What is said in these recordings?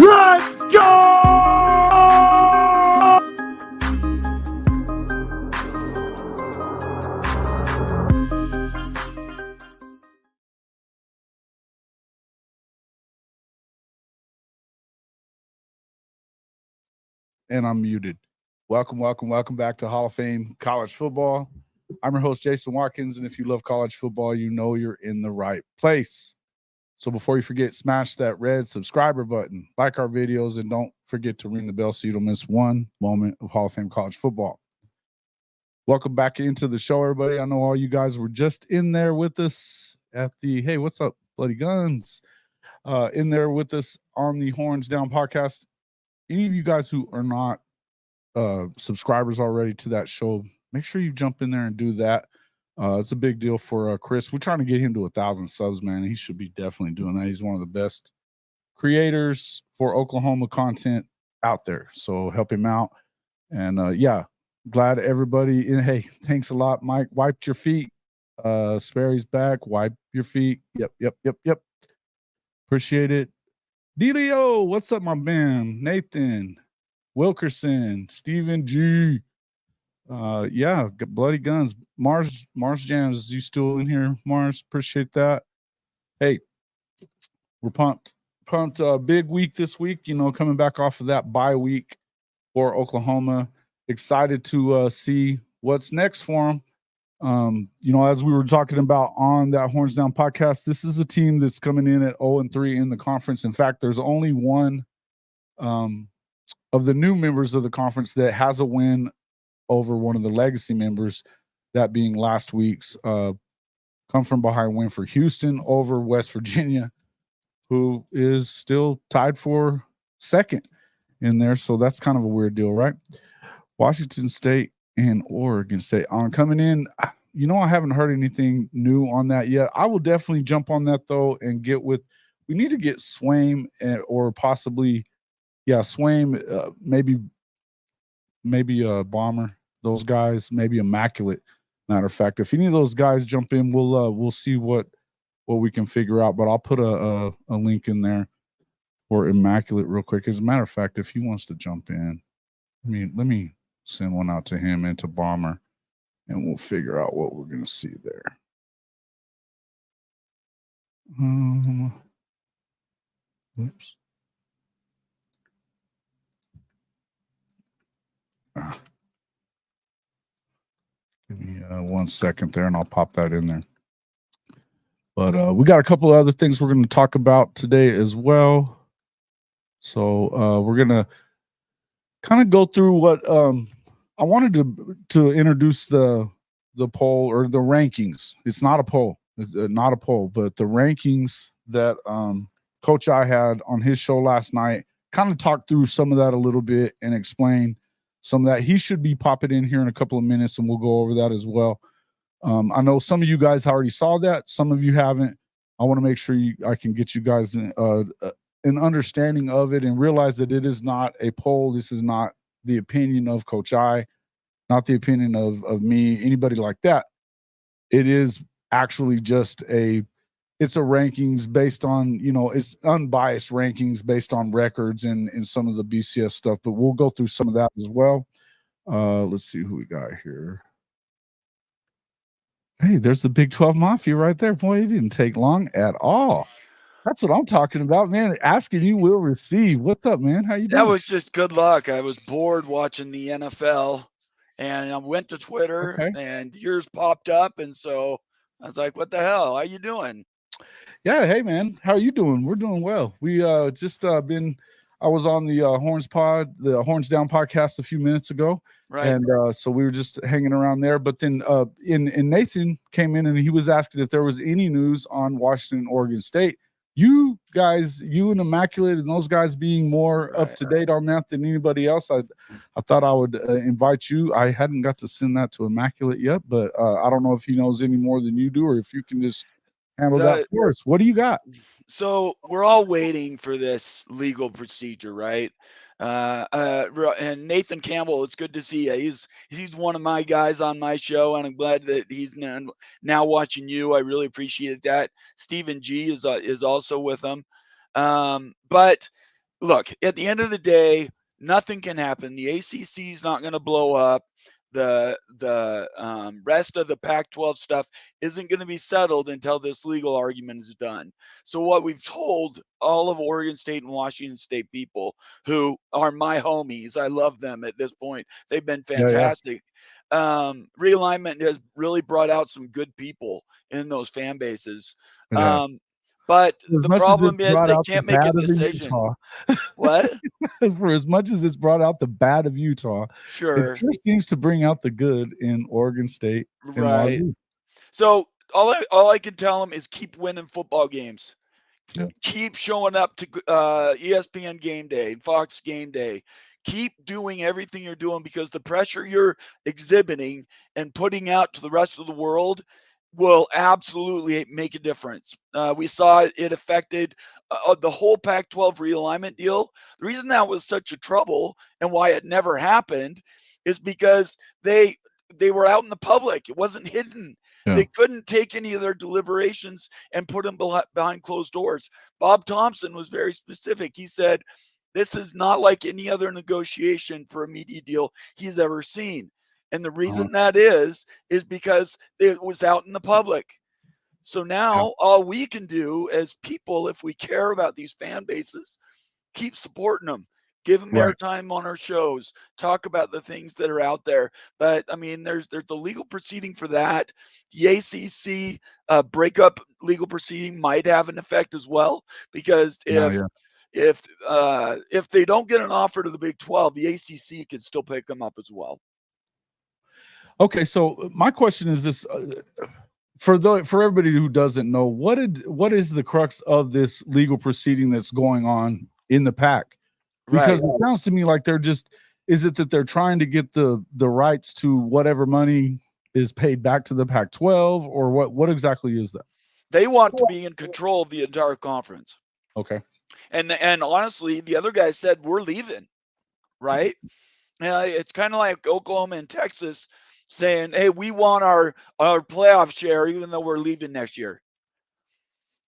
Let's go! And I'm muted. Welcome back to Hall of Fame College Football. I'm your host, Jason Watkins, and if you love college football, you know you're in the right place. So before you forget, smash that red subscriber button, like our videos, and don't forget to ring the bell so you don't miss one moment of Hall of Fame college football. Welcome back into the show, everybody. I know all you guys were just in there with us at the, hey, what's up, Bloody Guns? In there with us on the Horns Down podcast. Any of you guys who are not subscribers already to that show, make sure you jump in there and do that. It's a big deal for Chris. We're trying to get him to 1,000 subs, man. He should be definitely doing that. He's one of the best creators for Oklahoma content out there. So help him out. And yeah, glad everybody. Hey, thanks a lot, Mike. Wiped your feet. Sperry's back. Wipe your feet. Yep. Appreciate it. Delio, what's up, my man? Nathan, Wilkerson, Stephen G. Yeah, Bloody Guns. Mars Jams, you still in here, Mars? Appreciate that. Hey, we're pumped. Big week this week, you know, coming back off of that bye week for Oklahoma. Excited to see what's next for them. You know, as we were talking about on that Horns Down podcast, this is a team that's coming in at 0-3 in the conference. In fact, there's only one of the new members of the conference that has a win over one of the legacy members, that being last week's come from behind win for Houston over West Virginia, who is still tied for second in there. So that's kind of a weird deal, right? Washington State and Oregon State on coming in. You know, I haven't heard anything new on that yet. I will definitely jump on that though and get with. We need to get Swaim or possibly, yeah, Swaim, maybe a Bomber. Those guys, maybe Immaculate. Matter of fact, if any of those guys jump in, we'll see what we can figure out. But I'll put a link in there for Immaculate real quick. As a matter of fact, if he wants to jump in, let me send one out to him and to Bomber, and we'll figure out what we're gonna see there. Oops. Give me 1 second there, and I'll pop that in there. But we got a couple of other things we're going to talk about today as well. So we're going to kind of go through what I wanted to introduce the poll or the rankings. It's not a poll, not a poll, but the rankings that Coach I had on his show last night. Kind of talked through some of that a little bit and explain some of that. He should be popping in here in a couple of minutes, and we'll go over that as well. I know some of you guys already saw that. Some of you haven't. I want to make sure I can get you guys an understanding of it and realize that it is not a poll. This is not the opinion of Coach I, not the opinion of me, anybody like that. It is actually just it's a rankings based on, you know, it's unbiased rankings based on records and some of the BCS stuff, but we'll go through some of that as well. Let's see who we got here. Hey, there's the Big 12 Mafia right there. Boy, it didn't take long at all. That's what I'm talking about, man. Asking you will receive. What's up, man? How you doing? That was just good luck. I was bored watching the NFL, and I went to Twitter, Okay. and yours popped up, and so I was like, "What the hell? How you doing?" Yeah, hey man, how you doing? We're doing well. We just been I was on the the Horns Down podcast a few minutes ago. Right. And so we were just hanging around there. But then in Nathan came in and he was asking if there was any news on Washington, Oregon State. You guys, you and Immaculate and those guys being more up to date on that than anybody else. I thought I would invite you. I hadn't got to send that to Immaculate yet, but I don't know if he knows any more than you do, or if you can just handle that for us. What do you got? So we're all waiting for this legal procedure, right? And Nathan Campbell, it's good to see you. He's one of my guys on my show, and I'm glad that he's now watching you. I really appreciate that. Stephen G is also with him. But look, at the end of the day, nothing can happen. The ACC is not going to blow up. The rest of the Pac-12 stuff isn't going to be settled until this legal argument is done. So what we've told all of Oregon State and Washington State people, who are my homies, I love them at this point. They've been fantastic. Realignment has really brought out some good people in those fan bases. But the problem is they can't make a decision. What? For as much as it's brought out the bad of Utah, sure, it sure seems to bring out the good in Oregon State. Right. So all I can tell them is keep winning football games. Yeah. Keep showing up to ESPN Game Day, Fox Game Day. Keep doing everything you're doing, because the pressure you're exhibiting and putting out to the rest of the world will absolutely make a difference. We saw it affected the whole Pac-12 realignment deal. The reason that was such a trouble and why it never happened is because they were out in the public. It wasn't hidden. Yeah. They couldn't take any of their deliberations and put them behind closed doors. Bob Thompson was very specific. He said, this is not like any other negotiation for a media deal he's ever seen. And the reason that is because it was out in the public. So now all we can do as people, if we care about these fan bases, keep supporting them, give them airtime on our shows, talk about the things that are out there. But I mean, there's the legal proceeding for that. The ACC breakup legal proceeding might have an effect as well, because if they don't get an offer to the Big 12, the ACC can still pick them up as well. Okay, so my question is this: for everybody who doesn't know, what is the crux of this legal proceeding that's going on in the Pac? Because it sounds to me like is it that they're trying to get the rights to whatever money is paid back to the Pac-12, or what exactly is that? They want to be in control of the entire conference. Okay. And honestly, the other guy said, we're leaving, right? It's kind of like Oklahoma and Texas saying, hey, we want our playoff share even though we're leaving next year.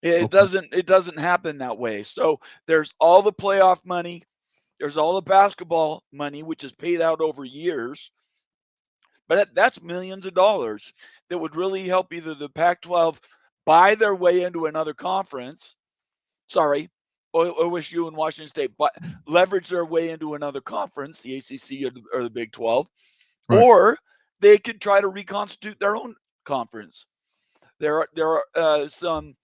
It doesn't happen that way. So there's all the playoff money, there's all the basketball money, which is paid out over years, but that's millions of dollars that would really help either the Pac-12 buy their way into another conference, OSU and Washington State, but leverage their way into another conference, the ACC or the Big 12, or they could try to reconstitute their own conference. There are some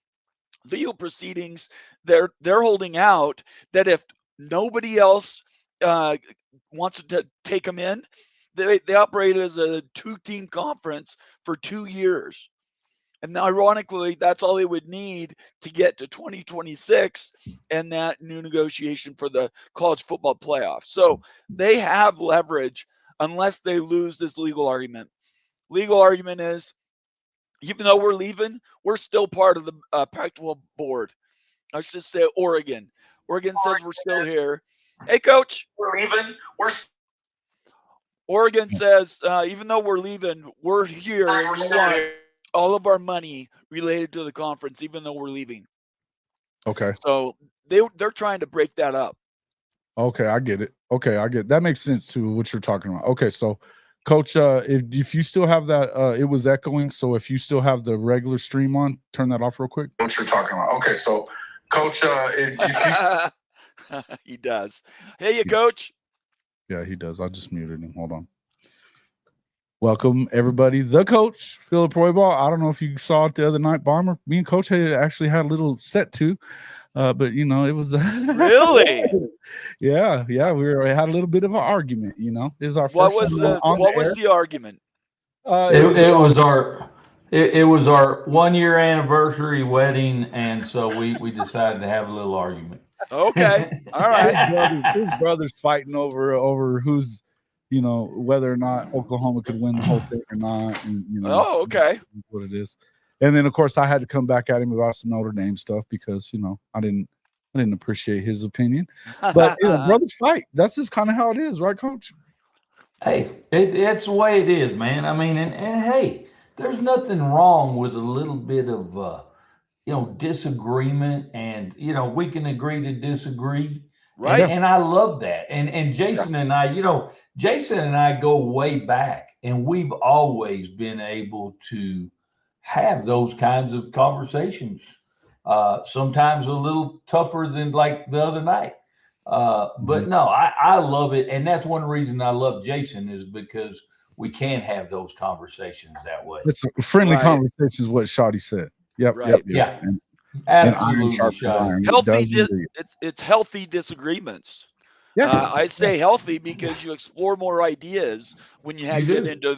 legal proceedings they're holding out that if nobody else wants to take them in, they operate as a 2-team conference for 2 years. And ironically, that's all they would need to get to 2026 and that new negotiation for the college football playoff. So they have leverage unless they lose this legal argument. Legal argument is, even though we're leaving, we're still part of the Pac-12 board. Let's just say Oregon. Oregon says we're still here. Hey, coach, we're leaving. Oregon says, even though we're leaving, we're here and we want all of our money related to the conference, even though we're leaving. Okay. So they're trying to break that up. Okay, I get it. That makes sense to what you're talking about. Okay, so Coach, if you still have that, it was echoing. So if you still have the regular stream on, turn that off real quick. What you're talking about. Okay, so Coach, if you he does. Hey, you coach. Yeah, he does. I just muted him. Hold on. Welcome, everybody. The coach, Philip Roybal. I don't know if you saw it the other night, Bomber. Me and Coach had actually had a little set to, but you know, it was really. Yeah. We had a little bit of an argument. You know, is our What first was one on what the was air. the argument? It was our 1 year anniversary wedding, and so we decided to have a little argument. Okay, all right. His brothers fighting over who's, you know, whether or not Oklahoma could win the whole thing or not. And, you know, Oh, okay. What it is. And then of course I had to come back at him about some Notre Dame stuff because, you know, I didn't appreciate his opinion. But you know, brothers fight. That's just kind of how it is, right, Coach? Hey, it's the way it is, man. I mean, and hey, there's nothing wrong with a little bit of disagreement, and we can agree to disagree. Right. And I love that. And Jason and I, Jason and I go way back, and we've always been able to have those kinds of conversations. Sometimes a little tougher than like the other night. But no, I love it. And that's one reason I love Jason, is because we can have those conversations that way. It's a friendly conversation is what Shawty said. Yep. Right. Yep. Yeah. And Absolutely, Shawty. Healthy. It's healthy disagreements. Yeah. I say healthy because you explore more ideas when you get into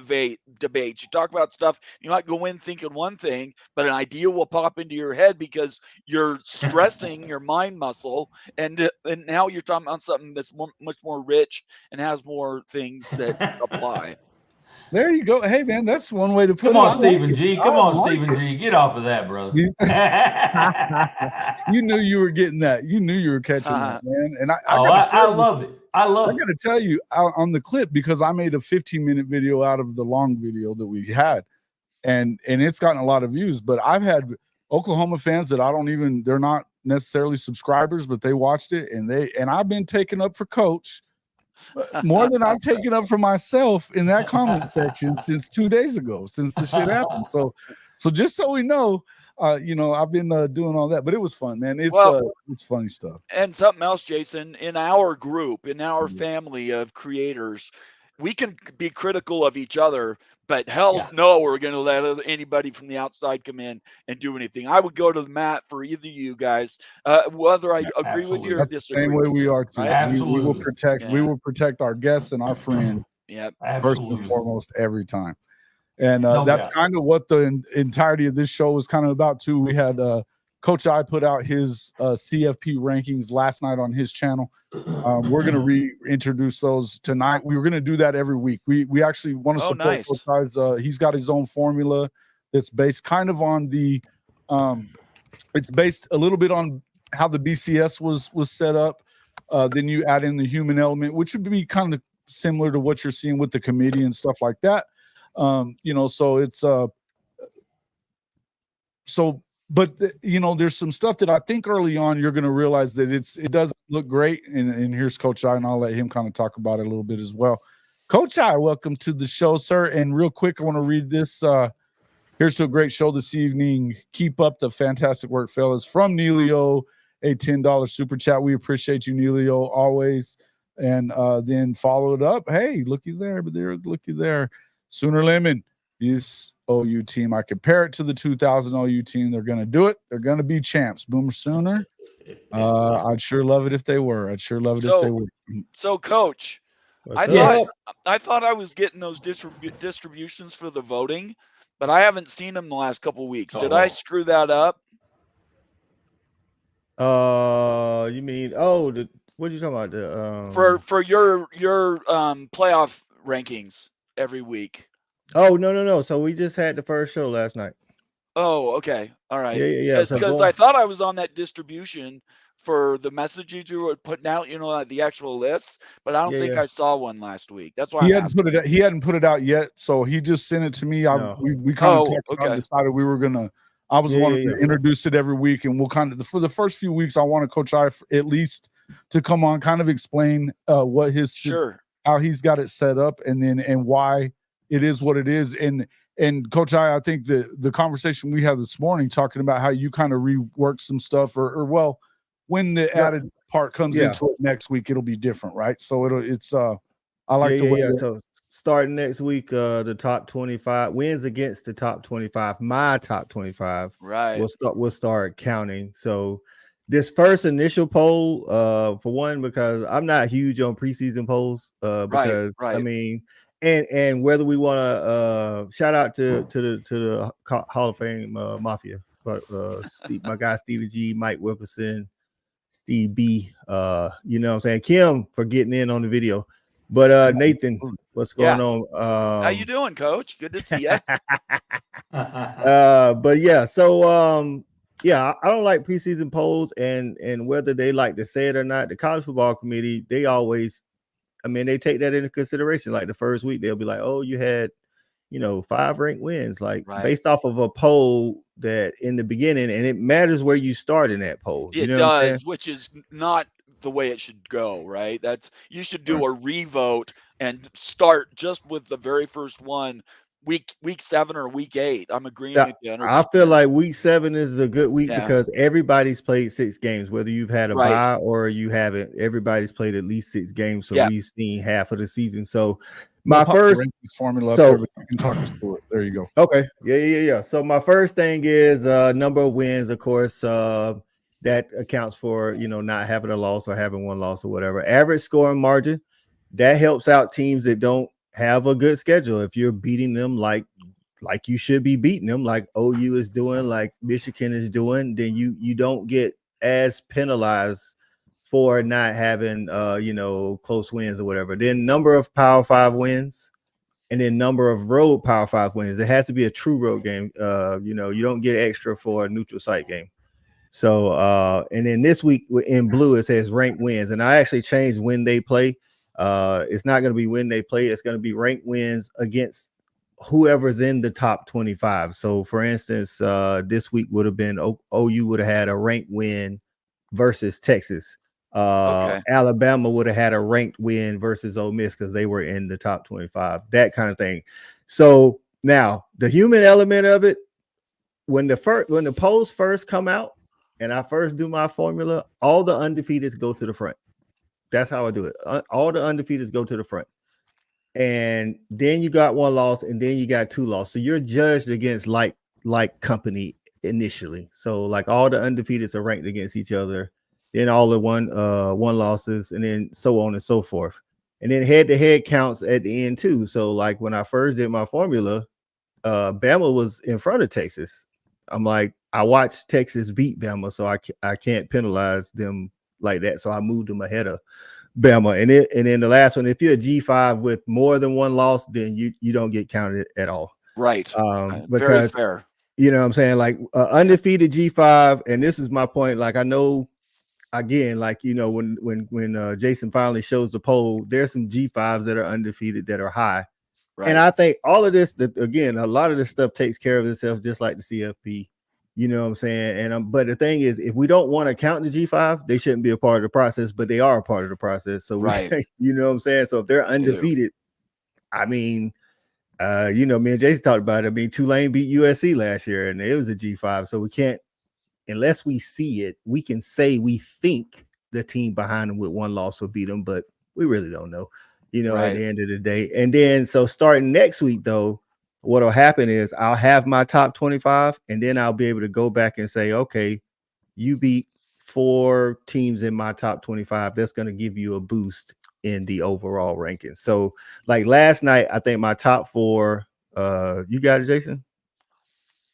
debates. You talk about stuff. You might go in thinking one thing, but an idea will pop into your head because you're stressing your mind muscle, and now you're talking about something that's much more rich and has more things that apply. There you go. Hey, man, that's one way to put it. Come on, Stephen G. Come on, Stephen G. Get off of that, brother. You knew you were getting that. You knew you were catching that, man. And I love it. I got to tell you on the clip, because I made a 15-minute video out of the long video that we had, and it's gotten a lot of views. But I've had Oklahoma fans that they're not necessarily subscribers, but they watched it, and I've been taken up for Coach more than I've taken up for myself in that comment section since 2 days ago, since the shit happened. So just so we know, I've been doing all that, but it was fun, man. It's funny stuff. And something else, Jason, in our group, in our family of creators, we can be critical of each other, but hell's no, we're going to let anybody from the outside come in and do anything. I would go to the mat for either of you guys, whether I agree with you or disagree. Same way we are too. Right? Absolutely. We will protect our guests and our friends. First and foremost every time. And that's kind of what the entirety of this show was kind of about too. We had Coach I put out his CFP rankings last night on his channel. We're going to reintroduce those tonight. We were going to do that every week. We actually want to support Coach I's. He's got his own formula that's based kind of on the it's based a little bit on how the BCS was set up. Then you add in the human element, which would be kind of similar to what you're seeing with the committee and stuff like that. So it's but there's some stuff that I think early on you're going to realize that it doesn't look great. And here's Coach I, and I'll let him kind of talk about it a little bit as well. Coach I, welcome to the show, sir. And real quick, I want to read this. Here's to a great show this evening. Keep up the fantastic work, fellas. From Neilio, a $10 super chat. We appreciate you, Neilio, always. And then follow it up. Hey, looky there. Sooner Lemon, this OU team. I compare it to the 2000 OU team. They're going to do it. They're going to be champs. Boomer Sooner. I'd sure love it if they were. So, Coach, I thought I was getting those distributions for the voting, but I haven't seen them the last couple of weeks. Did I screw that up? You mean what are you talking about? For your playoff rankings every week. Oh, no. So we just had the first show last night. Oh, okay. All right. Yeah. Because I thought I was on that distribution for the messages you were putting out, the actual list, but I don't think I saw one last week. That's why he hadn't put it out yet, so he just sent it to me. We kind of talked about, decided we were gonna. I was wanting to introduce it every week, and we'll kind of for the first few weeks, I want Coach I at least to come on, kind of explain what his how he's got it set up, and why it is what it is, and And Coach I think the conversation we had this morning talking about how you kind of reworked some stuff, or well, when the added part comes into it next week, it'll be different, right? So I like the way. So starting next week, the top 25 wins against the top 25. My top 25, right? We'll start counting. So this first initial poll, for one, because I'm not huge on preseason polls, because I mean, and whether we want to shout out to the Hall of Fame Mafia, but my guy Stevie G, Mike Wilkerson, Steve B, you know what I'm saying, Kim for getting in on the video. But Nathan, what's going on? How you doing, Coach? Good to see you. But yeah, so yeah, I don't like preseason polls, and whether they like to say it or not, the college football committee, they always, I mean, they take that into consideration. Like the first week, they'll be like, oh, you had, 5 ranked wins, like based off of a poll that in the beginning, and it matters where you start in that poll. It does, which is not the way it should go, right? You should do a revote and start just with the very first one, week 7 or week 8. I'm agreeing with you. I feel like week 7 is a good week because everybody's played 6 games, whether you've had a bye or you haven't. Everybody's played at least 6 games, so we've seen half of the season. So my first formula, so you can talk us through it. There you go. Okay, yeah. So my first thing is number of wins, of course. That accounts for not having a loss or having one loss or whatever. Average scoring margin, that helps out teams that don't have a good schedule. If you're beating them like you should be beating them, like OU is doing, like Michigan is doing, then you don't get as penalized for not having close wins or whatever. Then number of Power 5 wins, and then number of road Power 5 wins. It has to be a true road game. You don't get extra for a neutral site game. So and then this week in blue it says ranked wins, and I actually changed when they play. It's not going to be when they play, it's going to be ranked wins against whoever's in the top 25. So for instance, this week would have been OU would have had a ranked win versus Texas. Alabama would have had a ranked win versus Ole Miss because they were in the top 25, that kind of thing. So now the human element of it, when the polls first come out and I first do my formula, all the undefeateds go to the front. That's how I do it. All the undefeateds go to the front. And then you got one loss, and then you got 2 losses. So you're judged against like company initially. So like all the undefeateds are ranked against each other, then all the one losses, and then so on and so forth. And then head-to-head counts at the end too. So like when I first did my formula, Bama was in front of Texas. I'm like, I watched Texas beat Bama, so I can't penalize them like that. So I moved them ahead of Bama. And then the last one, if you're a G5 with more than 1 loss, then you don't get counted at all. Right. Because very fair. You know what I'm saying? Like undefeated G5, and this is my point. Like I know, again, like when Jason finally shows the poll, there's some G5s that are undefeated that are high. Right. And I think all of this, again, a lot of this stuff takes care of itself, just like the CFP. You know what I'm saying? And but the thing is, if we don't want to count the G5, they shouldn't be a part of the process, but they are a part of the process. So you know what I'm saying? So if they're undefeated, I mean, me and Jason talked about it. I mean, Tulane beat USC last year, and it was a G5. So we can't, unless we see it, we can say we think the team behind them with 1 loss will beat them, but we really don't know, at the end of the day. And then, so starting next week, though, what'll happen is I'll have my top 25, and then I'll be able to go back and say, okay, you beat 4 teams in my top 25. That's going to give you a boost in the overall ranking. So like last night, I think my top 4, you got it, Jason?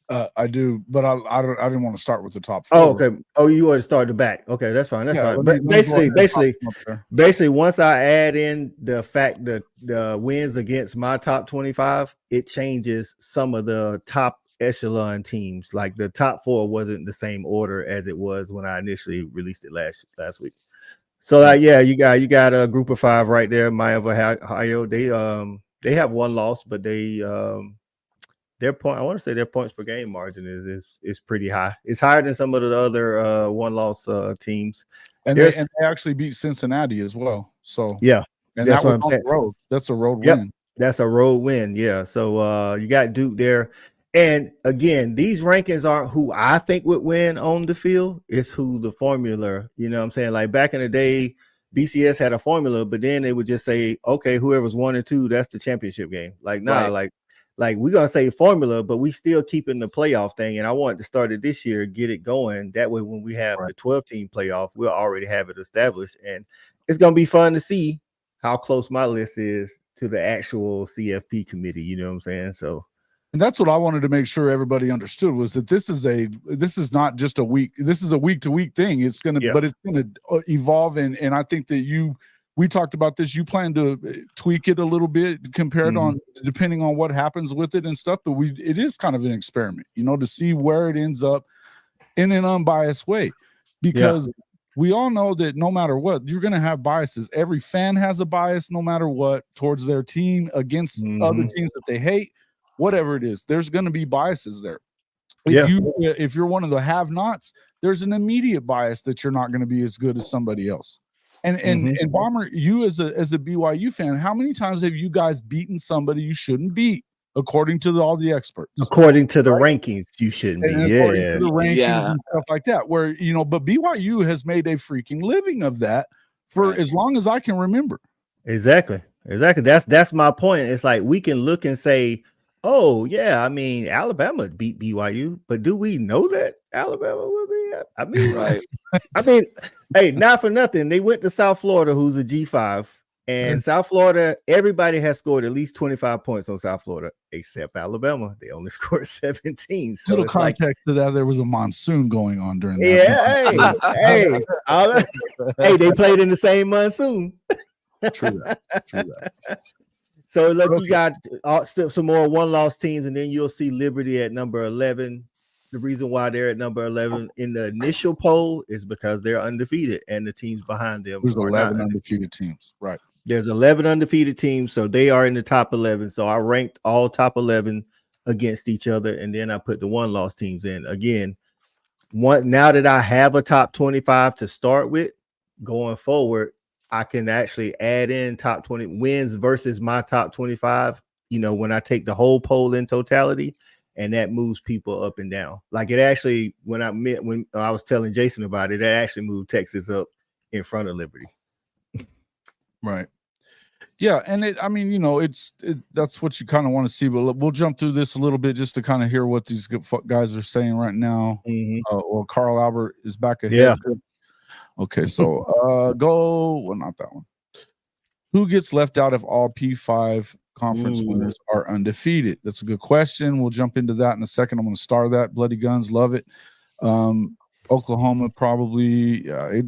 I do, but I didn't want to start with the top 4. Oh, okay. Oh, you want to start the back? Okay, that's fine. That's fine. But basically, once I add in the fact that the wins against my top 25, it changes some of the top echelon teams. Like the top 4 wasn't the same order as it was when I initially released it last week. So like, yeah, you got a group of 5 right there. Ohio, they have 1 loss, but they their points per game margin is pretty high. It's higher than some of the other 1-loss teams. And they actually beat Cincinnati as well. So yeah, and that's what I'm saying. Road. That's a road win. That's a road win. Yeah. So you got Duke there. And again, these rankings aren't who I think would win on the field. It's who the formula, you know what I'm saying? Like back in the day, BCS had a formula, but then they would just say, okay, whoever's 1 or 2, that's the championship game. Like, nah, like we're gonna say formula, but we still keeping the playoff thing. And I want to start it this year, get it going. That way, when we have the 12-team playoff, we'll already have it established. And it's gonna be fun to see how close my list is to the actual CFP committee. You know what I'm saying? So. And that's what I wanted to make sure everybody understood was that this is not just a week. This is a week to week thing. It's going to, but it's going to evolve. And I think that we talked about this. You plan to tweak it a little bit compared on depending on what happens with it and stuff. But it is kind of an experiment, to see where it ends up in an unbiased way, because we all know that no matter what, you're going to have biases. Every fan has a bias, no matter what, towards their team, against other teams that they hate. Whatever it is, there's going to be biases there. If you're one of the have-nots, there's an immediate bias that you're not going to be as good as somebody else. And Bomber, you as a BYU fan, how many times have you guys beaten somebody you shouldn't beat, according to all the experts? According to the rankings, you shouldn't be. According to the rankings and stuff like that. Where but BYU has made a freaking living of that for as long as I can remember. Exactly. That's my point. It's like we can look and say, oh, yeah, I mean, Alabama beat BYU, but do we know that Alabama will be? I mean, Right. I mean, hey, not for nothing. They went to South Florida, who's a G5, and South Florida, everybody has scored at least 25 points on South Florida, except Alabama. They only scored 17. So little it's context to that, there was a monsoon going on during that. Yeah, hey, they played in the same monsoon. True that. So look, you got still some more one-loss teams, and then you'll see Liberty at number 11. The reason why they're at number 11 in the initial poll is because they're undefeated, and the teams behind them there's 11 undefeated teams. Right. There's 11 undefeated teams, so they are in the top 11. So I ranked all top 11 against each other, and then I put the one-loss teams in. Again, now that I have a top 25 to start with, going forward, I can actually add in top 20 wins versus my top 25, when I take the whole poll in totality, and that moves people up and down. Like it actually, when I was telling Jason about it, that actually moved Texas up in front of Liberty. Right. Yeah. And that's what you kind of want to see, but we'll jump through this a little bit just to kind of hear what these guys are saying right now. Well, Carl Albert is back ahead. Yeah. Okay, so not that one. Who gets left out if all P5 conference winners are undefeated? That's a good question. We'll jump into that in a second. I'm going to star that. Bloody Guns, love it. Oklahoma probably. I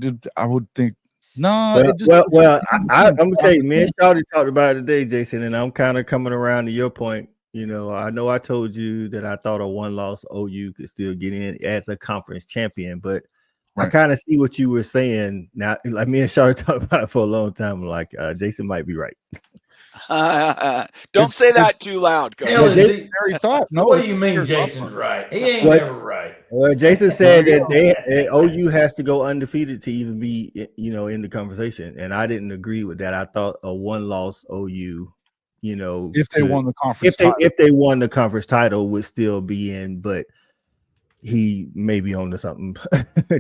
would think. No. I'm gonna tell you, me and Shawty talked about it today, Jason, and I'm kind of coming around to your point. I know I told you that I thought a one-loss OU could still get in as a conference champion, but I kind of see what you were saying now. Like me and Shawty talked about it for a long time. Like Jason might be right. Don't say that too loud, Coach. What do you mean Jason's right? He ain't never right. Well, Jason said that OU has to go undefeated to even be, in the conversation, and I didn't agree with that. I thought a one-loss OU, if they won the conference, if they won the conference title, would still be in, but he may be on to something.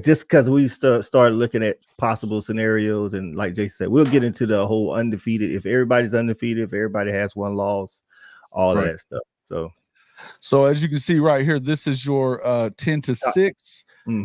Just because we started looking at possible scenarios, and like Jason said, we'll get into the whole undefeated. If everybody's undefeated, if everybody has one loss, all of that stuff. So as you can see right here, this is your 10-6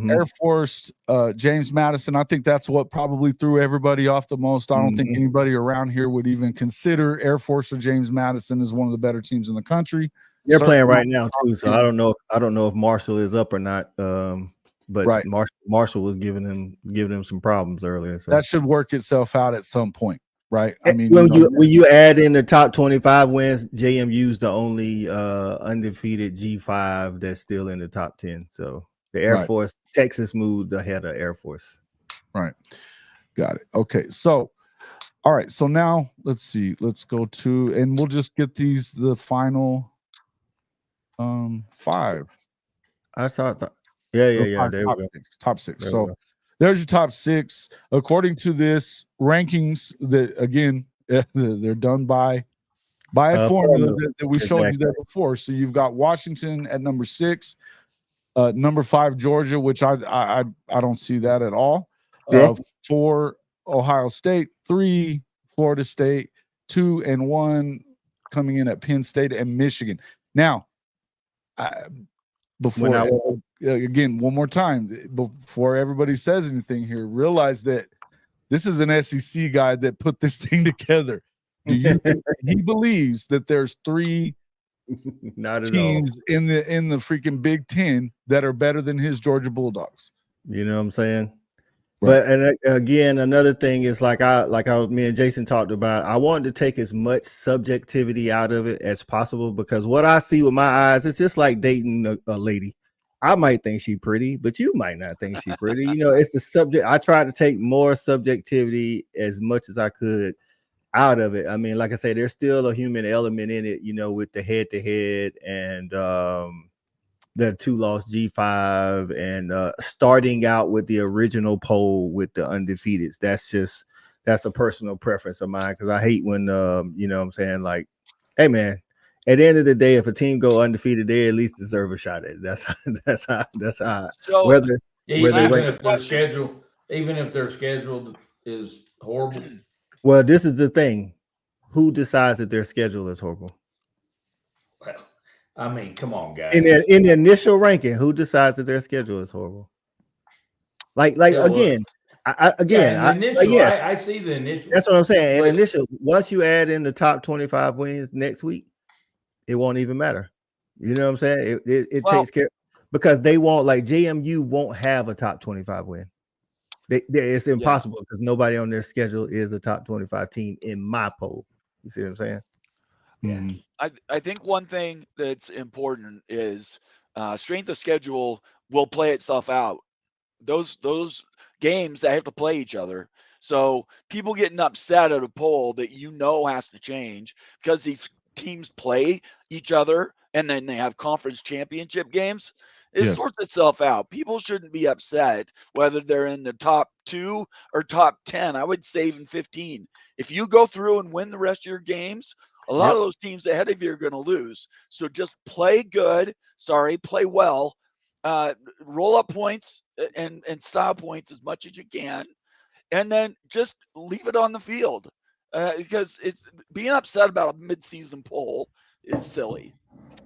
Air Force James Madison. I think that's what probably threw everybody off the most. I don't think anybody around here would even consider Air Force or James Madison as one of the better teams in the country. They're playing right now too, so I don't know if Marshall is up or not. But Marshall was giving them some problems earlier. So that should work itself out at some point, right? I mean, when you add in the top 25 wins, JMU's the only undefeated G5 that's still in the top 10. So the Air Force, Texas moved ahead of Air Force. Right. Got it. Okay. So, all right. So now let's see. Let's go to, and we'll just get the final 5. I saw that. Yeah. Top six. So there's your top 6 according to this rankings. That again, they're done by by a formula Formula. that we showed you there before. So you've got Washington at number 6, number 5 Georgia, which I don't see that at all. 4 Ohio State, 3 Florida State, 2 and 1 coming in at Penn State and Michigan. Now, again, one more time, before everybody says anything here, realize that this is an SEC guy that put this thing together. Do you think he believes that there's 3 Not at teams all. in the freaking Big Ten that are better than his Georgia Bulldogs? You know what I'm saying? Right. But and again, another thing is me and Jason talked about. I wanted to take as much subjectivity out of it as possible, because what I see with my eyes, it's just like dating a lady. I might think she's pretty, but you might not think she's pretty. You know, it's a subject. I tried to take more subjectivity as much as I could out of it. I mean, like I say, there's still a human element in it, you know, with the head-to-head and the 2-loss G5 and starting out with the original poll with the undefeateds. That's a personal preference of mine, because I hate when you know what I'm saying, like, hey man, at the end of the day, if a team go undefeated, they at least deserve a shot at it. That's how So whether Even they if their schedule, is horrible. well, this is the thing. Who decides that their schedule is horrible? Well, I mean, come on, guys. In the initial ranking, who decides that their schedule is horrible? Like again, I see the initial. That's what I'm saying. But, initial, once you add in the top 25 wins next week, it won't even matter. You know what I'm saying? It takes care, because they won't, like JMU won't have a top 25 win. It's impossible, because nobody on their schedule is the top 25 team in my poll. You see what I'm saying? Yeah. I think one thing that's important is strength of schedule will play itself out. Those games that have to play each other. So people getting upset at a poll that has to change because these teams play each other and then they have conference championship games. It sorts itself out. People shouldn't be upset whether they're in the top 2 or top 10. I would say even 15. If you go through and win the rest of your games, a lot of those teams ahead of you are going to lose. So just play play well, roll up points and style points as much as you can, and then just leave it on the field, because it's being upset about a midseason poll is silly.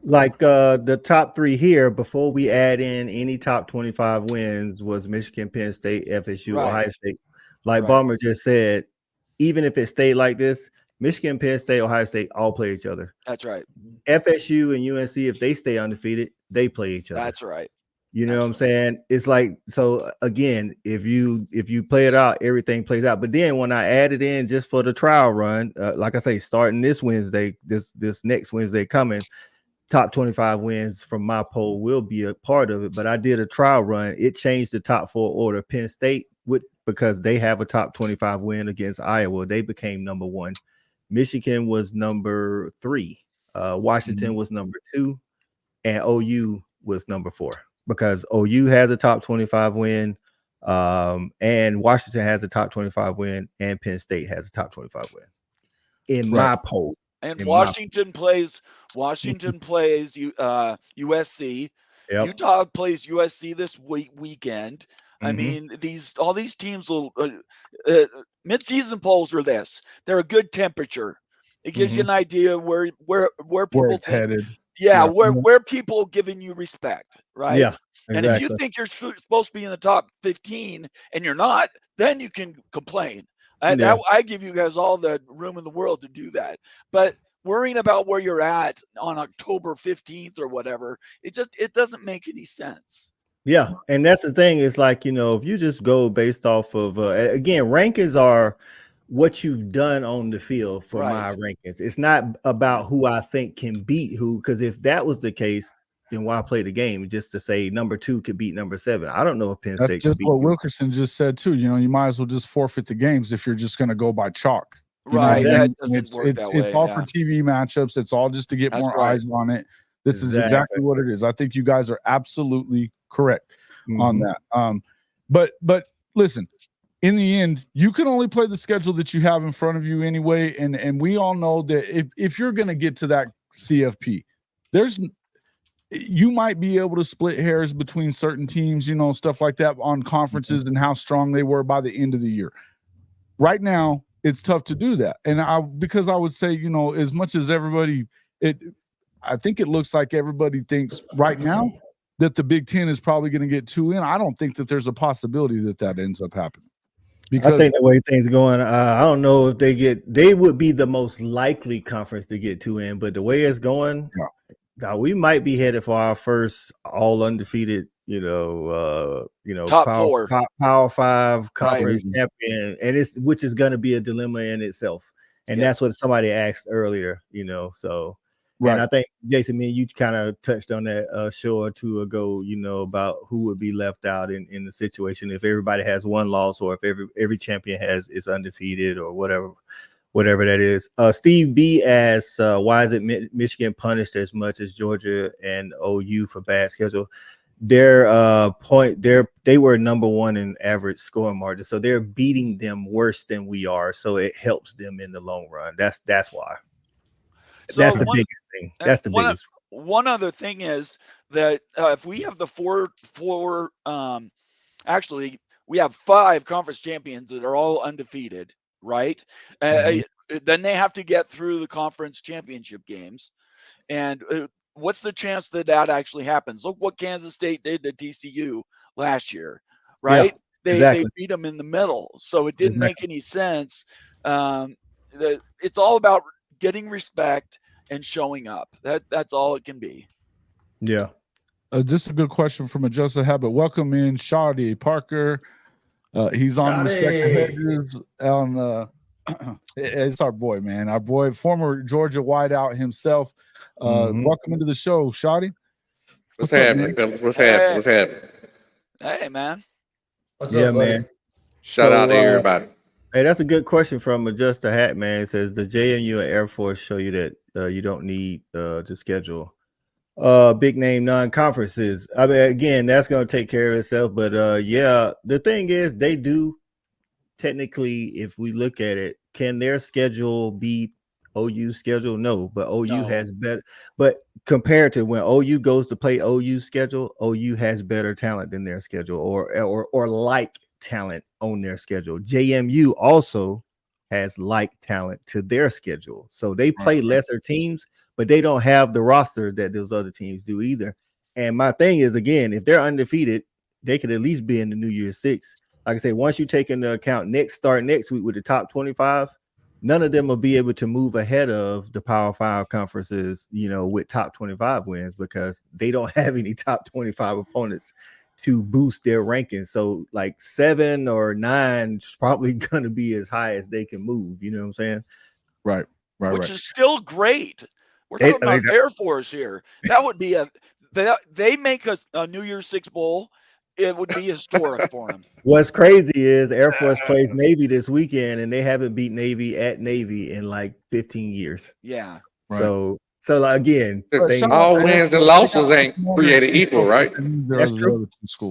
Like the top 3 here, before we add in any top 25 wins, was Michigan, Penn State, FSU, Ohio State. Like Balmer just said, even if it stayed like this, Michigan, Penn State, Ohio State all play each other. That's right. FSU and UNC, if they stay undefeated, they play each other. That's right. You know what I'm saying? It's like, so again, if you play it out, everything plays out. But then when I added in just for the trial run, like I say, starting this Wednesday, this next Wednesday coming, top 25 wins from my poll will be a part of it. But I did a trial run. It changed the top 4 order. Penn State, because they have a top 25 win against Iowa, they became number 1. Michigan was number 3. Washington was number 2, and OU was number 4, because OU has a top 25 win, and Washington has a top 25 win, and Penn State has a top 25 win in my poll. And Washington plays USC. Utah plays USC this weekend. I mean, all these teams will mid-season polls are this. They're a good temperature. It gives you an idea where people it's headed. Where people giving you respect, right? Yeah. Exactly. And if you think you're supposed to be in the top 15 and you're not, then you can complain. I give you guys all the room in the world to do that. But worrying about where you're at on October 15th or whatever, it doesn't make any sense. Yeah, and that's the thing. It's like, if you just go based off of again, rankings are what you've done on the field for my rankings. It's not about who I think can beat who, because if that was the case, then why play the game just to say number 2 could beat number 7? I don't know if Penn State That's just could beat what Wilkerson just said too. You might as well just forfeit the games if you're just going to go by chalk. Right. That doesn't work that way. It's all for TV matchups. It's all just to get more eyes on it. This is exactly what it is. I think you guys are absolutely correct on that. But listen, in the end, you can only play the schedule that you have in front of you anyway. And we all know that if you're going to get to that CFP, you might be able to split hairs between certain teams, stuff like that on conferences and how strong they were by the end of the year. Right now, it's tough to do that. And because I would say, as much as everybody, I think it looks like everybody thinks right now that the Big Ten is probably going to get 2 in. I don't think that there's a possibility that ends up happening. Because I think the way things are going, I don't know if they would be the most likely conference to get 2 in, but the way it's going, we might be headed for our first all undefeated, top four, Power 5 conference champion, and which is going to be a dilemma in itself. And that's what somebody asked earlier, so. Right. And I think, Jason, me and you kind of touched on that a show or two ago, about who would be left out in the situation if everybody has 1 loss or if every champion is undefeated or whatever that is. Steve B asks, why is it Michigan punished as much as Georgia and OU for bad schedule? They were number 1 in average scoring margin, so they're beating them worse than we are, so it helps them in the long run. That's why. So that's the biggest thing. That's the biggest. One other thing is that if we have the actually we have 5 conference champions that are all undefeated, right? Then they have to get through the conference championship games. And what's the chance that actually happens? Look what Kansas State did to TCU last year, right? Yeah, they beat them in the middle. So it didn't make any sense. It's all about getting respect and showing up. That's all it can be. Yeah. This is a good question from Adjusted Habit. Welcome in Shawty Parker. He's on Respect Hedges on it's our boy, man. Our boy, former Georgia wideout himself. Welcome into the show, Shawty. What's happening, fellas? What's happening? Hey, man. What's up, buddy? Man. Shout out to everybody. Hey, that's a good question from Adjust the Hat, man. It says, does JMU and Air Force show you that you don't need to schedule big name non-conferences? I mean, again, that's going to take care of itself. But the thing is, they do technically, if we look at it, can their schedule beat OU's schedule? No, but OU has better. But compared to when OU goes to play OU's schedule, OU has better talent than their schedule, or like talent on their schedule. JMU also has like talent to their schedule, so they play lesser teams, but they don't have the roster that those other teams do either. And my thing is, again, if they're undefeated, they could at least be in the New Year's Six. Like I say, once you take into account start next week with the top 25, none of them will be able to move ahead of the Power 5 conferences, with top 25 wins, because they don't have any top 25 opponents to boost their rankings. So like 7 or 9 is probably going to be as high as they can move. You know what I'm saying? Right. Which is still great. We're talking about Air Force here. That would be they make a New Year's Six bowl. It would be historic for them. What's crazy is Air Force plays Navy this weekend, and they haven't beat Navy at Navy in like 15 years. Yeah. So again, all wins and losses ain't created equal, right? That's true.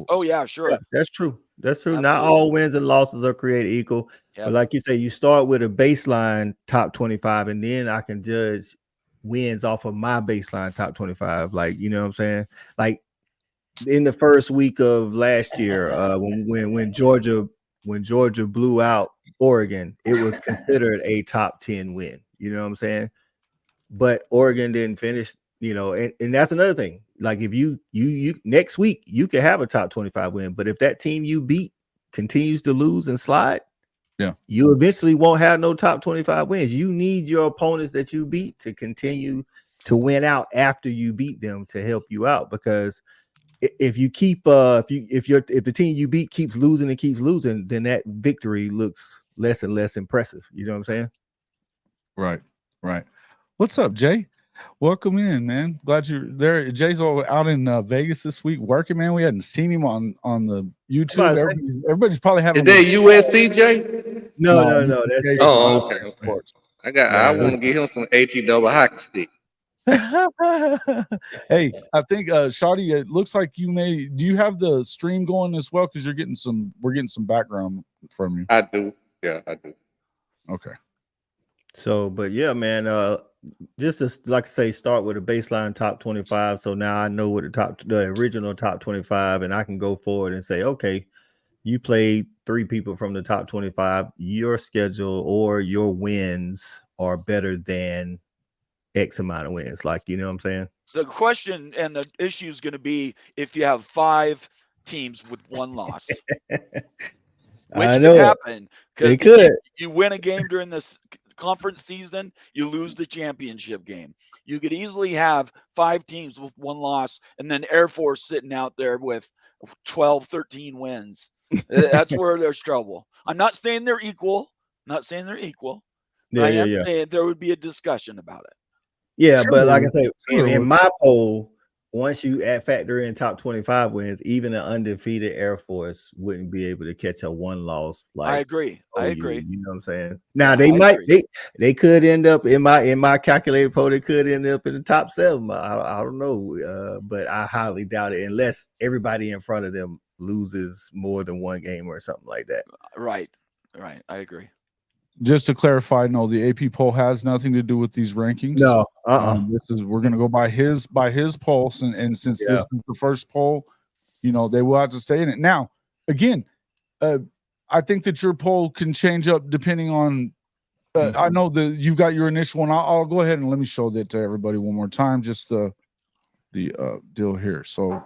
Oh yeah, sure. Yeah, that's true. Absolutely. Not all wins and losses are created equal. But like you say, you start with a baseline top 25, and then I can judge wins off of my baseline top 25. Like, you know what I'm saying? Like in the first week of last year, when Georgia blew out Oregon, it was considered a top 10 win. You know what I'm saying? But Oregon didn't finish, and that's another thing. Like if you next week, you could have a top 25 win, but if that team you beat continues to lose and slide, you eventually won't have no top 25 wins. You need your opponents that you beat to continue to win out after you beat them to help you out, because if you keep if the team you beat keeps losing, then that victory looks less and less impressive. You know what I'm saying? Right. What's up, Jay? Welcome in, man. Glad you're there. Jay's out in Vegas this week working, man. We hadn't seen him on the YouTube. Everybody's probably having. Is that USC, Jay? No. That's okay. I want to get him some HE double hockey stick. Hey, I think Shawty, it looks like you may. Do you have the stream going as well? Because we're getting some background from you. I do. Yeah, I do. Okay. So, but yeah, man, just to, like I say, start with a baseline top 25. So now I know what the original top 25, and I can go forward and say, okay, you played 3 people from the top 25. Your schedule or your wins are better than X amount of wins. Like, you know what I'm saying? The question and the issue is going to be if you have 5 teams with 1 loss, which I could know happen. they Because could. you win a game during this conference season, you lose the championship game. You could easily have 5 teams with 1 loss, and then Air Force sitting out there with 12, 13 wins. That's where there's trouble. I'm not saying they're equal. But I am saying there would be a discussion about it. Yeah, Sure, but like I say, sure. in my poll, once you factor in top 25 wins, even an undefeated Air Force wouldn't be able to catch a 1 loss. Like, I agree. You know what I'm saying? Now Yeah, they I might agree. they could end up in my calculated poll. They could end up in the top 7. I don't know, but I highly doubt it unless everybody in front of them loses more than 1 game or something like that. Right. I agree. Just to clarify, no, the AP poll has nothing to do with these rankings. No, We're gonna go by his pulse, and since this is the first poll, they will have to stay in it. Now, again, I think that your poll can change up depending on. I know that you've got your initial one. I'll go ahead and let me show that to everybody one more time. Just the deal here. So.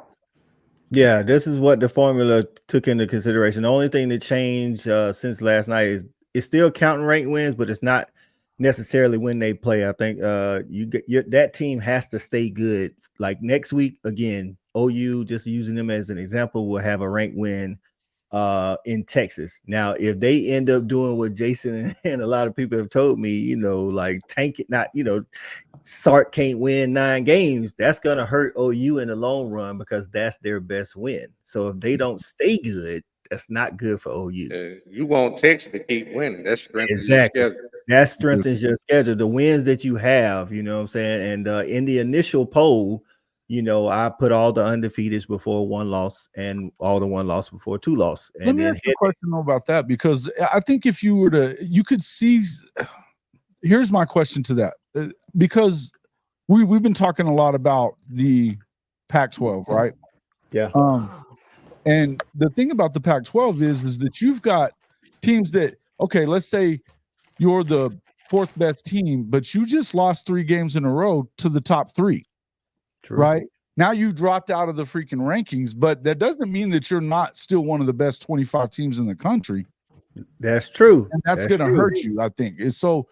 Yeah, this is what the formula took into consideration. The only thing that changed since last night is it's still counting ranked wins, but it's not necessarily when they play. I think that team has to stay good. Like next week, again, OU, just using them as an example, will have a ranked win in Texas. Now, if they end up doing what Jason and a lot of people have told me, like tank it, not, Sark can't win 9 games, that's gonna hurt OU in the long run because that's their best win. So if they don't stay good, that's not good for OU. You want Texas to keep winning. That strengthens Exactly. your schedule. That strengthens your schedule. The wins that you have, you know what I'm saying? And in the initial poll, I put all the undefeateds before 1 loss and all the 1 loss before 2 loss. And Let me ask you a question about that, because I think if you were to, you could see. Here's my question to that, because we've been talking a lot about the Pac-12, right? Yeah. And the thing about the Pac-12 is that you've got teams that, okay, let's say you're the 4th best team, but you just lost 3 games in a row to the top 3. True. Right? Now you dropped out of the freaking rankings, but that doesn't mean that you're not still one of the best 25 teams in the country. That's true. And that's going to hurt you, I think. It's so.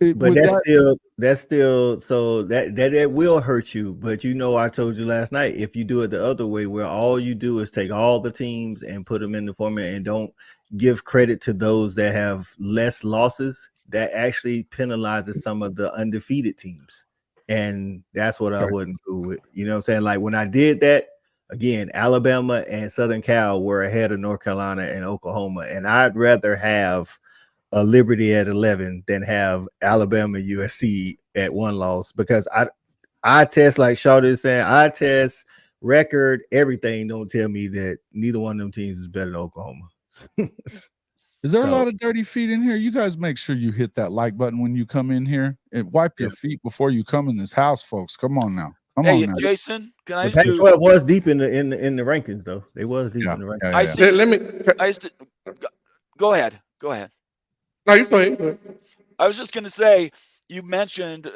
But that's still so that will hurt you. But I told you last night, if you do it the other way, where all you do is take all the teams and put them in the format and don't give credit to those that have less losses, that actually penalizes some of the undefeated teams. And that's what I wouldn't do with, you know what I'm saying? Like when I did that, again, Alabama and Southern Cal were ahead of North Carolina and Oklahoma. And I'd rather have a Liberty at 11 than have Alabama USC at 1 loss, because I test, like Shawty is saying, I test record, everything don't tell me that neither one of them teams is better than Oklahoma. Is there a lot of dirty feet in here? You guys make sure you hit that like button when you come in here and wipe your feet before you come in this house, folks. Come on now. Come on now. Jason, can I just do? Pac-12 was deep in the rankings, though. They was deep in the rankings. Go ahead. No, you go ahead. I was just going to say, you mentioned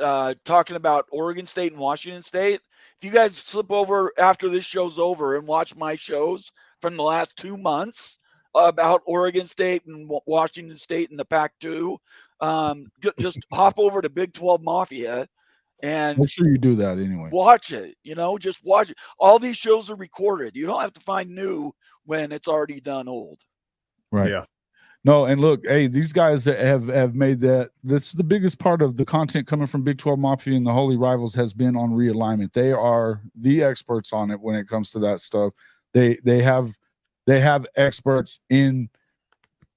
talking about Oregon State and Washington State. If you guys slip over after this show's over and watch my shows from the last 2 months about Oregon State and Washington State and the Pac-2, just hop over to Big 12 Mafia and make sure you do that anyway. Watch it. Just watch it. All these shows are recorded. You don't have to find new when it's already done old. Right. Yeah. No, and look, hey, these guys have made that. That's the biggest part of the content coming from Big 12 Mafia and the Holy Rivals has been on realignment. They are the experts on it when it comes to that stuff. They have experts in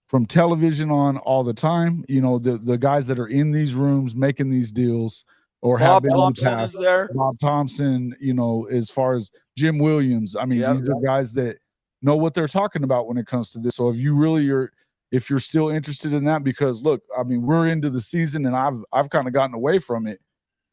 from television on all the time. The guys that are in these rooms making these deals or have Bob been in the Thompson past. is there. Bob Thompson, you know, as far as Jim Williams. I mean, Yep. these are guys that know what they're talking about when it comes to this. So if you really are, if you're still interested in that, because look, I mean, we're into the season and I've kind of gotten away from it.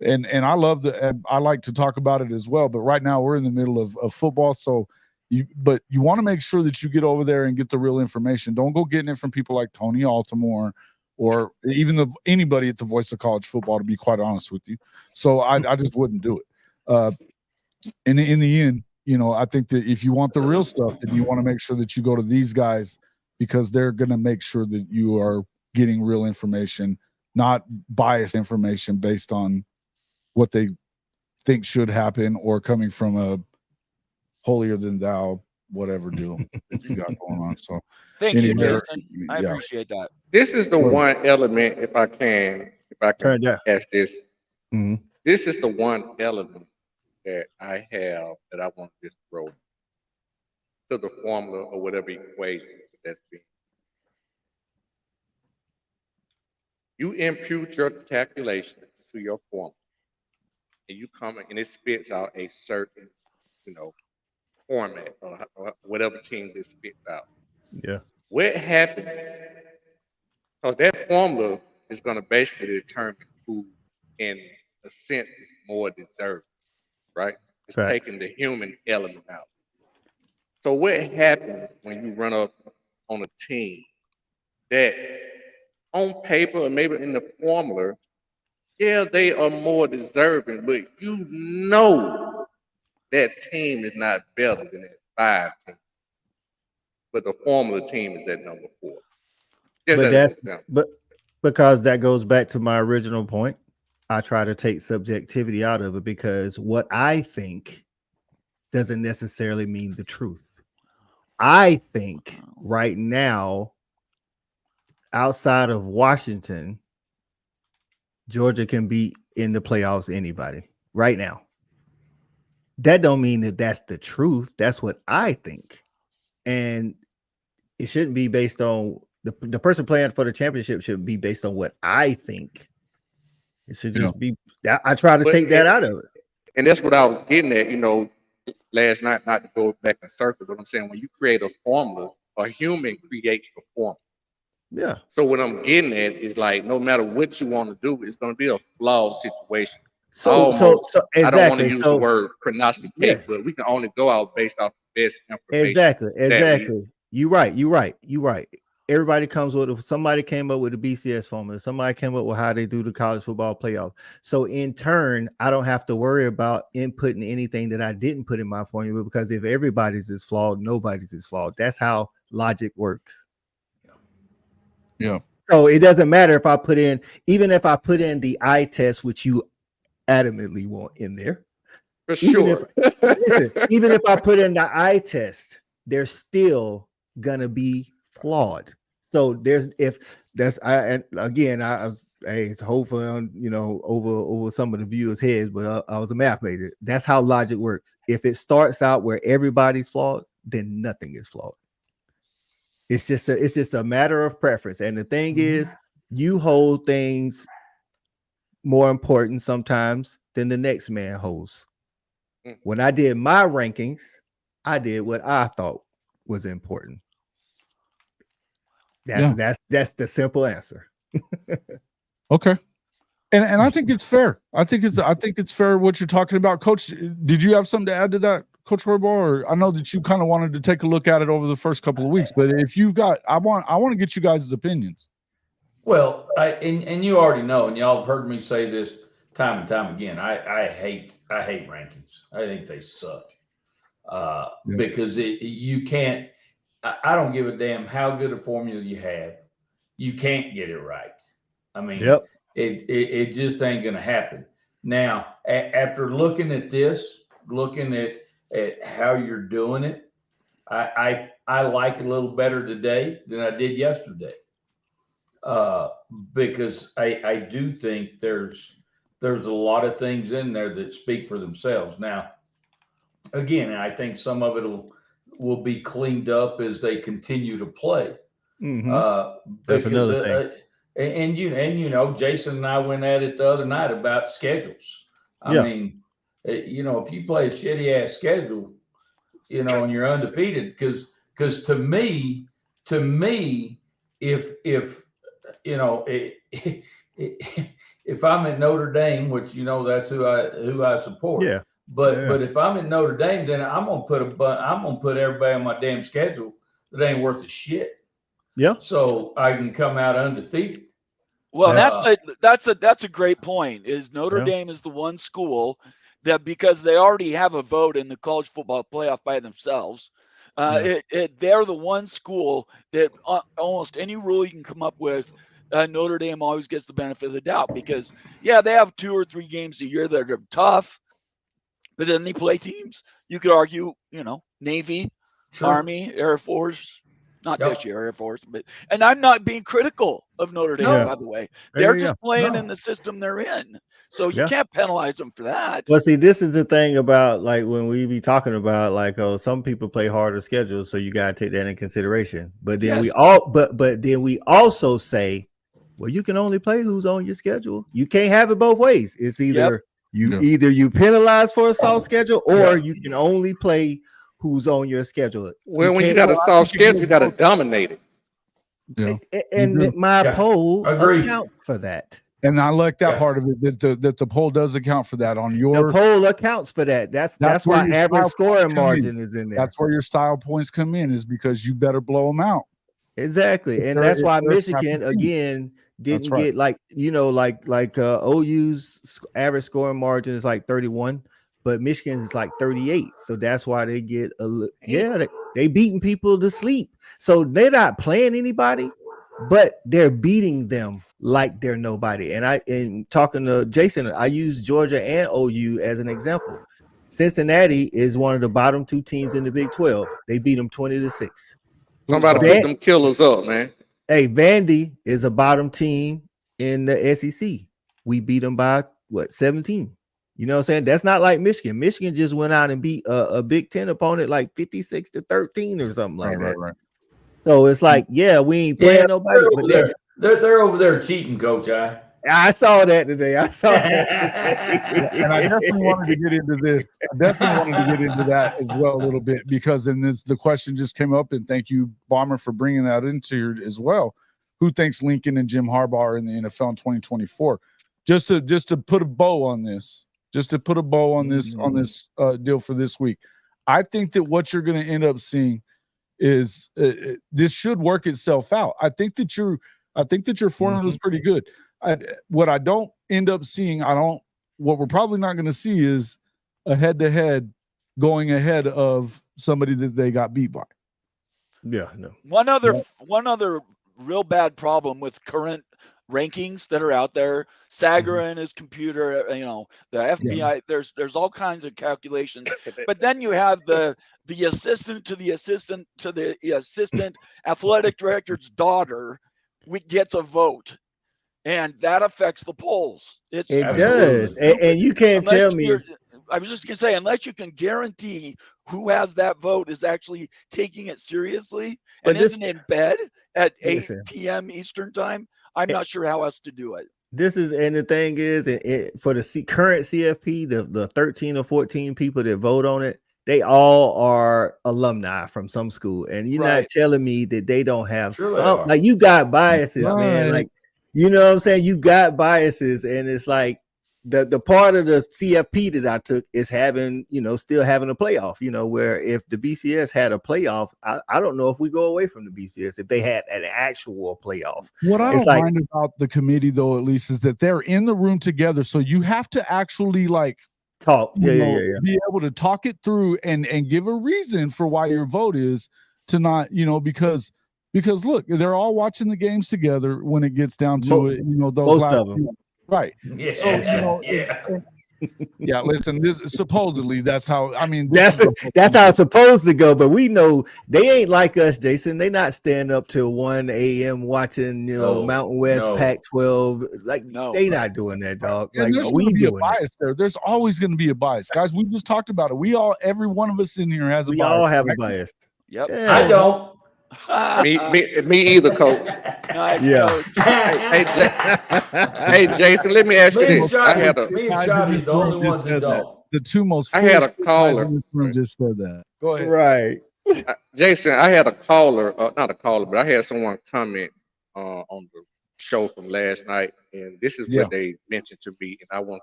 And I love I like to talk about it as well. But right now we're in the middle of football. So you want to make sure that you get over there and get the real information. Don't go getting it from people like Tony Altimore or even anybody at the Voice of College Football, to be quite honest with you. So I just wouldn't do it. And in the end, you know, I think that if you want the real stuff, then you want to make sure that you go to these guys, because they're going to make sure that you are getting real information, not biased information based on what they think should happen or coming from a holier than thou whatever deal that you got going on. So Thank you, anyway, Jason. I yeah. appreciate that. This is the one element, if I can Turn it down. ask this. Mhm. This is the one element that I have that I want this to throw to the formula or whatever equation that's being. You impute your calculation to your formula, and you come and it spits out a certain, you know, format or whatever team this spits out. Yeah. What happens? Because that formula is going to basically determine who, in a sense, is more deserving, right? It's Facts. taking the human element out. So what happens when you run up on a team that on paper or maybe in the formula, yeah, they are more deserving, but you know that team is not better than that 5 team. But the formula team is at number 4. Just But as an that's example. because that goes back to my original point. I try to take subjectivity out of it, because what I think doesn't necessarily mean the truth. I think right now, outside of Washington, Georgia can beat in the playoffs anybody right now. That don't mean that that's the truth. That's what I think. And it shouldn't be based on the person playing for the championship. Should be based on what I think. It should just be. I try to take that out of it. And that's what I was getting at, you know, last night, not to go back in circles, but I'm saying when you create a formula, a human creates the formula. Yeah. So what I'm getting at is like, no matter what you want to do, it's going to be a flawed situation. So exactly. I don't want to use the word prognosticate, Yeah. but we can only go out based off the best information. Exactly. You're right. Everybody comes with somebody came up with the BCS formula. Somebody came up with how they do the college football playoff. So in turn, I don't have to worry about inputting anything that I didn't put in my formula, because if everybody's is flawed, nobody's is flawed. That's how logic works. Yeah. So it doesn't matter if I put in, even if I put in the eye test, which you adamantly want in there. For sure. Even if I put in the eye test, they're still gonna be flawed. So I was hopefully on, you know, over some of the viewers' heads, but I was a math major. That's how logic works. If it starts out where everybody's flawed, then nothing is flawed. It's just a matter of preference. And the thing is, you hold things more important sometimes than the next man holds. When I did my rankings, I did what I thought was important. That's the simple answer. Okay. And I think it's fair. I think it's fair what you're talking about. Coach, did you have something to add to that, Coach Roybal? Or I know that you kind of wanted to take a look at it over the first couple of weeks, but if you've got, I want to get you guys' opinions. Well, and you already know, and y'all have heard me say this time and time again. I hate rankings. I think they suck. Because you can't. I don't give a damn how good a formula you have. You can't get it right. I mean, it just ain't gonna happen. Now, after looking at this, looking at how you're doing it, I like it a little better today than I did yesterday. Because I do think there's a lot of things in there that speak for themselves. Now, again, I think some of it will be cleaned up as they continue to play. That's another thing. And you know, Jason and I went at it the other night about schedules. I mean, you know, if you play a shitty ass schedule, you know, and you're undefeated, because to me, if you know, if I'm at Notre Dame, which you know that's who I support. Yeah. But if I'm in Notre Dame, then I'm gonna put everybody on my damn schedule that ain't worth a shit. Yeah. So I can come out undefeated. Well, that's a great point. Is Notre Dame is the one school that, because they already have a vote in the college football playoff by themselves, they're the one school that almost any rule you can come up with, Notre Dame always gets the benefit of the doubt, because they have 2 or 3 games a year that are tough, but then they play teams. You could argue, you know, Navy, Army, Air Force. Not this year, Air Force, and I'm not being critical of Notre Dame, by the way. They're just playing in the system they're in. So you can't penalize them for that. Well, see, this is the thing about, like, when we be talking about, like, oh, some people play harder schedules, so you gotta take that in consideration. But then then we also say, well, you can only play who's on your schedule. You can't have it both ways. It's either you penalize for a soft schedule, or you can only play who's on your schedule. Well, when you got a soft schedule, you got to dominate it. Yeah. And my poll accounts for that. And I like that part of it, that the poll does account for that. On your the poll accounts for that. That's why average scoring margin is in there. That's where your style points come in, is because you better blow them out. Exactly. And that's why Michigan again didn't get, like, you know, like OU's average scoring margin is like 31. But Michigan's is like 38, so that's why they get they beating people to sleep. So they're not playing anybody, but they're beating them like they're nobody. And talking to Jason, I use Georgia and OU as an example. Cincinnati is one of the bottom 2 teams in the Big 12. They beat them 20-6. Somebody put them killers up, man. Hey, Vandy is a bottom team in the SEC. We beat them by 17. You know what I'm saying? That's not like Michigan. Michigan just went out and beat a Big Ten opponent like 56-13 or something like that. Right. So it's like, we ain't playing nobody. They're over there cheating, Coach. I saw that today. I saw that. And I definitely wanted to get into this. I definitely wanted to get into that as well a little bit, because then the question just came up, and thank you, Bomber, for bringing that into as well. Who thinks Lincoln and Jim Harbaugh are in the NFL in 2024? Just to put a bow on this. Just to put a bow on this deal for this week, I think that what you're going to end up seeing is this should work itself out. I think that your formula is pretty good. What I don't end up seeing, what we're probably not going to see is a head-to-head going ahead of somebody that they got beat by. Yeah, no. One other real bad problem with current rankings that are out there, Sager and his computer, you know, the FBI, there's all kinds of calculations, but then you have the assistant to the assistant to the assistant athletic director's daughter gets a vote, and that affects the polls. It does, and you can't tell me. I was just gonna say, unless you can guarantee who has that vote is actually taking it seriously and isn't in bed at 8 p.m. Eastern time, I'm not sure how else to do it. And the thing is, for the current CFP, the 13 or 14 people that vote on it, they all are alumni from some school. And you're not telling me that they don't have some, like, you got biases, man. Like, you know what I'm saying? You got biases, and it's like the part of the CFP that I took is having, you know, still having a playoff, you know, where if the BCS had a playoff, I don't know if we go away from the BCS if they had an actual playoff. What I don't mind about the committee, though, at least, is that they're in the room together. So you have to actually, like, talk, be able to talk it through and give a reason for why your vote is to not, you know, because look, they're all watching the games together when it gets down to it, you know, those most of them. Right. Yeah. So, you know, listen, this supposedly that's how, I mean, that's how it's supposed to go, but we know they ain't like us, Jason. They not staying up till 1 a.m. watching, you know, Mountain West Pac-12. Like, they not doing that, dog. And like, there's going to be a bias there. There's always going to be a bias, guys. We just talked about it. Every one of us in here has a bias. We all have a bias. Yep. Yeah. I don't. Me either, coach. Nice, Yeah. coach. Hey, Jason, let me ask you Me and this. I had Shawty are the only ones that don't. The two most I had a foolish guys caller. in this room just said that. Go ahead. Right. Jason, I had a caller, not a caller, but I had someone comment on the show from last night, and this is Yeah. what they mentioned to me, and I want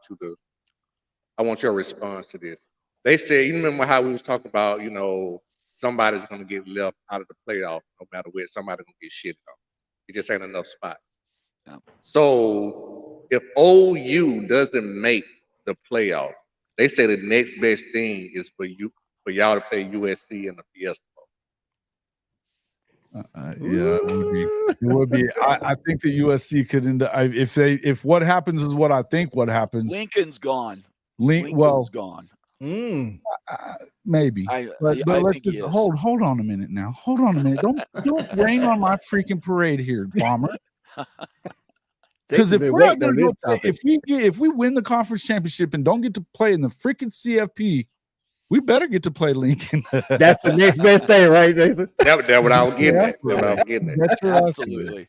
your response to this. They said, you remember how we was talking about, somebody's going to get left out of the playoff, no matter where, somebody's going to get shitted on. It just ain't enough spots. Yeah. So if OU doesn't make the playoff, they say the next best thing is for y'all to play USC in the Fiesta Bowl. Yeah, it would be. I think that USC could end up if what happens is what I think what happens. Lincoln's gone. Lincoln's gone. Maybe. But let's just hold on a minute now. Hold on a minute. Don't rain on my freaking parade here, Bomber. Because if we're not gonna if we win the conference championship and don't get to play in the freaking CFP, we better get to play Lincoln. That's the next best thing, right, Jason? That's what I was getting at. Absolutely.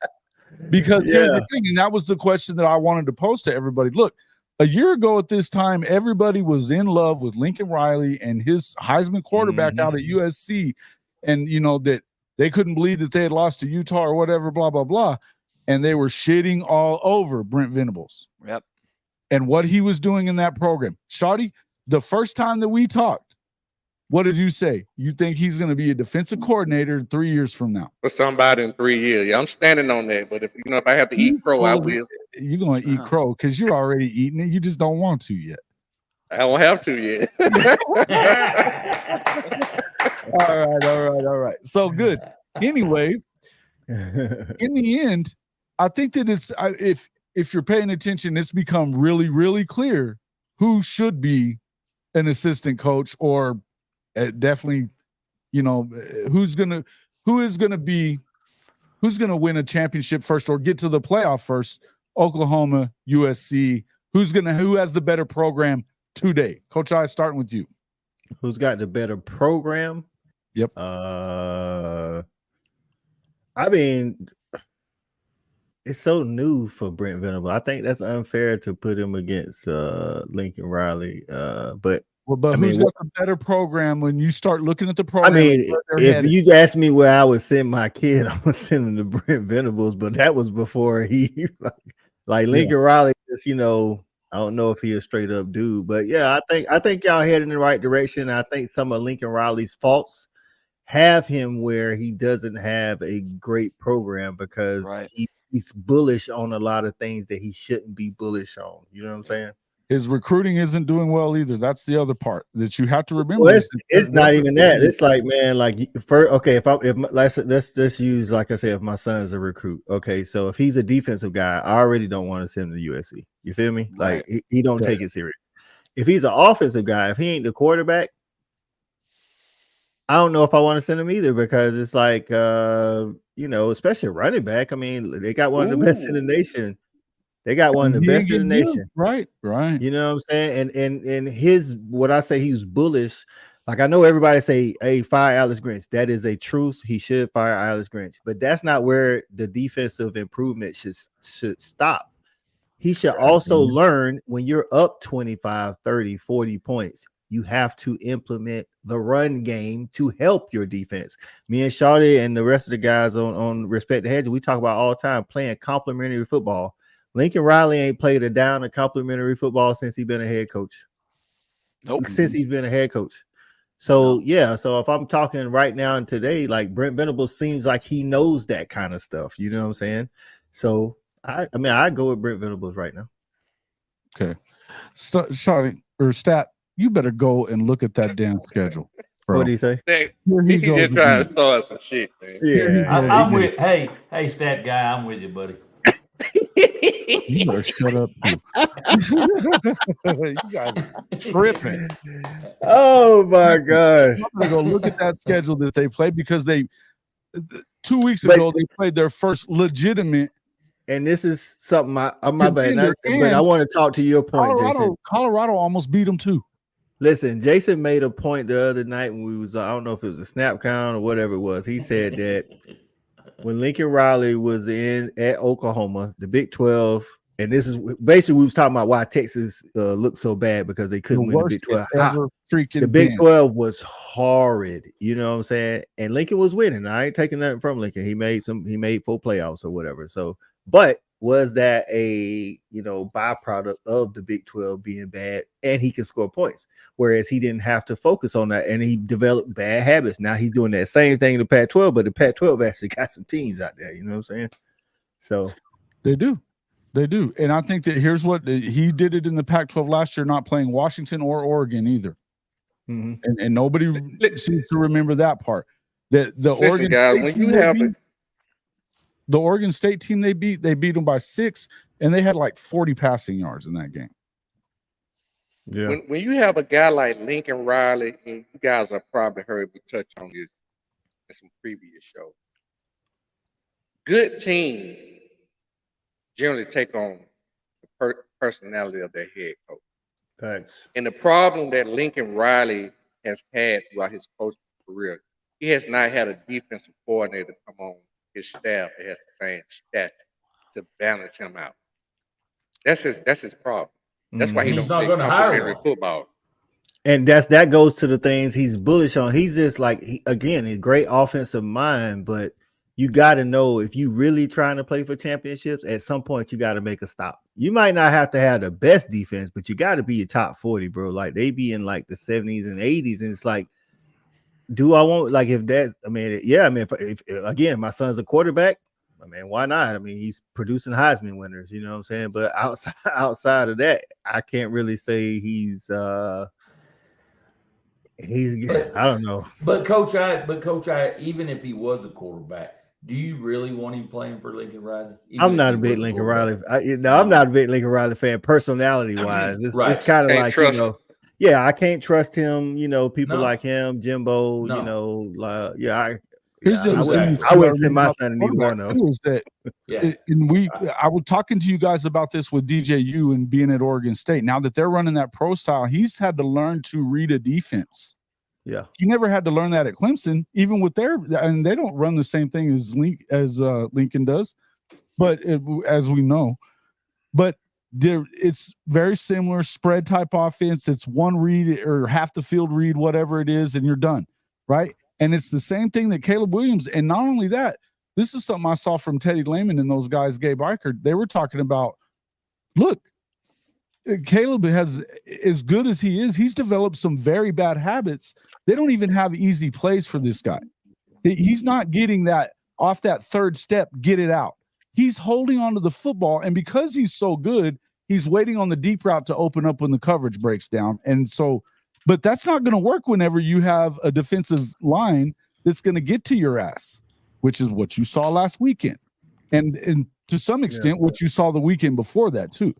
Because here's the thing, and that was the question that I wanted to pose to everybody. Look, a year ago at this time, everybody was in love with Lincoln Riley and his Heisman quarterback out at USC, and that they couldn't believe that they had lost to Utah or whatever, blah blah blah. And they were shitting all over Brent Venables. Yep. And what he was doing in that program. Shawty, the first time that we talked, what did you say? You think he's going to be a defensive coordinator 3 years from now? For somebody in 3 years. Yeah, I'm standing on that. But if I have to eat crow, I will. You're going to eat crow because you're already eating it. You just don't want to yet. I don't have to yet. All right. So good. Anyway, in the end, I think that if you're paying attention, it's become really, really clear who should be an assistant coach, or definitely, who's gonna win a championship first or get to the playoff first. Oklahoma, USC. Who has the better program today? Coach I, starting with you. Who's got the better program? Yep. I mean, it's so new for Brent Venable. I think that's unfair to put him against Lincoln Riley. But who's got the better program when you start looking at the program? I mean, if you ask me where I would send my kid, I'm gonna send him to Brent Venables, but that was before he like Lincoln Riley. Just I don't know if he a straight up dude, but yeah, I think y'all headed in the right direction. I think some of Lincoln Riley's faults have him where he doesn't have a great program because he's bullish on a lot of things that he shouldn't be bullish on. You know what I'm saying? His recruiting isn't doing well either. That's the other part that you have to remember. Well, it's not even that. It's like, man, let's just use, like I said, if my son is a recruit. Okay, so if he's a defensive guy, I already don't want to send him to USC. You feel me? Like he don't take it serious. If he's an offensive guy, if he ain't the quarterback, I don't know if I want to send him either, because it's like, especially running back. I mean, they got one of the best in the nation. They got one of the best in the nation. Right. You know what I'm saying? And his, what I say, he's bullish. Like, I know everybody say, hey, fire Alex Grinch. That is a truth. He should fire Alex Grinch. But that's not where the defensive improvement should stop. He should also learn, when you're up 25, 30, 40 points, you have to implement the run game to help your defense. Me and Shawty and the rest of the guys on Respect the Hedge, we talk about all the time playing complementary football. Lincoln Riley ain't played a down of complimentary football since he's been a head coach. Nope. Since he's been a head coach. So, so if I'm talking right now and today, like, Brent Venable seems like he knows that kind of stuff. You know what I'm saying? So, I go with Brent Venables right now. Okay. Shawty or Stat, you better go and look at that damn schedule. Bro. What do you say? He just trying to start some shit, man. Yeah. I'm with, hey, Stat guy, I'm with you, buddy. You better shut up. You guys tripping. Oh my gosh. I'm gonna go look at that schedule that they played, because 2 weeks ago they played their first legitimate. And this is something my bad. But I want to talk to your point, Jason. Colorado almost beat them too. Listen, Jason made a point the other night when we was, I don't know if it was a snap count or whatever it was. He said that when Lincoln Riley was at Oklahoma, the Big 12, and this is basically we was talking about why Texas looked so bad because they couldn't win the Big 12. The Big 12 was horrid, you know what I'm saying? And Lincoln was winning. I ain't taking nothing from Lincoln. He made 4 playoffs or whatever. So, but was that a byproduct of the Big 12 being bad, and he can score points, whereas he didn't have to focus on that, and he developed bad habits. Now he's doing that same thing in the Pac-12, but the Pac-12 actually got some teams out there, you know what I'm saying? So they do, and I think that here's what he did it in the Pac-12 last year, not playing Washington or Oregon either, and nobody seems to remember that part. The Oregon guys, when you have the Oregon State team they beat them by 6, and they had like 40 passing yards in that game. Yeah. When you have a guy like Lincoln Riley, and you guys have probably heard me touch on this in some previous shows. Good teams generally take on the personality of their head coach. Thanks. And the problem that Lincoln Riley has had throughout his coaching career, he has not had a defensive coordinator come on his staff that has the same stature to balance him out. That's his problem. That's why he He's don't not play going to hire complimentary one. football. And that goes to the things he's bullish on. He's just like, again, a great offensive mind, but you got to know if you really trying to play for championships, at some point you got to make a stop. You might not have to have the best defense, but you got to be a top 40, bro. Like they be in like the 70s and 80s, and it's like, do I want, like, if that, I mean, yeah, I mean, if again, my son's a quarterback, I mean, why not? I mean, he's producing Heisman winners, you know what I'm saying? But outside of that, I can't really say he's I don't know. But coach, even if he was a quarterback, do you really want him playing for Lincoln Riley? I'm not a big Lincoln Riley. I'm not a big Lincoln Riley fan, personality wise. It's kind of like, yeah, I can't trust him. People like him, Jimbo. I wouldn't send my son in either one of them. I was talking to you guys about this with DJU and being at Oregon State. Now that they're running that pro style, he's had to learn to read a defense. Yeah, he never had to learn that at Clemson, even with and they don't run the same thing as Lincoln does, but as we know, but it's very similar spread type offense. It's one read or half the field read, whatever it is, and you're done, right? And it's the same thing that Caleb Williams. And not only that, this is something I saw from Teddy Lehman and those guys, Gabe Eichert. They were talking about, look, Caleb has, as good as he is, he's developed some very bad habits. They don't even have easy plays for this guy. He's not getting that off that third step, get it out. He's holding onto the football, and because he's so good, he's waiting on the deep route to open up when the coverage breaks down. And so, but that's not going to work whenever you have a defensive line that's going to get to your ass, which is what you saw last weekend. And to some extent, what you saw the weekend before that too.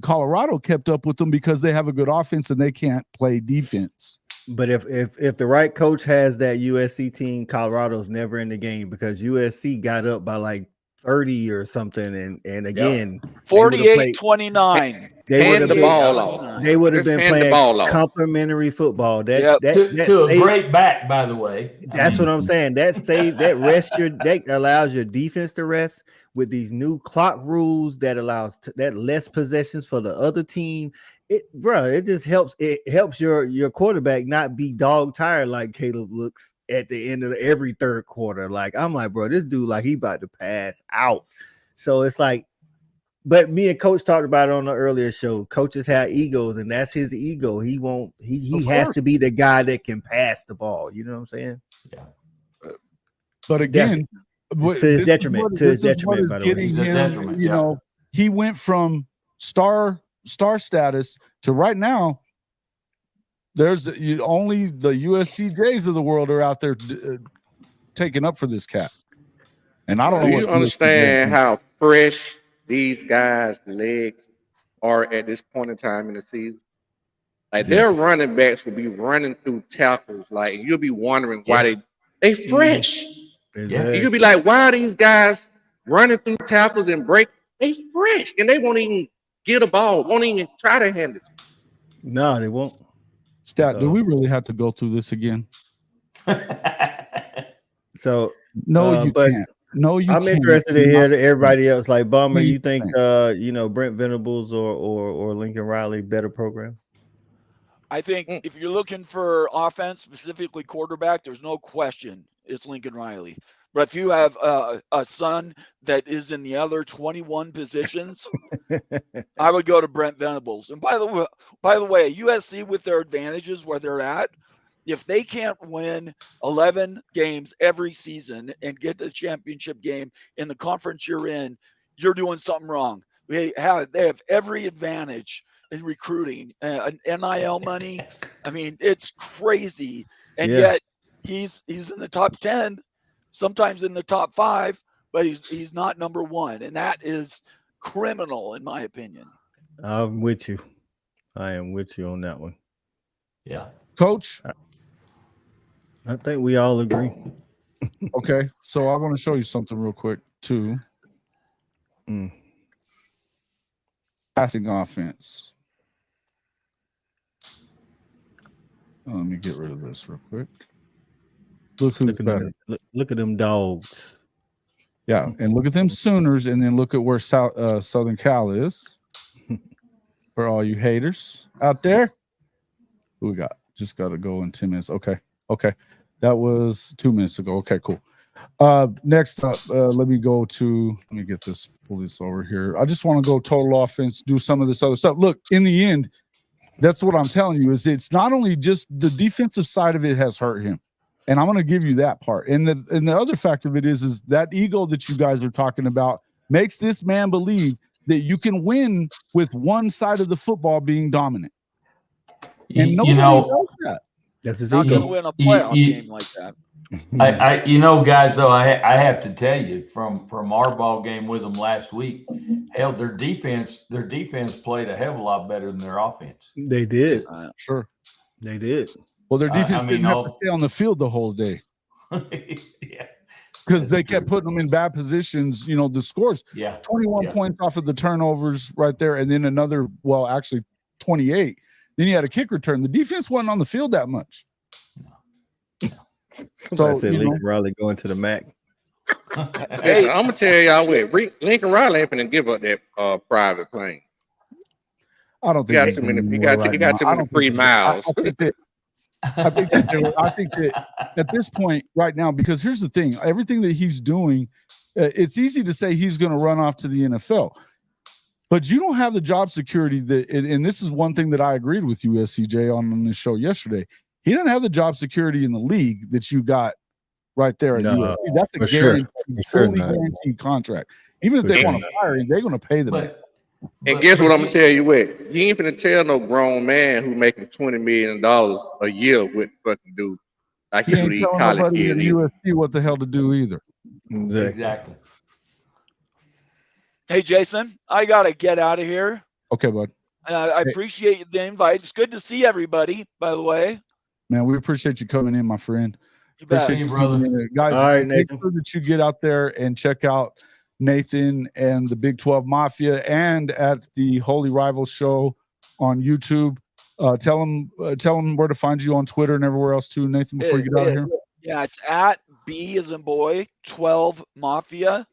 Colorado kept up with them because they have a good offense and they can't play defense. But if the right coach has that USC team, Colorado's never in the game because USC got up by like 30 or something, and again, 48-29. Hand the ball off. They would have been playing complimentary football. To a great back, by the way. That's what I'm saying. That allows your defense to rest with these new clock rules that allows that less possessions for the other team. It just helps. It helps your quarterback not be dog tired like Caleb looks at the end of every third quarter. Like I'm like, bro, this dude like he about to pass out. So it's like, but me and Coach talked about it on the earlier show. Coaches have egos, and that's his ego. He won't. He has to be the guy that can pass the ball. You know what I'm saying? Yeah. But again, to his detriment. To his detriment, by the way. You know, he went from star status to right now. There's only the USCJs of the world are out there taking up for this cat, and I don't know. Do you understand how fresh these guys' legs are at this point in time in the season? Like their running backs will be running through tackles, like you'll be wondering why they fresh. Exactly. You'll be like, why are these guys running through tackles and break? They fresh, and they won't even get a ball, won't even try to handle it. No, they won't. Stat, do we really have to go through this again? So No, you but can't. No, you I'm can't. interested to hear everybody else. Like Bummer, No, you you think Brent Venables or Lincoln Riley better program? I think if you're looking for offense, specifically quarterback, there's no question it's Lincoln Riley. But if you have a son that is in the other 21 positions, I would go to Brent Venables. And by the way, USC with their advantages where they're at, if they can't win 11 games every season and get the championship game in the conference you're in, you're doing something wrong. They have every advantage in recruiting, NIL money. I mean, it's crazy. And yet he's in the top 10, sometimes in the top 5, but he's not number 1. And that is criminal, in my opinion. I'm with you. I am with you on that one. Yeah. Coach? I think we all agree. Okay. So I want to show you something real quick, too. Passing offense. Let me get rid of this real quick. Look who's better. Look at them dogs. Yeah, and look at them Sooners, and then look at where Southern Cal is. For all you haters out there. Who we got? Just got to go in 10 minutes. Okay. That was 2 minutes ago. Okay, cool. Next up, let me pull this over here. I just want to go total offense, do some of this other stuff. Look, in the end, that's what I'm telling you, is it's not only just the defensive side of it has hurt him. And I'm going to give you that part. And the other fact of it is that ego that you guys are talking about makes this man believe that you can win with one side of the football being dominant. And nobody does that. That's his Not ego. going to win a playoff game like that. Guys, though, I have to tell you from our ball game with them last week, hell, their defense played a hell of a lot better than their offense. They did. Sure. They did. Well, their defense didn't have to stay on the field the whole day. Yeah. Because they kept putting them in bad positions. The scores. 21 points off of the turnovers right there, and then another, 28. Then you had a kick return. The defense wasn't on the field that much. Somebody said Lincoln Riley going to the MAC. Hey, I'm gonna tell y'all what Lincoln Riley ain't finna give up that private plane. I don't think he got too many free miles. I think that at this point right now, because here's the thing, everything that he's doing, it's easy to say he's going to run off to the NFL, but you don't have the job security and this is one thing that I agreed with you, SCJ, on this show yesterday. He doesn't have the job security in the league that you got right there at USC. That's a guaranteed, fully guaranteed contract. Even if they want to fire him, they're going to pay the man. And guess what I'm gonna tell you? What you ain't finna tell no grown man who making $20 million a year what fucking do like he ain't telling nobody at USC what the hell to do either. Exactly. Hey, Jason, I gotta get out of here. Okay, bud. I appreciate the invite. It's good to see everybody, by the way. Man, we appreciate you coming in, my friend. You bet. Appreciate you, brother. Guys, all right, make sure that you get out there and check out Nathan and the Big 12 Mafia and at the Holy Rivals show on YouTube. Tell them where to find you on Twitter and everywhere else too, Nathan, before you get out of here. Yeah, it's at B as in boy 12 Mafia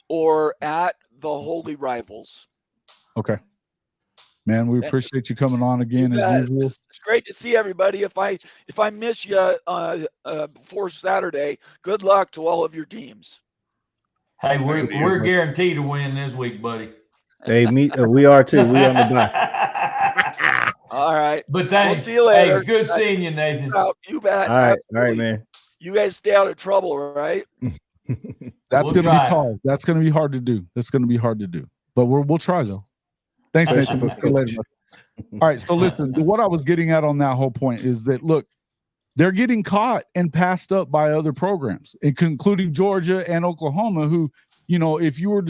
or at the Holy Rivals. Okay. Man, we appreciate you coming on again as usual. It's great to see everybody. If I miss you before Saturday, good luck to all of your teams. Hey, we're guaranteed to win this week, buddy. Hey, we are too. We on the bye. All right. But thanks. We'll see you later. Hey, it's good seeing you, Nathan. You bet. All right, man. You guys stay out of trouble, right? That's going to be tall. That's going to be hard to do. But we'll try though. Thanks, Nathan. See you later. All right. So listen, what I was getting at on that whole point is that, look, they're getting caught and passed up by other programs, including Georgia and Oklahoma, who, if you were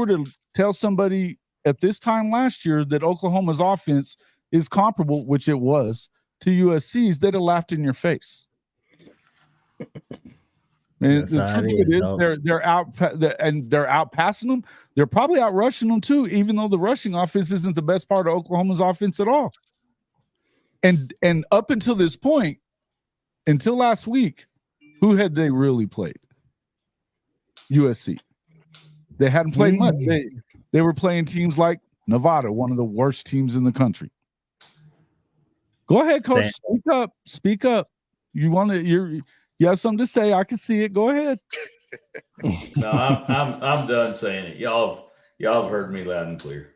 to tell somebody at this time last year that Oklahoma's offense is comparable, which it was, to USC's, they'd have laughed in your face. And the truth of it is, they're out passing them. They're probably out rushing them too, even though the rushing offense isn't the best part of Oklahoma's offense at all. And up until this point, until last week, who had they really played? USC. They hadn't played much. They were playing teams like Nevada, one of the worst teams in the country. Go ahead, Coach. Speak up. You have something to say. I can see it. Go ahead. No, I'm done saying it. Y'all have heard me loud and clear.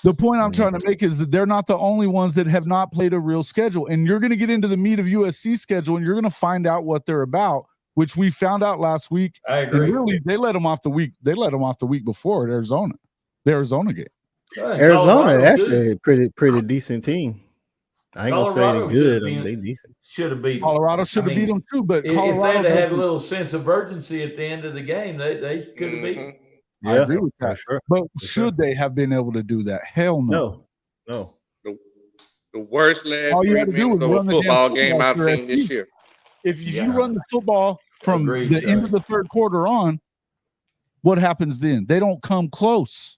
The point I'm trying to make is that they're not the only ones that have not played a real schedule. And you're going to get into the meat of USC schedule, and you're going to find out what they're about, which we found out last week. I agree. And really, they let them off the week. They let them off the week before at Arizona. The Arizona game. Arizona actually a pretty decent team. I ain't gonna say Colorado they're good. should have They decent. Should have beat Colorado should have beat them too, but if Colorado they'd had a little sense of urgency at the end of the game, they could have beaten. I agree with that. Sure. But should they have been able to do that? Hell no. No. The worst last All you 3 had to do minutes was of a run the football damn game football I've for seen this year. If you run the football from Agreed, the end of Johnny. the third quarter on, what happens then? They don't come close.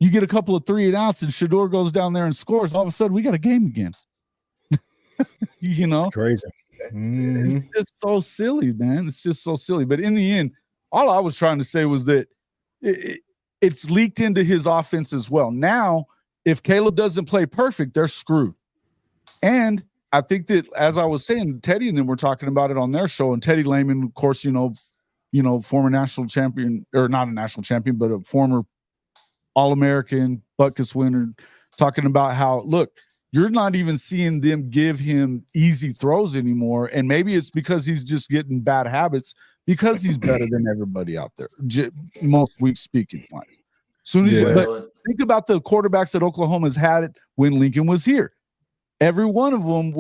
You get a couple of 3-and-outs, and Shador goes down there and scores. All of a sudden, we got a game again. It's crazy. It's just so silly, man. It's just so silly. But in the end, all I was trying to say was that it's leaked into his offense as well. Now, if Caleb doesn't play perfect, they're screwed. And I think that, as I was saying, Teddy and them were talking about it on their show, and Teddy Lehman, of course, former national champion, or not a national champion, but a former All-American, Butkus winner, talking about how, look, you're not even seeing them give him easy throws anymore, and maybe it's because he's just getting bad habits because he's better than everybody out there, most weeks speaking. Soon as but think about the quarterbacks that Oklahoma's had it when Lincoln was here. Every one of them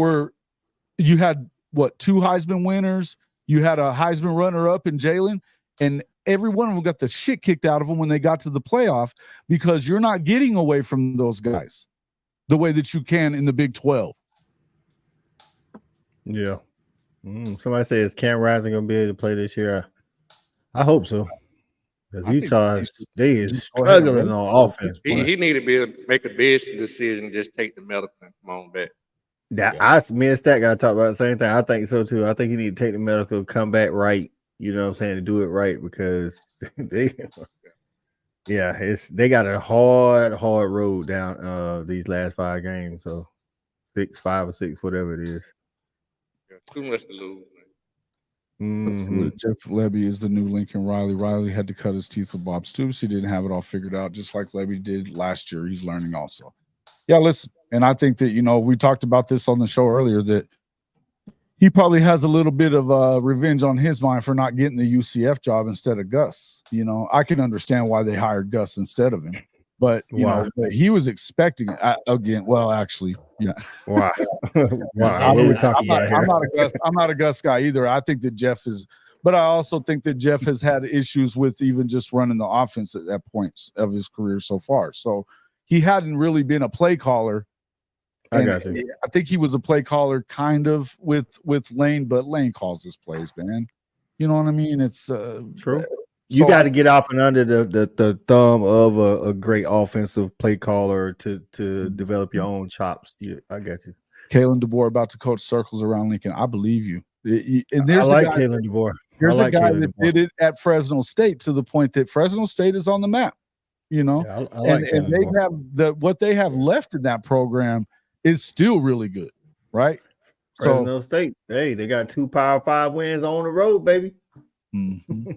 you had, 2 Heisman winners, you had a Heisman runner-up in Jalen, and every one of them got the shit kicked out of them when they got to the playoff because you're not getting away from those guys the way that you can in the Big 12. Yeah. Somebody says Cam Rising gonna be able to play this year. I hope so. Because Utah is struggling on offense. He need to be able to make a business decision, just take the medical and come on back. Me and Stat got to talk about the same thing. I think so too. I think he need to take the medical, come back right. You know what I'm saying? To do it right, because they got a hard road down these last 5 games. So 5 or 6, whatever it is. Yeah, too much to lose. Jeff Lebby is the new Lincoln Riley. Riley had to cut his teeth with Bob Stoops. He didn't have it all figured out, just like Lebby did last year. He's learning also. Yeah, listen, and I think that, we talked about this on the show earlier, that he probably has a little bit of revenge on his mind for not getting the UCF job instead of Gus. I can understand why they hired Gus instead of him. But, but he was expecting it again. Well, actually, yeah. Wow. What are we talking about here? I'm not a Gus guy either. I think that Jeff is, but I also think that Jeff has had issues with even just running the offense at that point of his career so far. So he hadn't really been a play caller. I got you. I think he was a play caller kind of with Lane, but Lane calls his plays, man. You know what I mean? It's true. You got to get off and under the thumb of a great offensive play caller to develop your own chops. I got you. Kalen DeBoer about to coach circles around Lincoln. I believe you. And I like Kalen DeBoer. There's a guy that did it at Fresno State to the point that Fresno State is on the map. I like and they have what they have left in that program is still really good, right? Fresno State, hey, they got 2 Power 5 wins on the road, baby. Mm-hmm.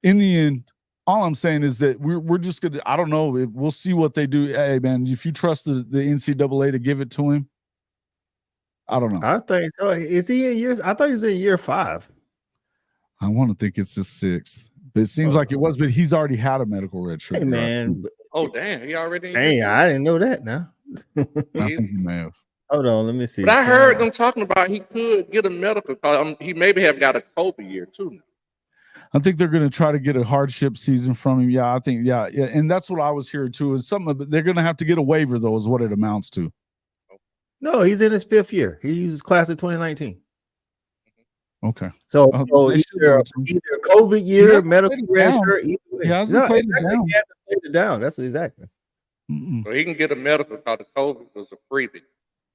In the end, all I'm saying is that we're just gonna. I don't know. We'll see what they do. Hey, man, if you trust the NCAA to give it to him, I don't know. I think so. Is he in years? I thought he was in year 5. I want to think it's his 6th, but it seems like it was. But he's already had a medical red shirt. Hey, man. Oh, damn, he already. Hey, I didn't know that. Now I think he may have. Hold on, let me see. But I heard them talking about he could get a medical because he maybe have got a COVID year too. I think they're going to try to get a hardship season from him. Yeah, I think, yeah, and that's what I was hearing too. Is something they're going to have to get a waiver, though, is what it amounts to. No, he's in his 5th year. He was class of 2019. Okay, so either COVID year, medical red shirt. He hasn't played it down. He hasn't played it down. That's exactly. So he can get a medical because the COVID was a freebie.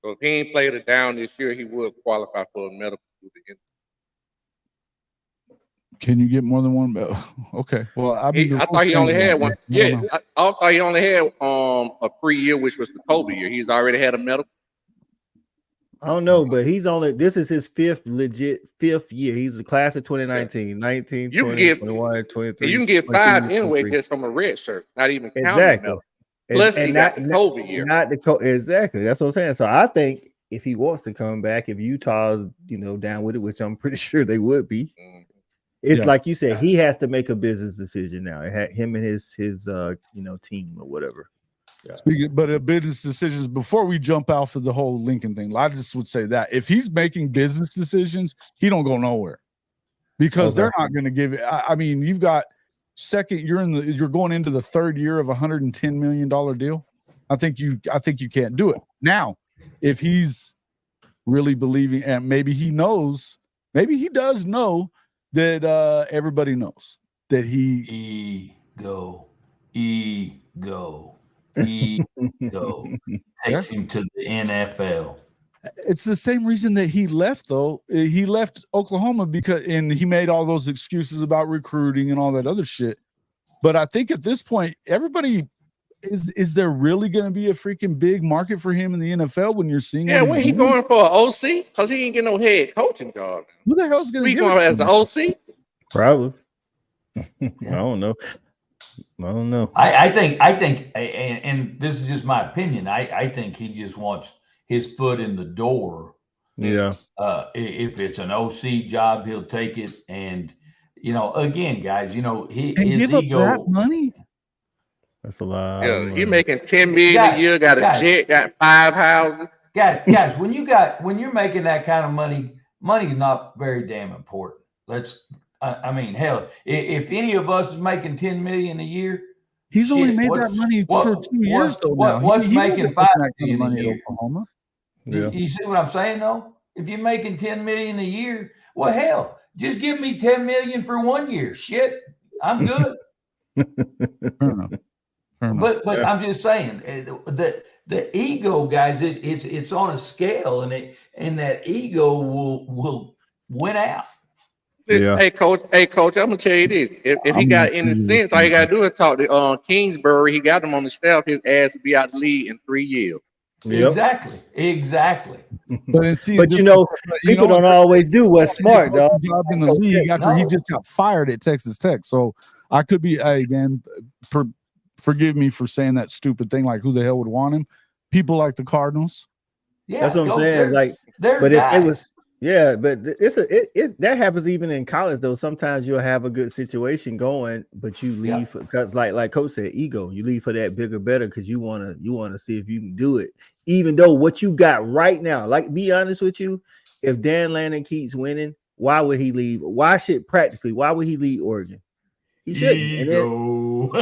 So if he ain't played it down this year, he would qualify for a medical through the end. Can you get more than one? Okay. Well, I mean, I thought he only had one. Yeah, I thought he only had a free year, which was the COVID year. He's already had a medical. I don't know, but this is his fifth year. He's the class of 2019, 19, You 20, can get, 21, 23. You can get 5 anyway just from a red shirt, not even counting the Plus, he got the COVID year. Exactly. That's what I'm saying. So I think if he wants to come back, if Utah's down with it, which I'm pretty sure they would be, it's like you said, he has to make a business decision now. It had him and his team or whatever. Yeah. Speaking, but business decisions, before we jump out for the whole Lincoln thing, I just would say that if he's making business decisions, he don't go nowhere because they're not going to give it. I mean, you've got you're going into the third year of $110 million deal. I think you can't do it. Now, if he's really believing, and maybe he does know that everybody knows that ego takes him to the NFL. It's the same reason that he left, though. He left Oklahoma and he made all those excuses about recruiting and all that other shit. But I think at this point, everybody is there really going to be a freaking big market for him in the NFL when you're seeing? Yeah, when he going for an OC? Because he ain't getting no head coaching job. Who the hell's going to going as an OC? Probably. I don't know. I think, and this is just my opinion. I think he just wants his foot in the door. Yeah. If it's an OC job, he'll take it. And again, guys, his ego. That money. That's a lot. Yeah, he making $10 million a year. Got a jet. Got 5 houses. Guys, when you're making that kind of money is not very damn important. I mean, hell, if any of us is making $10 million a year, he's only made that money for 2 years though. What's making $5 million money a year? At Oklahoma? Yeah. You see what I'm saying though? If you're making $10 million a year, well, hell, just give me $10 million for 1 year. Shit, I'm good. Fair enough. But I'm just saying the ego, guys, it's on a scale, and that ego will win out. Yeah. Hey coach, I'm gonna tell you this. If he got any sense, all you gotta do is talk to Kingsbury. He got him on the staff. His ass will be out the league in 3 years. Yep. Exactly. But people don't always do what's smart, dog. Job in the league after he just got fired at Texas Tech. So I could be, hey man, forgive me for saying that stupid thing. Like, who the hell would want him? People like the Cardinals. Yeah, that's what I'm saying. Like, but if it was. Yeah, but that happens even in college though. Sometimes you'll have a good situation going, but you leave because, like Coach said, ego. You leave for that bigger, better because you wanna see if you can do it. Even though what you got right now, like, be honest with you, if Dan Lanning keeps winning, why would he leave? Why would he leave Oregon? He shouldn't.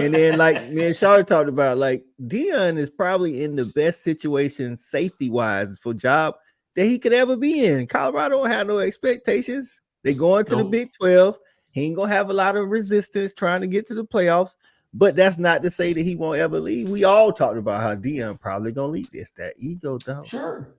And then like me and Shawty talked about, like, Deion is probably in the best situation safety wise for job that he could ever be in. Colorado don't have no expectations. They going to the Big 12. He ain't gonna have a lot of resistance trying to get to the playoffs. But that's not to say that he won't ever leave. We all talked about how Deion probably gonna leave. It's that ego, though. Sure.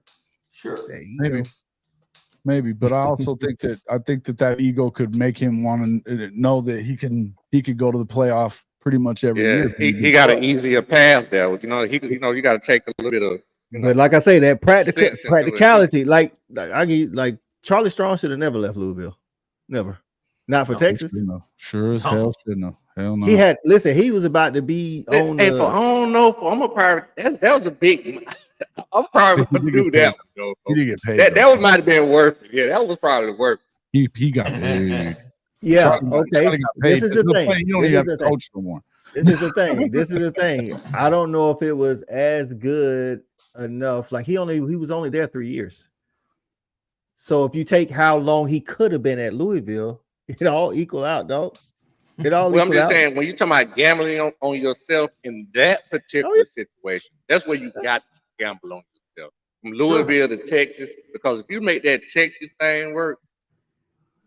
Maybe. But I also think that ego could make him want to know that he could go to the playoff pretty much every year. He got an easier path there. You got to take a little bit of. But like I say, that practicality, like Charlie Strong should have never left Louisville. Never. Not for Texas. Sure as hell shouldn't have. Hell no. He was about to be on. I don't know. I'm a private. That was a big. I'm probably going to do that. He did get paid. That might have been worth it. Yeah, that was probably worth it. He got paid. Yeah. Okay. This is the thing. You don't even have to coach no more. This is the thing. I don't know if it was as good enough. Like, he was only there 3 years. So if you take how long he could have been at Louisville, it all equal out, dog. I'm just saying, when you're talking about gambling on yourself in that particular situation, that's where you got to gamble on yourself. From Louisville to Texas, because if you make that Texas thing work,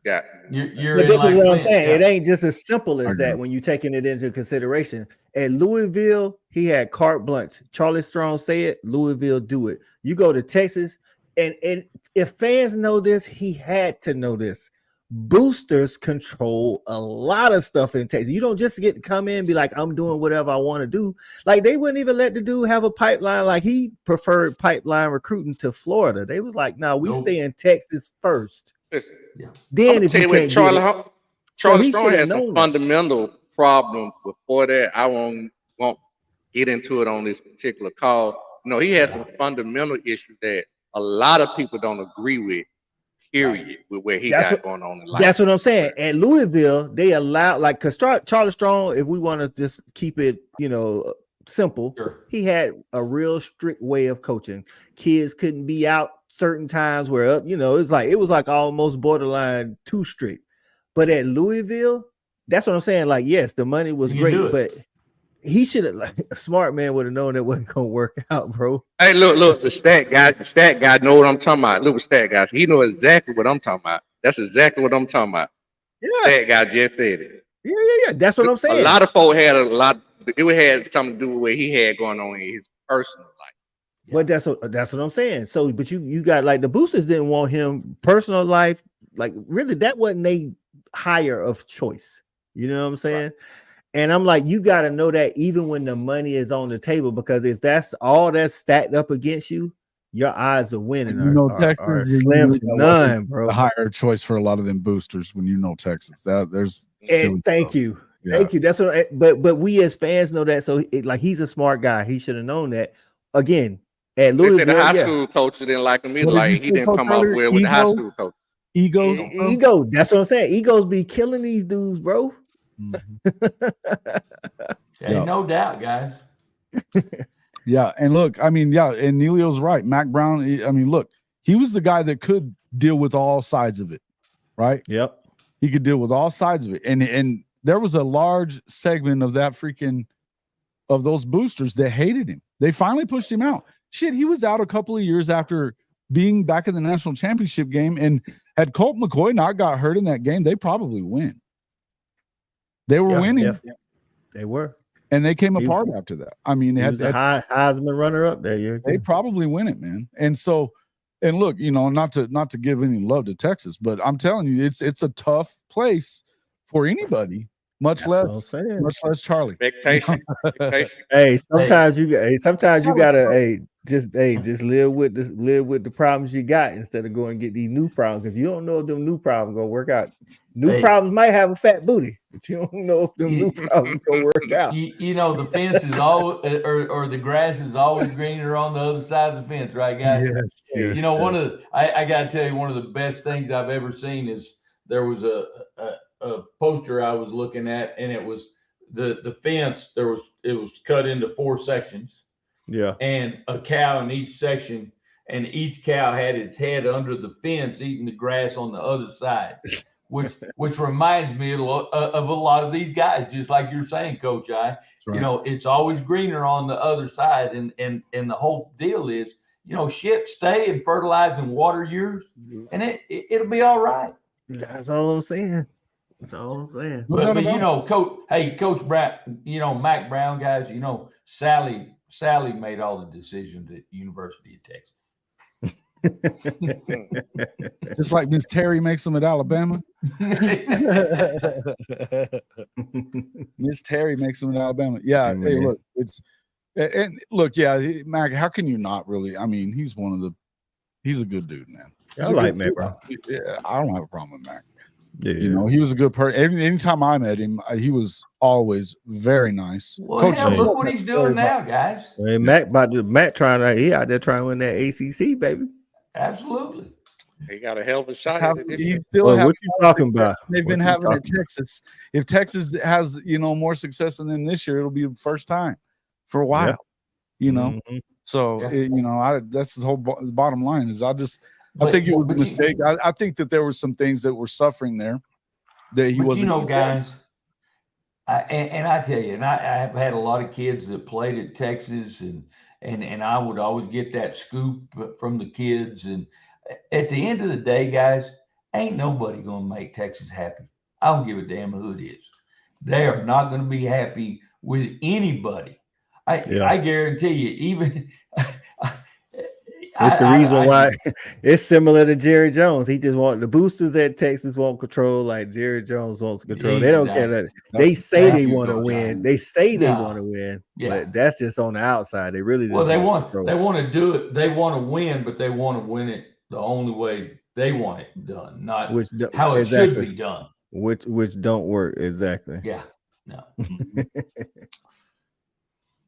got You're But in this is like what I'm Flint, saying. yeah. It ain't just as simple I as agree. that when you're taking it into consideration. At Louisville, he had carte blanche. Charlie Strong say it, Louisville do it. You go to Texas, and if fans know this, he had to know this. Boosters control a lot of stuff in Texas. You don't just get to come in and be like, I'm doing whatever I want to do. Like, they wouldn't even let the dude have a pipeline. Like, he preferred pipeline recruiting to Florida. They was like, no, we Nope. stay in Texas first. Listen, Then I'm if tell you you what, can't get it, Charlie he Strong shoulda had some known that. fundamental problems before that. I won't get into it on this particular call. No, he had some fundamental issues that a lot of people don't agree with, period, with where he That's got what- going on in life. That's what I'm saying. At Louisville, they allow, like, because Charlie Strong, if we want to just keep it, simple, Sure. he had a real strict way of coaching. Kids couldn't be out certain times where, it was like almost borderline too strict. But at Louisville, that's what I'm saying. Like, yes, the money was You can do great, it. but he should have, like, a smart man would have known that wasn't gonna work out, bro. Hey, look, the stat guy know what I'm talking about. Look, stat guy, he know exactly what I'm talking about. That's exactly what I'm talking about. Yeah, Stat guy just said it. yeah. That's what I'm saying. A lot of folk had it had something to do with what he had going on in his personal life. But that's what I'm saying. So, but you got, like, the boosters didn't want him personal life. Like, really, that wasn't a hire of choice. You know what I'm saying? Right. And I'm like, you got to know that even when the money is on the table, because if that's all that's stacked up against you, your odds of winning are slim to none, bro. The higher choice for a lot of them boosters when Texas. There's thank you. Yeah. Thank you. That's what. But we as fans know that. So he's a smart guy. He should have known that. Again, at Louisville, they said the high school coaches didn't like him either. Like, he didn't come out well with the high school coach. Ego. That's what I'm saying. Egos be killing these dudes, bro. Mm-hmm. Ain't no doubt, guys. Yeah, and look, and Neilio's right. Mac Brown, look, he was the guy that could deal with all sides of it, right? Yep. He could deal with all sides of it. And there was a large segment of of those boosters that hated him. They finally pushed him out. Shit, he was out a couple of years after being back in the national championship game, and had Colt McCoy not got hurt in that game, they probably win. They were winning. Yeah. They were. And they came apart after that. They had a Heisman runner up that year. They probably win it, man. And so, and look, not to give any love to Texas, but I'm telling you, it's a tough place for anybody, much less Charlie. Expectation. Hey, sometimes you gotta just live with the problems you got instead of going and get these new problems, because you don't know if them new problems gonna work out. New problems might have a fat booty, but you don't know if them new problems gonna work out. The fence is always or the grass is always greener on the other side of the fence, right, guys? Yes. One of the I gotta tell you, one of the best things I've ever seen is there was a poster I was looking at, and it was the fence. It was cut into 4 sections. Yeah. And a cow in each section, and each cow had its head under the fence eating the grass on the other side, which reminds me of a lot of these guys, just like you're saying, Coach I. Right. It's always greener on the other side, and the whole deal is, stay and fertilize and water yours, and it'll be all right. That's all I'm saying. But Coach Brown, Mac Brown, guys, Sally made all the decisions at University of Texas. Just like Miss Terry makes them at Alabama. Miss Terry makes them at Alabama. Yeah. Hey, look, Mac, how can you not really? He's he's a good dude, man. I like Mac, bro. Yeah, I don't have a problem with Mac. Yeah. He was a good person. Anytime I met him, he was always very nice. Well, Coach, look what he's doing now, guys. Hey, Mac he out there trying to win that ACC, baby. Absolutely. He got a hell of a shot at it. What you talking about? They've been having at Texas. If Texas has more success than them this year, it'll be the first time for a while. Yeah. Mm-hmm. So that's the whole bottom line. Is I think it was a mistake. I think that there were some things that were suffering there that he wasn't. Guys, I tell you, and I have had a lot of kids that played at Texas, and I would always get that scoop from the kids. And at the end of the day, guys, ain't nobody going to make Texas happy. I don't give a damn who it is. They are not going to be happy with anybody. I guarantee you, even it's the reason why it's similar to Jerry Jones. He just want the boosters at Texas won't control like Jerry Jones wants to control. They don't care that they say they want to win. They say they want to win, but that's just on the outside. They really just they want to do it. They want to win, but they want to win it the only way they want it done, not how it should be done. Which don't work exactly. Yeah, no.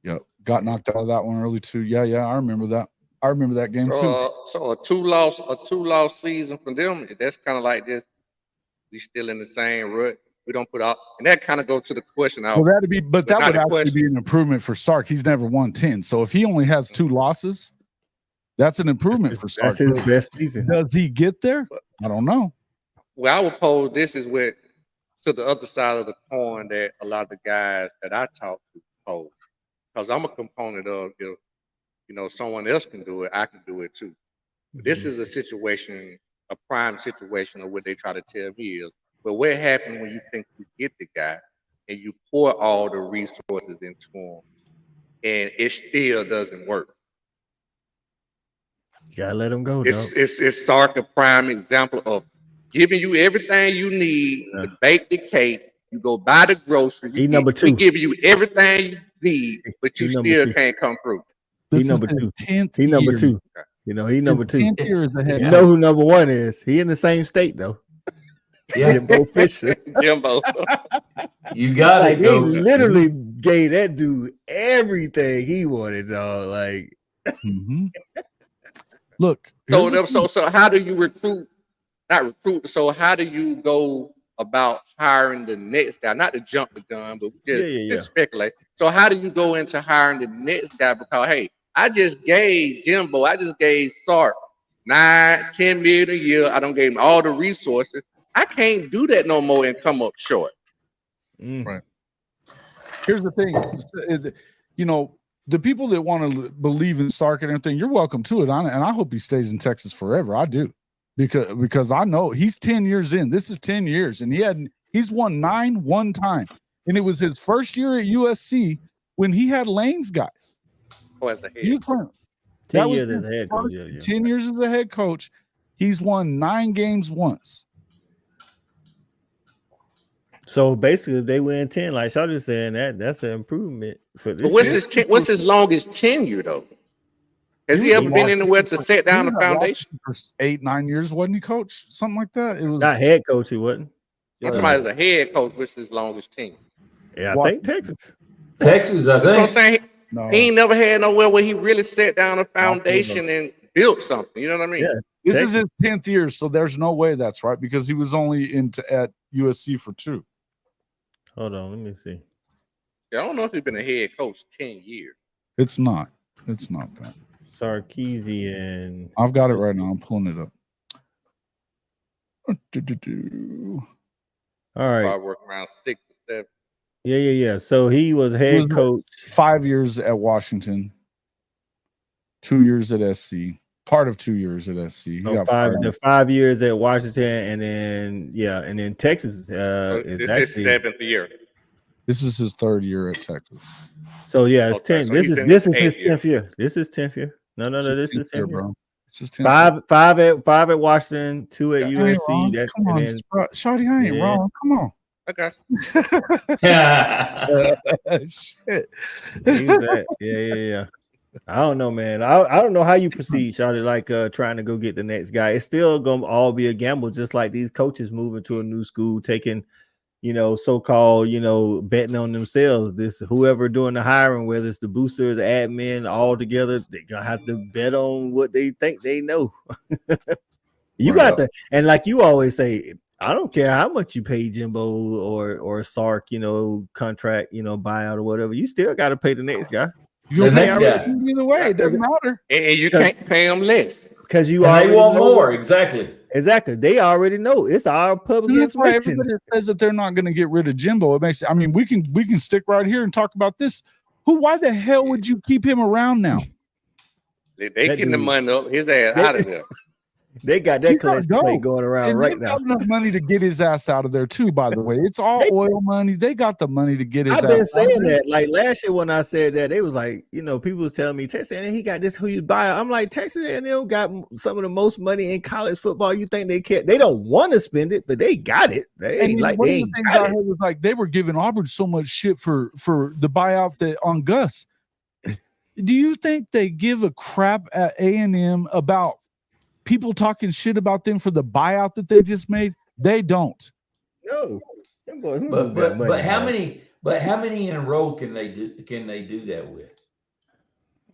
Yep, got knocked out of that one early too. Yeah, I remember that. I remember that game too. So a two loss season for them. That's kind of like this. We still in the same rut. We don't put out, and that kind of goes to the question. Well, that'd be, but that would actually be an improvement for Sark. He's never won 10, so if he only has 2 losses, that's an improvement for Sark. That's his best season. Does he get there? I don't know. Well, I would pose this is where to the other side of the coin that a lot of the guys that I talk to pose, because I'm a component of someone else can do it, I can do it too. This is a situation, a prime situation of what they try to tell me is, but what happens when you think you get the guy and you pour all the resources into him and it still doesn't work? You gotta let him go. It's Sark, a prime example of giving you everything you need to bake the cake. You go buy the groceries. He number 2. We give you everything you need, but you still can't come through. He number 2. He number 2. He number 2. Year is ahead. You know who number 1 is? He in the same state though. Yeah. Jimbo Fisher. Jimbo. You got it. They literally gave that dude everything he wanted, dog. Like, look. So how do you recruit? Not recruit. So how do you go about hiring the next guy? Not to jump the gun, but just speculate. So how do you go into hiring the next guy? Because hey, I just gave Jimbo, I just gave Sark 9-10 million a year. I don't gave him all the resources. I can't do that no more and come up short. Right. Here's the thing, the people that want to believe in Sark and everything, you're welcome to it. And I hope he stays in Texas forever. I do, because I know he's 10 years in. This is 10 years, and he's won 9 one time, and it was his first year at USC when he had Lane's guys. Oh, as a head coach. 10 years as a head coach. 10 years as a head coach. He's won 9 games once. So basically, if they win 10, like Shawty saying, that's an improvement for this. But what's his longest tenure though? Has he ever been anywhere to set down the foundation? For 8-9 years, wasn't he, coach? Something like that. It was not head coach. He wasn't. Somebody as a head coach, what's his longest tenure? Yeah, I think Texas. I think. That's what I'm saying. No. He ain't never had nowhere where he really set down a foundation and built something. You know what I mean? Yeah. This is his 10th year, so there's no way that's right, because he was only at USC for 2. Hold on, let me see. Yeah, I don't know if he's been a head coach 10 years. It's not that. Sarkisian. I've got it right now. I'm pulling it up. All right. Probably work around 6 or 7. Yeah. So he was head coach 5 years at Washington, 2 years at SC, part of 2 years at SC. So 5 years at Washington, and then Texas is actually his 7th year. This is his 3rd year at Texas. So it's 10. So this is his 10th year. This is 10th year. No, this is 10th year, bro. It's just 10th. Five at Washington, 2 at USC. That's come on, Shawty, I ain't wrong. Come on. Okay. Shit. Yeah. I don't know, man. I don't know how you proceed, Shawty, like trying to go get the next guy. It's still gonna all be a gamble, just like these coaches moving to a new school, taking, so-called, betting on themselves. This whoever doing the hiring, whether it's the boosters, the admin, all together, they're gonna have to bet on what they think they know. You got to, and like you always say, I don't care how much you pay Jimbo or Sark, contract, buyout or whatever. You still got to pay the next guy. You'll pay either way. It doesn't matter. And you can't pay them less because you already want more. Exactly. They already know it's our public information. Everybody says that they're not going to get rid of Jimbo. It makes. I mean, we can stick right here and talk about this. Why the hell would you keep him around now? They getting the money up his ass out of there. They got that collection plate going around And right they've now. got enough money to get his ass out of there too. By the way, it's all oil money. They got the money to get his. I've ass been out of saying there. that. Like last year when I said that, they was like, you know, people was telling me Texas A&M, he got this who you buy. I'm like, Texas A&M got some of the most money in college football. You think they can't? They don't want to spend it, but they got it. They ain't like one they of the ain't things got I it. heard was like they were giving Auburn so much shit for the buyout that on Gus. Do you think they give a crap at A&M about people talking shit about them for the buyout that they just made? They don't. No, them boys who But do got money, how man. many? But how many in a row can they do? Can they do that with?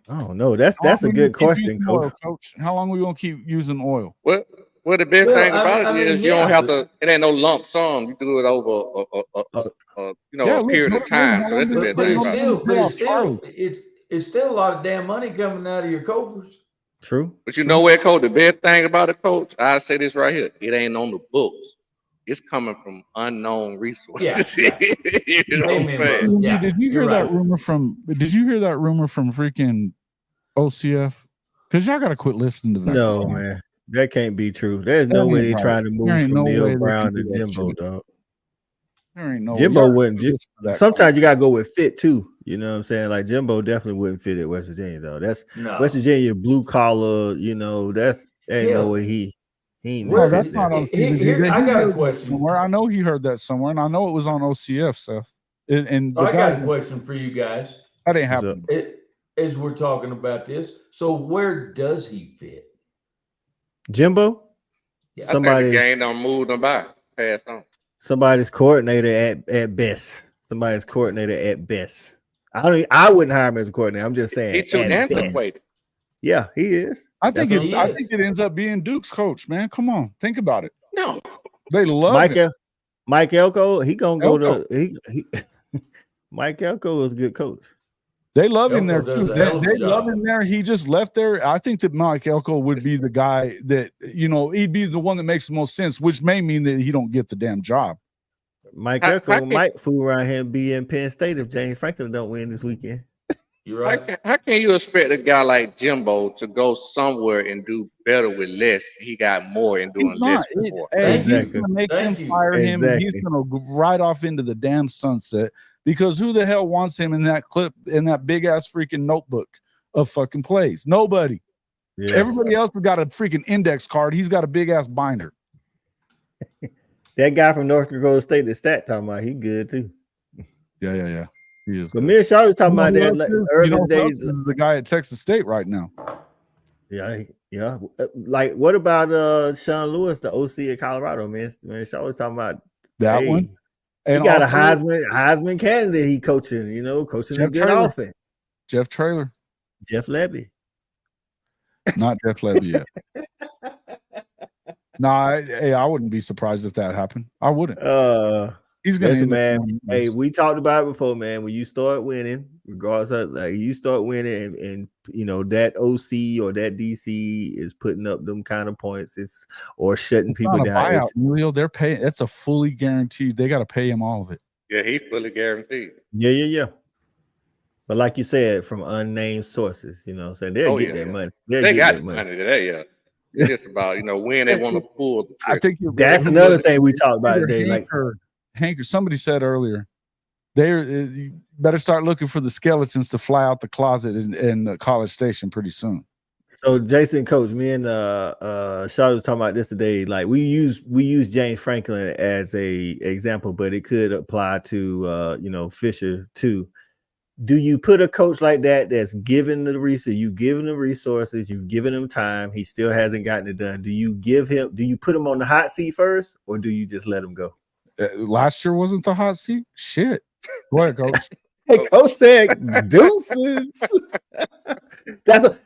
I don't know. That's How a long good we keep question, using Coach. oil, Coach? How long we gonna keep using oil? Well, the best Well, thing about I it mean, is you yeah, don't have but- to. It ain't no lump sum. You do it over a period of time. So that's the best But thing it's about it. still, it's still a lot of damn money coming out of your coffers. True. But you know what, Coach? The best thing about it, Coach, I say this right here: it ain't on the books. It's coming from unknown resources. Yeah. You know what I'm Amen, saying? brother. Yeah, Did you hear you're that right. rumor from? Did you hear that rumor from freaking OCF? Because y'all got to quit listening to that. No, crap. man. That can't be true. There's That no way ain't they're right. trying to There move ain't from no way Neil they Brown can to do that Jimbo, shit. dog. There ain't no Jimbo y'all wouldn't. listen to that Sometimes crap. you gotta go with fit too. You know what I'm saying? Like Jimbo definitely wouldn't fit at West Virginia, though. That's No. West Virginia blue collar. You know, ain't no way he ain't No, fit that's not there. on Here, CBD. I got a heard that question. somewhere. I know he heard that somewhere, and I know it was on OCF, Seth. And the I guy got a question for you guys. that ain't What's up? happening. As we're talking about this, so where does he fit? Jimbo, Yeah. I think the game don't move them by. Pass on. somebody's coordinator at best. Somebody's coordinator at best. I wouldn't hire him as a coordinator. I'm just saying. He too at best. antiquated. Yeah, he is. I think That's what I'm I saying. think it ends up being Duke's coach, man. Come on, think about it. No. They love him. Mike Elko, he gonna go Elko. to he Mike Elko is a good coach. They love him Elko there does too. a hell of a They love job. him there. He just left there. I think that Mike Elko would be the guy that he'd be the one that makes the most sense, which may mean that he don't get the damn job. Mike How Elko can- might fool around here and be in Penn State if James Franklin don't win this weekend. You're right. How can you expect a guy like Jimbo to go somewhere and do better with less? He got more in doing He's less not. before. He's Exactly. going to make Thank them you. fire him, and he's Exactly. going to go right off into the damn sunset because who the hell wants him in that clip in that big ass freaking notebook of fucking plays? Nobody. Yeah. Everybody else has got a freaking index card. He's got a big ass binder. That guy from North Dakota State, the stat talking about, he good too. Yeah. He is. But me and Shawty was talking about You know that who else is? early You know who else days. is the guy at Texas State right now. Yeah. Like, what about Sean Lewis, the OC of Colorado, man? Shawty was talking about That one. He And got a also Heisman candidate he coaching, coaching a Jeff good Traylor. offense. Jeff Traylor. Jeff Lebby. Not Jeff Lebby yet. I wouldn't be surprised if that happened. I wouldn't. He's gonna Listen, end up man. winning Hey, this. we talked about it before, man. When you start winning, regardless of you start winning, and that OC or that DC is putting up them kind of points, or shutting people Not a down. buyout, Emilio. They're paying. That's a fully guaranteed. They got to pay him all of it. Yeah, he's fully guaranteed. Yeah. But like you said, from unnamed sources, so they'll get that money. They got that money today. Yeah. It's just about when they want to pull the trigger. I think that's another thing we talked about today. Like Hanker, somebody said earlier, you better start looking for the skeletons to fly out the closet in College Station pretty soon. So Jason, Coach, me and Shawty was talking about this today. Like we use James Franklin as a example, but it could apply to Fisher too. Do you put a coach like that's given the resources, you've given him resources, you've given him time, he still hasn't gotten it done? Do you put him on the hot seat first, or do you just let him go? Last year wasn't the hot seat. Shit. Go ahead, Coach. Hey, Coach said deuces.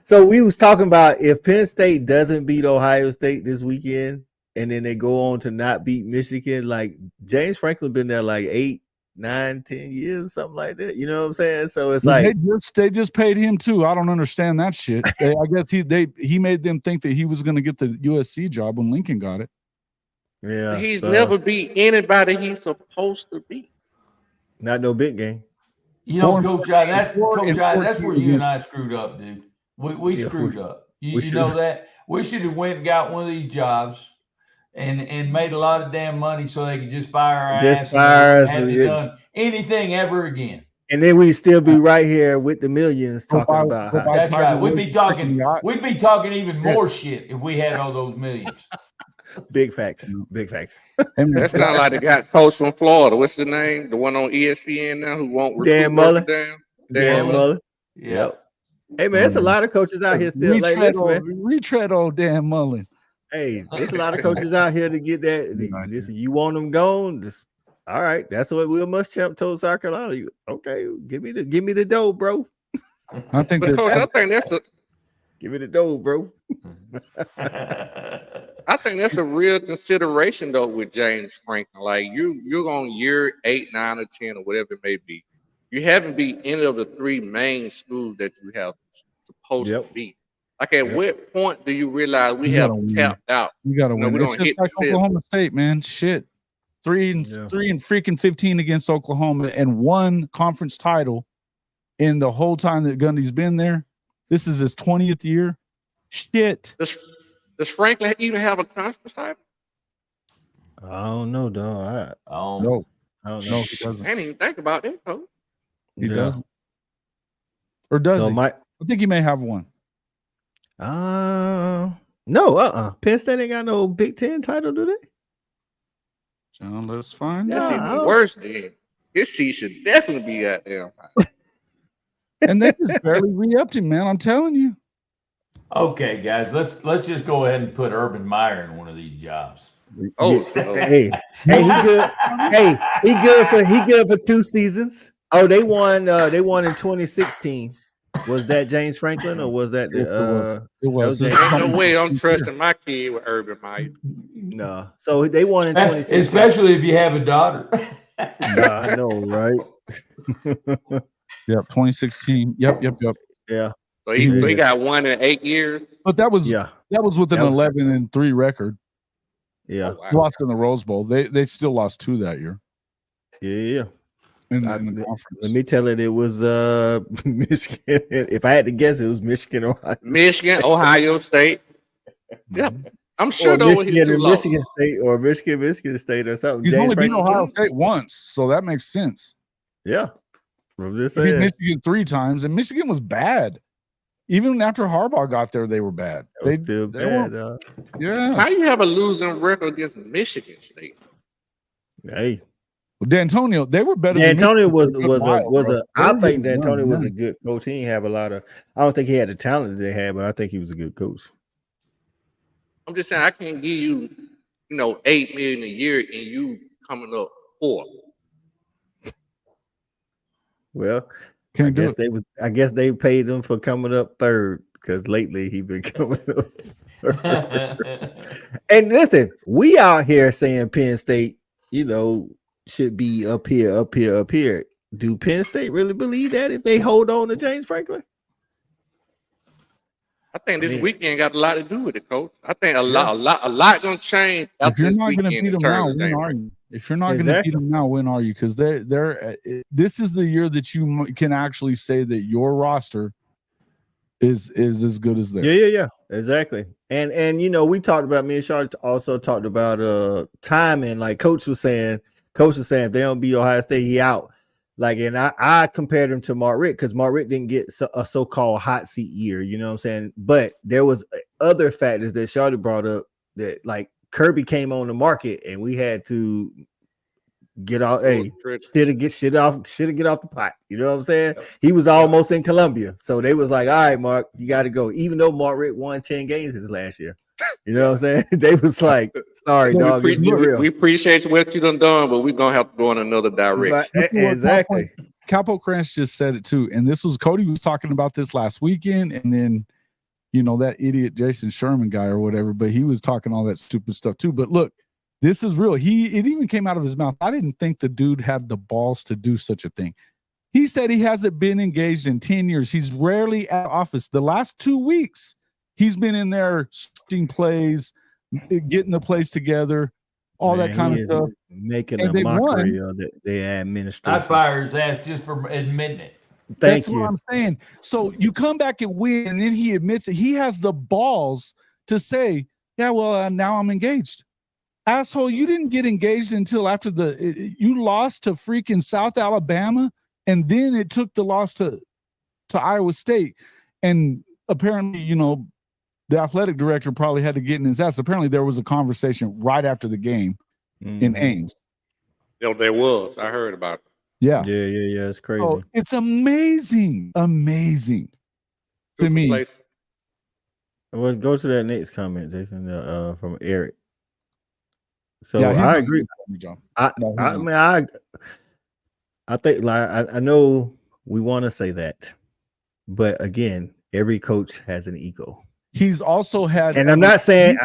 So we was talking about if Penn State doesn't beat Ohio State this weekend, and then they go on to not beat Michigan, like James Franklin been there like 8, 9, 10 years, something like that. You know what I'm saying? So it's like they just paid him too. I don't understand that shit. I guess he made them think that he was going to get the USC job when Lincoln got it. Yeah, he's never beat anybody he's supposed to beat. Not no big game. Coach I, that's where you and I screwed up, dude. We screwed up. You know that? We should have went and got one of these jobs and made a lot of damn money so they could just fire our Just ass fire us, and hadn't yeah. done anything ever again. And then we still be right here with the millions talking about how. That's right. Tiger We'd be Woods' talking. freaking yacht. We'd be talking even more shit if we had all those millions. Big facts. Big facts. That's kind of like the guy coach from Florida. What's the name? The one on ESPN now who won't recruit Dan Mullen. Dan Mullen. Yep. Hey man, there's a lot of coaches out here still like this, man. Retread old Dan Mullen. Hey, there's a lot of coaches out here to get that. Listen, you want them gone? Just all right. That's what Will Muschamp told South Carolina. Okay, give me the dough, bro. I think But coach, I think that's a give me the dough, bro. I think that's a real consideration though with James Franklin. Like you're on year 8, 9, or 10 or whatever it may be. You haven't been any of the 3 main schools that you have supposed to be. Like at what point do you realize we have tapped out? You gotta win. It's just like Oklahoma State, man. Shit. 3 and 15 against Oklahoma and 1 conference title in the whole time that Gundy's been there. This is his 20th year. Shit. Does Franklin even have a conference title? I don't know, dog. I don't know. He doesn't. I didn't even think about that, coach. He doesn't. Or does he? I think he may have one. No, Penn State ain't got no Big Ten title, do they? John, let's find out. That's even worse then. His seat should definitely be out there. And they just barely re-upped him, man. I'm telling you. Okay, guys, let's just go ahead and put Urban Meyer in one of these jobs. Oh, hey, he good. Hey, he good for 2 seasons. Oh, they won in 2016. Was that James Franklin or was that it was Ain't no way I'm trusting my kid with Urban Meyer. No. So they won in 2016. Especially if you have a daughter. I know, right? Yep, 2016. Yep. Yeah. So he got 1 in 8 years. But that was with an 11-3 record. Yeah. Oh, wow. Lost in the Rose Bowl. They still lost 2 that year. Yeah. In the conference. Let me tell it was Michigan. If I had to guess, it was Michigan, Ohio State. Yeah. I'm sure Michigan State or Michigan State or something. He's only beat Ohio State once, so that makes sense. Yeah. I'm just He beat saying. Michigan 3 times, and Michigan was bad. Even after Harbaugh got there, they were bad. They still bad. Yeah. How do you have a losing record against Michigan State? Hey. D'Antonio, they were better. D'Antonio I think D'Antonio was a good coach. He didn't have a lot of. I don't think he had the talent that they had, but I think he was a good coach. I'm just saying I can't give you, $8 million a year and you coming up 4th. Well, I guess they paid him for coming up 3rd because lately he been coming up. And listen, we out here saying Penn State, should be up here. Do Penn State really believe that if they hold on to James Franklin? I think this weekend got a lot to do with it, coach. I think a lot gonna change. If you're not gonna beat them now, when are you? If you're not gonna beat them now, when are you? Because they're this is the year that you can actually say that your roster is as good as theirs. Yeah, exactly. And we talked about, me and Shawty also talked about timing. Like coach was saying if they don't beat Ohio State, he out. Like, and I compared him to Mark Richt because Mark Richt didn't get a so-called hot seat year, you know what I'm saying? But there was other factors that Shawty brought up that, like, Kirby came on the market and we had to get off. Hey, should have get off the pot. You know what I'm saying? He was almost in Columbia, so they was like, "All right, Mark, you got to go." Even though Mark Richt won 10 games his last year, you know what I'm saying? They was like, "Sorry, dog, we appreciate what you done, but we're gonna have to go in another direction." Right, exactly. Capo Cranch just said it too, and Cody was talking about this last weekend, and then that idiot Jason Sherman guy or whatever, but he was talking all that stupid stuff too. But look. This is real. It even came out of his mouth. I didn't think the dude had the balls to do such a thing. He said he hasn't been engaged in 10 years. He's rarely at office. The last 2 weeks, he's been in there scripting plays, getting the plays together, that kind of stuff. Making a mockery of the administration. I fire his ass just for admitting it. Thank That's you. what I'm saying. So you come back and win, and then he admits it. He has the balls to say, yeah, well, now I'm engaged. Asshole, you didn't get engaged until after you lost to freaking South Alabama, and then it took the loss to Iowa State. And apparently, the athletic director probably had to get in his ass. Apparently, there was a conversation right after the game in Ames. Yo, there was. I heard about it. Yeah. Yeah. It's crazy. So it's amazing to me. Place. Well, go to that next comment, Jason, from Eric. So Yeah, I agree. I think, like, I know we want to say that, but again, every coach has an ego. He's also had, and I'm not saying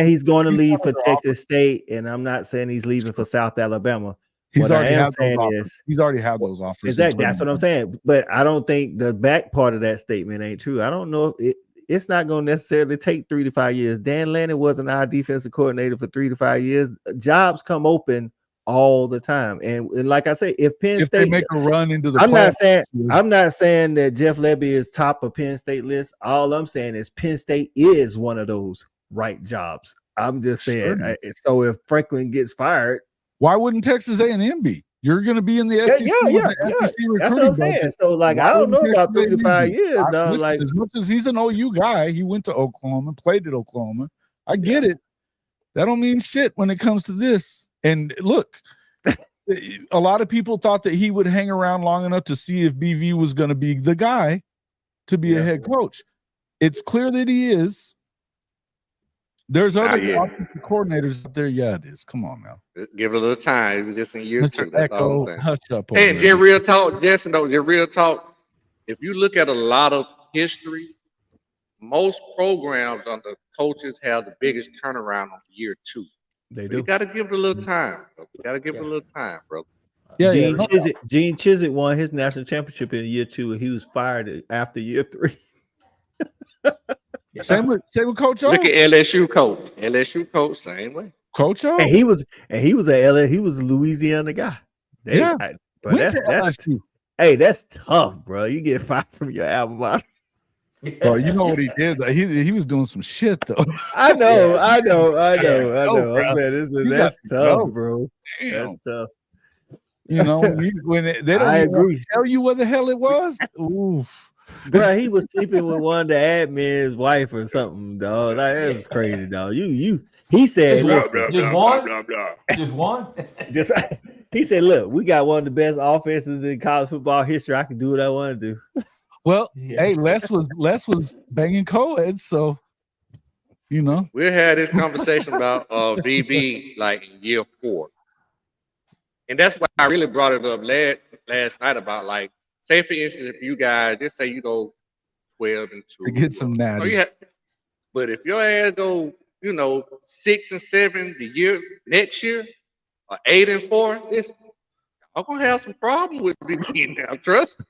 he's going to leave for Texas State, and I'm not saying he's leaving for South Alabama. He's already had those offers. Exactly, that's what I'm saying. But I don't think the back part of that statement ain't true. I don't know if it's not going to necessarily take 3 to 5 years. Dan Lanning wasn't our defensive coordinator for 3 to 5 years. Jobs come open all the time, and like I say, if State they make a run into the, I'm not saying that Jeff Lebby is top of Penn State list. All I'm saying is Penn State is one of those right jobs. I'm just saying. Sure. So if Franklin gets fired, why wouldn't Texas A&M be? You're going to be in the SEC. SEC that's what I'm saying. So, like, I don't know about 3 to 5 years. No, like, as much as he's an OU guy, he went to Oklahoma, played at Oklahoma. I get it. That don't mean shit when it comes to this. And look, a lot of people thought that he would hang around long enough to see if BV was going to be the guy to be a head coach. It's clear that he is. There's other offensive coordinators out there. Yeah, it is. Come on now. Give it a little time. It was just in year Mr. 2. That's Echo, all I'm saying. hush up. And just real talk, Jason, though, just real talk. If you look at a lot of history, most programs under coaches have the biggest turnaround on year 2. They do. You got to give it a little time. Bro. You got to give it a little time, bro. Yeah, Gene Chizik won his national championship in year 2, and he was fired after year 3. Same with Coach O. Look at LSU coach, same way. Coach O. And he was at LA. He was a Louisiana guy. But that's tough, bro. You get fired from your alma mater. Bro, you know what he did? He was doing some shit though. I know. I'm saying that's tough, bro. Damn. That's tough. You know, when they don't agree. Tell you what the hell it was. Oof. Bro, he was sleeping with one of the admin's wife or something, dog. Like, that was crazy, dog. He said, just one. He said, look, we got one of the best offenses in college football history. I can do what I want to do. Well, hey, Les was banging co-eds, so you know. We had this conversation about VB like in year 4. And that's why I really brought it up last night about, like, say for instance, if you guys just say you go 12-2 to get some natty. But if your ass go, 6 and 7 the next year, or 8 and 4, I'm gonna have some problem with VB now. Trust me.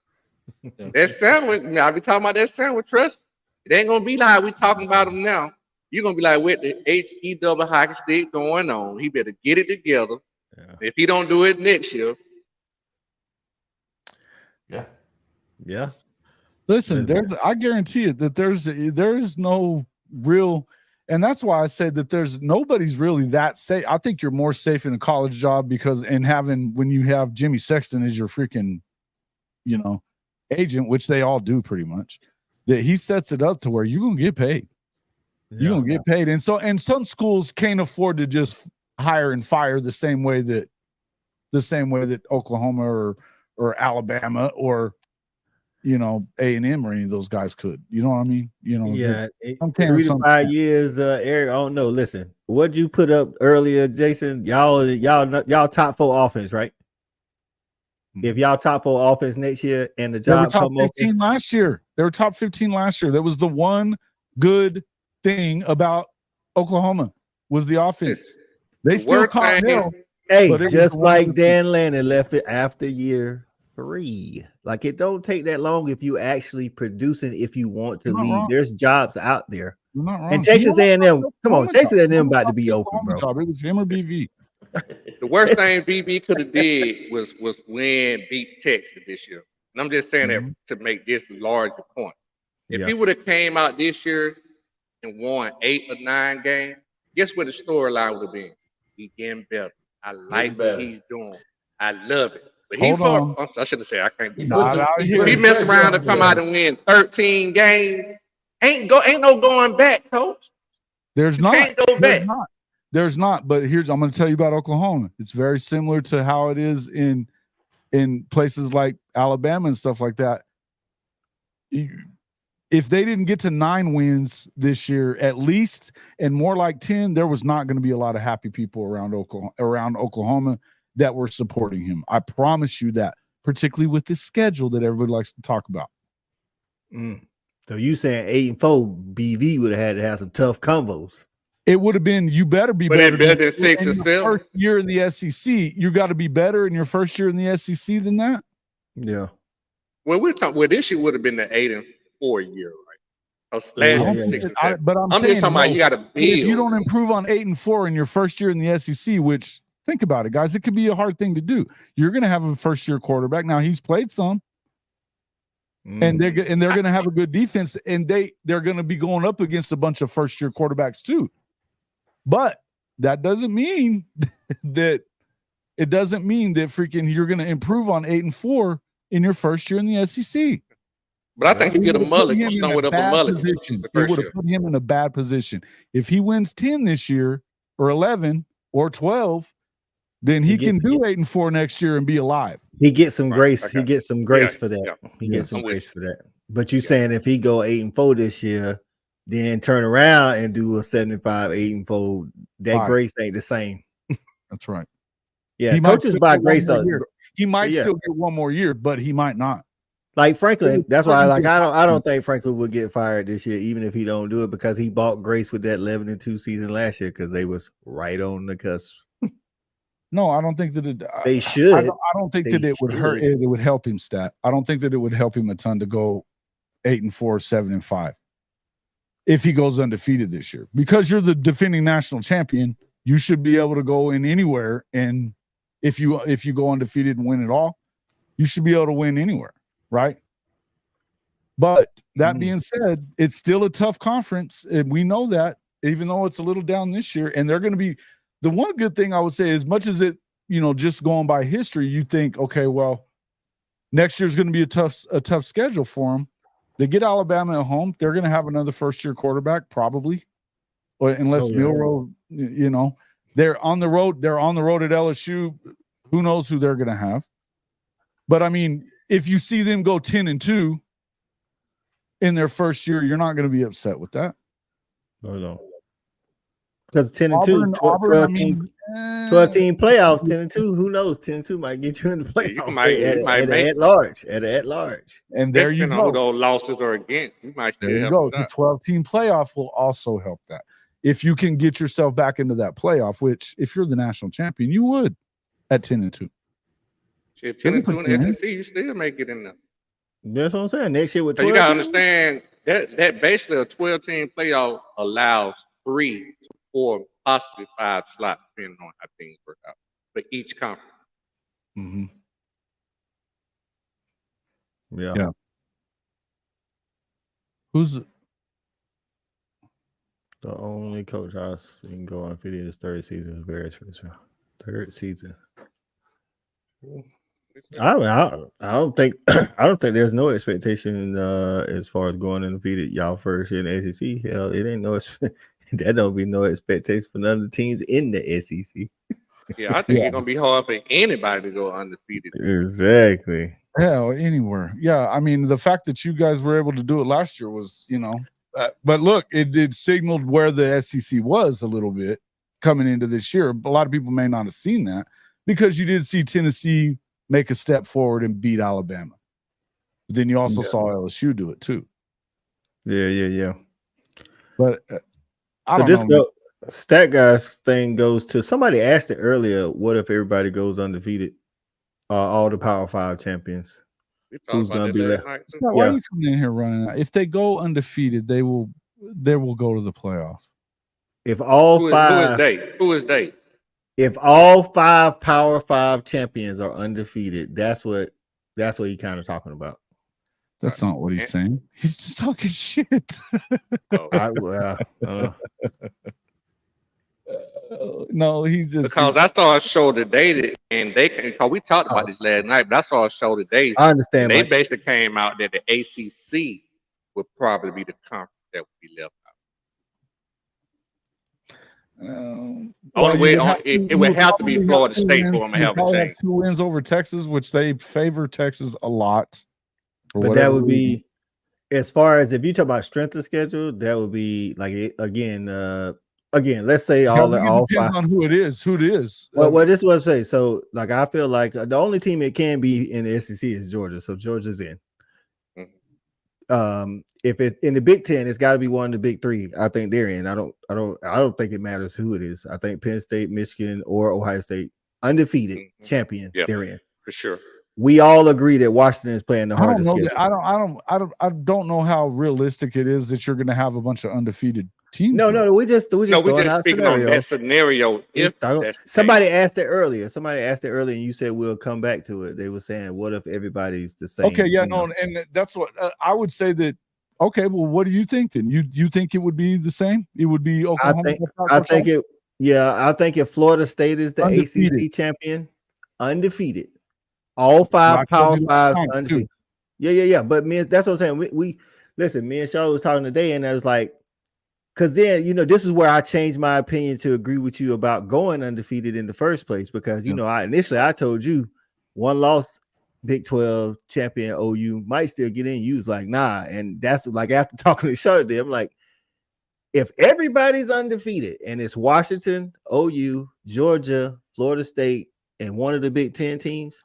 That sandwich. I be talking about that sandwich. Trust me. It ain't gonna be like we talking about him now. You're gonna be like, with the HE hockey stick going on, he better get it together. Yeah. If he don't do it next year. Yeah. Listen, I guarantee you that there's no real, and that's why I say that nobody's really that safe. I think you're more safe in a college job when you have Jimmy Sexton as your freaking, agent, which they all do pretty much, that he sets it up to where you're gonna get paid. You're gonna get paid. And some schools can't afford to just hire and fire the same way that Oklahoma or Alabama or A&M or any of those guys could. You know what I mean? 3 to 5 years, Eric. I don't know. Listen, what'd you put up earlier, Jason? Y'all top 4 offense, right? If y'all top 4 offense next year and the job top 15 last year, they were top 15 last year. That was the one good thing about Oklahoma was the offense. They still caught hell. Hey, just like Dan Lanning left it after year 3. Like, it don't take that long if you actually producing. If you want to leave, there's jobs out there. You're not wrong. And Texas A&M, come on, Texas A&M about to be open, bro. It was him or BV. The worst thing BB could have did was win, beat Texas this year. And I'm just saying Mhm. that to make this larger point. If Yeah. he would have came out this year and won 8 or 9 games, guess what the storyline would have been? He getting better. I like better. what he's doing. I love it. But Hold on. I should have said I can't do He that. put Not the- out he here. put He the mess pressure around on to come them. out and win 13 games. Ain't no going back, coach. There's You not. can't go There's back. not. There's not. But I'm going to tell you about Oklahoma. It's very similar to how it is in places like Alabama and stuff like that. If they didn't get to 9 wins this year, at least, and more like 10, there was not going to be a lot of happy people around Oklahoma that were supporting him. I promise you that, particularly with this schedule that everybody likes to talk about. So you saying 8-4, BV would have had to have some tough combos. It would have been, you better be But better they're better than 6 in or your 7. first year in the SEC. You got to be better in your first year in the SEC than that. Yeah. Well, this year would have been the 8-4 year, right? Because last I year don't was think 6 that- and 7. but I'm I'm saying, just talking about no. you got to But if you build. don't improve on 8-4 in your first year in the SEC, which think about it, guys, it could be a hard thing to do. You're going to have a first year quarterback. Now he's played some, and they're going to have a good defense, and they're going to be going up against a bunch of first year quarterbacks too. But that doesn't mean that freaking you're going to improve on 8-4 in your first year in the SEC. But I think you get a mullet, him in somewhat a of a bad mullet. position. The It first would year. have put him in a bad position. If he wins 10 this year, or 11, or 12, then he can do 8-4 next year and be alive. He gets some Right, grace. okay. He gets some grace Yeah, for that. yeah. He gets some I'm with grace you. for that. But you saying if he go 8-4 this year, then turn around and do a 75, 8-4, that Right. grace ain't the same. That's right. Yeah, He might coaches still buy get one grace more up. year. He might Yeah. still get one more year, but he might not. Like Franklin, that's why Franklin I don't think Franklin would get fired this year, even if he don't do it, because he bought grace with that 11-2 season last year because they was right on the cusp. No, I don't think that it. They should. I don't think that They it would hurt. should. It would help him. I don't think that it would help him a ton to go 8-4, 7-5 if he goes undefeated this year. Because you're the defending national champion, you should be able to go in anywhere. And if you go undefeated and win it all, you should be able to win anywhere, right? But that being said, it's still a tough conference, and we know that, even though it's a little down this year. And they're going to be the one good thing I would say, as much as it, just going by history, you think, okay, well, next year's going to be a tough schedule for them. They get Alabama at home. They're going to have another first-year quarterback, probably, or unless Milroe, they're on the road. They're on the road at LSU. Who knows who they're going to have? But I mean, if you see them go 10-2 in their first year, you're not going to be upset with that. No. Because 10-2, Auburn, 12 team playoffs, 10-2. Who knows? 10-2 might get you in the playoffs. You might make at large. And there you depending on who go. those losses are against. You might still There you have go. a The shot. 12-team playoff will also help that. If you can get yourself back into that playoff, which if you're the national champion, you would at 10-2. Shit, 10-2 in the SEC, you still may get in there. That's what I'm saying. Next year with So 12 you gotta teams, understand that basically a 12-team playoff allows 3 to 4, possibly 5 slots, depending on how things work out for each conference. Mm-hmm. Yeah. Who's The only coach I've seen go undefeated his third season is Barry's first round. Third season. I don't think there's no expectation as far as going undefeated y'all first year in the SEC. Hell, it ain't that don't be no expectation for none of the teams in the SEC. Yeah, I think it's gonna be hard for anybody to go undefeated. Exactly. hell anywhere? Yeah, I mean the fact that you guys were able to do it last year was, but look, it signaled where the SEC was a little bit coming into this year. A lot of people may not have seen that because you did see Tennessee make a step forward and beat Alabama. But then you also saw LSU do it too. Yeah. But I don't know. Stat guys thing goes to somebody asked it earlier. What if everybody goes undefeated? All the Power 5 champions. Who's gonna be left? Scott, why are you coming in here running that? If they go undefeated, they will go to the playoff. If all Who is they? If all 5 Power 5 champions are undefeated, that's what That's what he kind of talking about. That's not what he's saying. He's just talking shit. No, he's just because I saw a show today and because we talked about this last night, but I saw a show today. I understand. And they basically came out that the ACC would probably be the conference that would be left out. It would have to be Florida State for them to have a chance. 2 wins over Texas, which they favor Texas a lot. But that would be, as far as if you talk about strength of schedule, that would be like again. Let's say all depends on who it is. Well, this is what I say. So, like, I feel like the only team it can be in the SEC is Georgia. So Georgia's in. If it's in the Big Ten, it's got to be one of the big three. I think they're in. I don't think it matters who it is. I think Penn State, Michigan, or Ohio State, undefeated champion, they're in for sure. We all agree that Washington is playing the hardest. I don't know how realistic it is that you're going to have a bunch of undefeated teams. No, we just speaking on that scenario. If somebody asked it earlier, and you said we'll come back to it. They were saying, what if everybody's the same? Okay, yeah, no, and that's what I would say that. Okay, well, what do you think then? You think it would be the same? It would be Oklahoma. I think if Florida State is the ACC champion, undefeated, all 5 Power Fives undefeated. Yeah. But that's what I'm saying. We listen. Me and Shawty was talking today, and I was like, because then this is where I changed my opinion to agree with you about going undefeated in the first place. Because I told you 1 loss. Big 12 champion OU might still get in. You was like, nah. And that's like after talking to Shawty, I'm like, if everybody's undefeated and it's Washington, OU, Georgia, Florida State, and one of the Big 10 teams,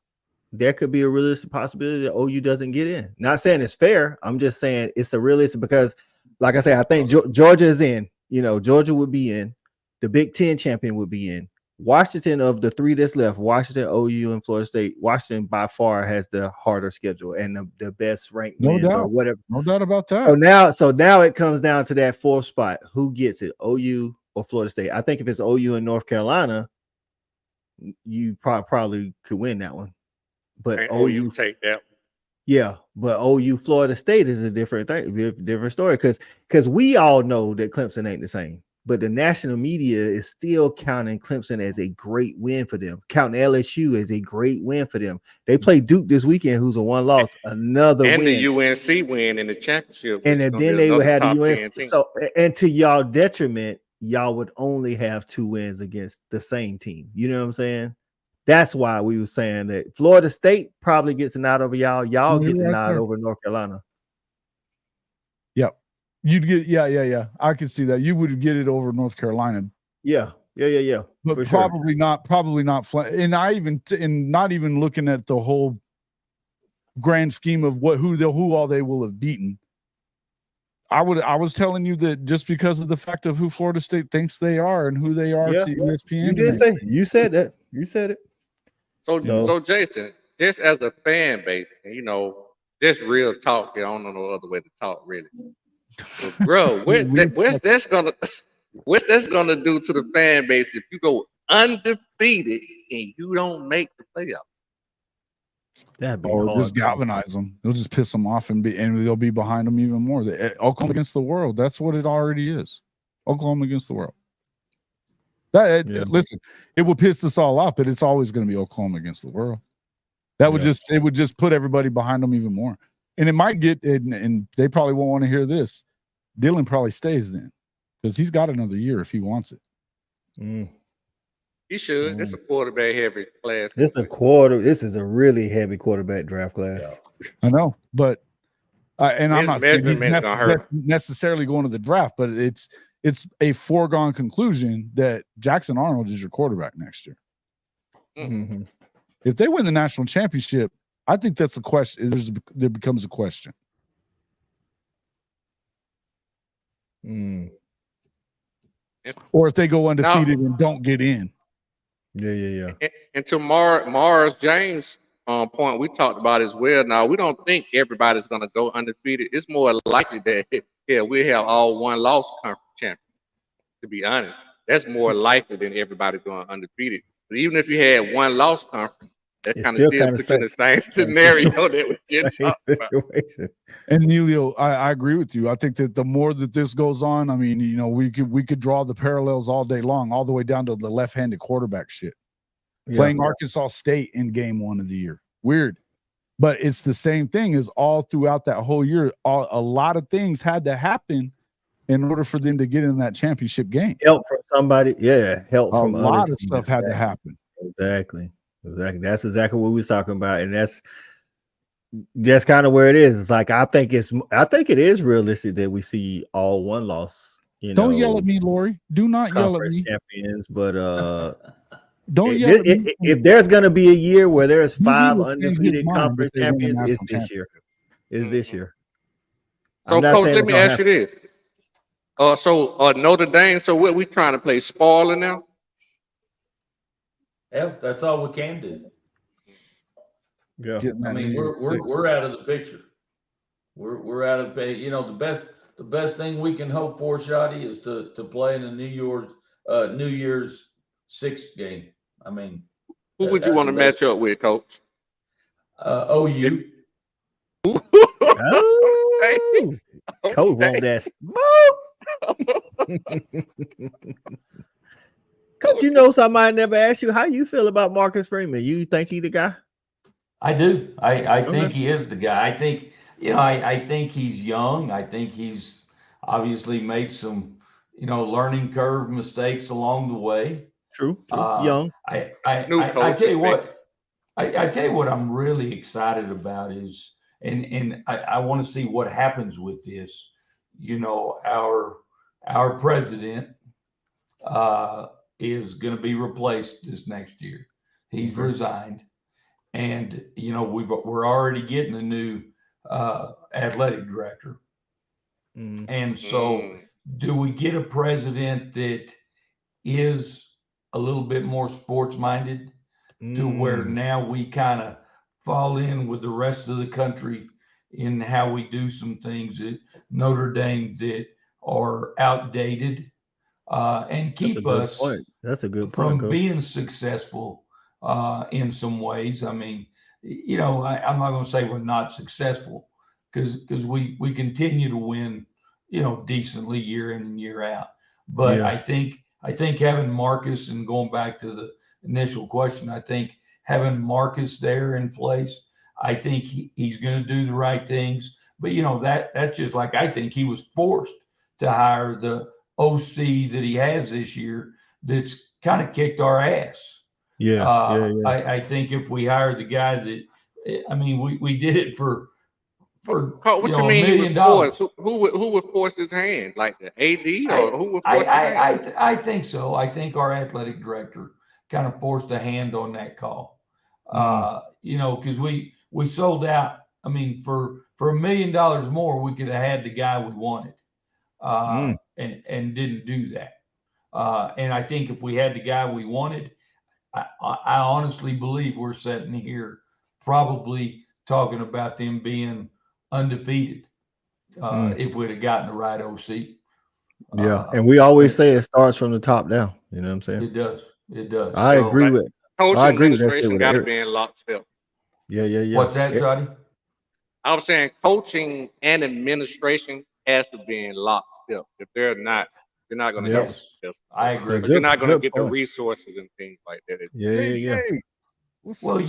there could be a realistic possibility that OU doesn't get in. Not saying it's fair. I'm just saying it's a realistic because, like I said, I think Georgia is in. Georgia would be in. The Big 10 champion would be in. Washington, of the 3 that's left, Washington, OU, and Florida State, Washington by far has the harder schedule and the best ranked wins or whatever. No doubt about that. So now it comes down to that 4th spot. Who gets it, OU or Florida State? I think if it's OU and North Carolina, you probably could win that one. But OU take that. Yeah, but OU Florida State is a different thing, different story because we all know that Clemson ain't the same. But the national media is still counting Clemson as a great win for them, counting LSU as a great win for them. They play Duke this weekend, who's a 1 loss, another and win. The UNC win in the championship. And then they would have the UNC. So, and to y'all detriment, y'all would only have 2 wins against the same team. You know what I'm saying? That's why we were saying that Florida State probably gets a nod over y'all. Y'all get the nod over North Carolina. Yep. You'd get, yeah. I could see that. You would get it over North Carolina. Yeah. But probably not. And not even looking at the whole grand scheme of who all they will have beaten. I was telling you that just because of the fact of who Florida State thinks they are and who they are to ESPN. You did say you said that. You said it. So Jason, just as a fan base, just real talk. I don't know no other way to talk, really. But bro, what's that's gonna do to the fan base if you go undefeated and you don't make the playoffs? That'd be just galvanize them. They'll just piss them off and they'll be behind them even more. Oklahoma against the world. That's what it already is. Oklahoma against the world. Listen, it will piss us all off, but it's always going to be Oklahoma against the world. It would just put everybody behind them even more. And it might get, and they probably won't want to hear this. Dylan probably stays then because he's got another year if he wants it. He should. It's a quarterback heavy class. This is a really heavy quarterback draft class. Yeah. I know, but and I'm not necessarily going to the draft, but it's a foregone conclusion that Jackson Arnold is your quarterback next year. Mm-hmm. If they win the national championship, I think that's a question. There becomes a question. Or if they go undefeated and don't get in. Yeah. And to Mars James' point we talked about as well. Now we don't think everybody's going to go undefeated. It's more likely that we have all 1 loss conference champions. To be honest, that's more likely than everybody going undefeated. But even if you had 1 loss conference, That It's kind of still still kinda puts you in the same for scenario sure. that we just Same talked about. situation. And Neilio, I agree with you. I think that the more that this goes on, I mean, you know, we could draw the parallels all day long, all the way down to the left-handed quarterback shit. Yeah. Playing Arkansas State in game 1 of the year. Weird. But it's the same thing as all throughout that whole year. A lot of things had to happen in order for them to get in that championship game. Help from somebody. Yeah. Help A from other lot of teams. stuff had to happen. Exactly. That's exactly what we was talking about. And that's kind of where it is. It's like I think it is realistic that we see all one loss. Don't yell at me, Lori. Do not yell at conference me. champions, but Don't yell at me. if there's gonna be a year where there's DB 5 will change his undefeated mind conference if they win the champions, it's national this year. It's this year. So, I'm not Coach, saying let it's me gonna ask you this. Notre Dame, so what we trying to play spoiler now? Hell, that's all we can do. Yeah. Getting I that mean, New Year's fixed. we're out of the picture. We're out of the, you know, the best thing we can hope for, Shawty, is to play in a New Year's 6th game. I mean, Who would you want to match up with, Coach? OU. Oh, Coach want that smoke. Coach, you know something I never asked you. How you feel about Marcus Freeman? You think he the guy? I do. I Okay. think he is the guy. I think, you know, I think he's young. I think he's obviously made some, you know, learning curve mistakes along the way. True. Young. I Coach tell you respect. what, I tell you what I'm really excited about is, and I want to see what happens with this. You know, our president is going to be replaced this next year. He's resigned, and you know we're already getting a new athletic director, and so do we get a president that is a little bit more sports minded to where now we kind of fall in with the rest of the country in how we do some things at Notre Dame that are outdated and keep us That's a good from point, Coach. being successful in some ways. I mean, you know, I'm not going to say we're not successful because we continue to win, you know, decently year in and year out. But Yeah. I think having Marcus, and going back to the initial question, I think having Marcus there in place, I think he's going to do the right things. But you know, that's just like, I think he was forced to hire the OC that he has this year that's kind of kicked our ass. Yeah. I think if we hired the guy that, I mean, we did it for What you mean he was forced? Who would force his hand? Like the AD, or who would force his hand? I think so. I think our athletic director kind of forced a hand on that call. You know, because we sold out. I mean, for $1 million more, we could have had the guy we wanted, and didn't do that. And I think if we had the guy we wanted, I honestly believe we're sitting here probably talking about them being undefeated if we'd have gotten the right OC. Yeah, and we always say it starts from the top down. You know what I'm saying? It does. It does. I agree with. Coaching I agree with that administration statement. got to be in lockstep. Yeah. What's that, Shawty? I was saying coaching and administration has to be in lockstep. If they're not going to have success. I agree. You're not going to get the resources and things like that. Yeah. Well,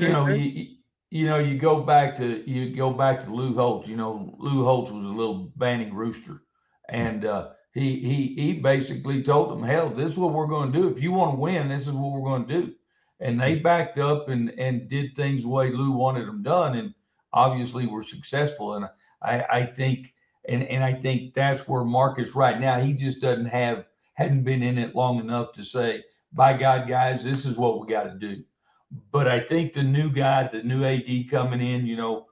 you know, you go back to Lou Holtz. You know, Lou Holtz was a little banning rooster, and he basically told them, hell, this is what we're going to do. If you want to win, this is what we're going to do. And they backed up and did things the way Lou wanted them done, and obviously were successful. And I think, and I think that's where Marcus right now, he just hadn't been in it long enough to say, by God, guys, this is what we got to do. But I think the new guy, the new AD coming in, you know,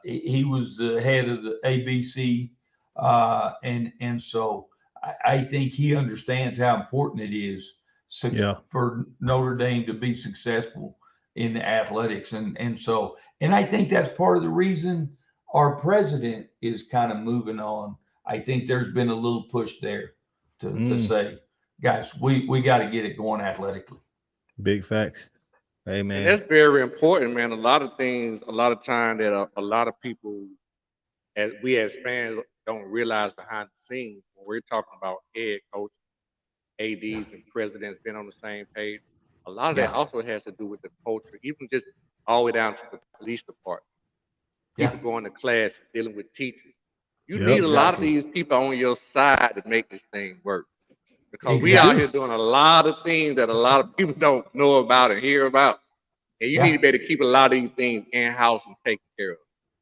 he was the head of the ABC. And so I think he understands how important it is for Notre Dame to be successful in the athletics. And I think that's part of the reason our president is kind of moving on. I think there's been a little push there to say, guys, we got to get it going athletically. Big facts. Hey, man. And that's very important, man. A lot of things, a lot of time that a lot of people, as fans, don't realize behind the scenes when we're talking about head coach, ADs, and presidents being on the same page. A lot of that also has to do with the culture, even just all the way down to the police department. People going to class, dealing with teachers. You Yep. need a lot of these people on your side to make this thing work. Because we out here doing a lot of things that a lot of people don't know about and hear about. And you need to be able to keep a lot of these things in-house and taken care of.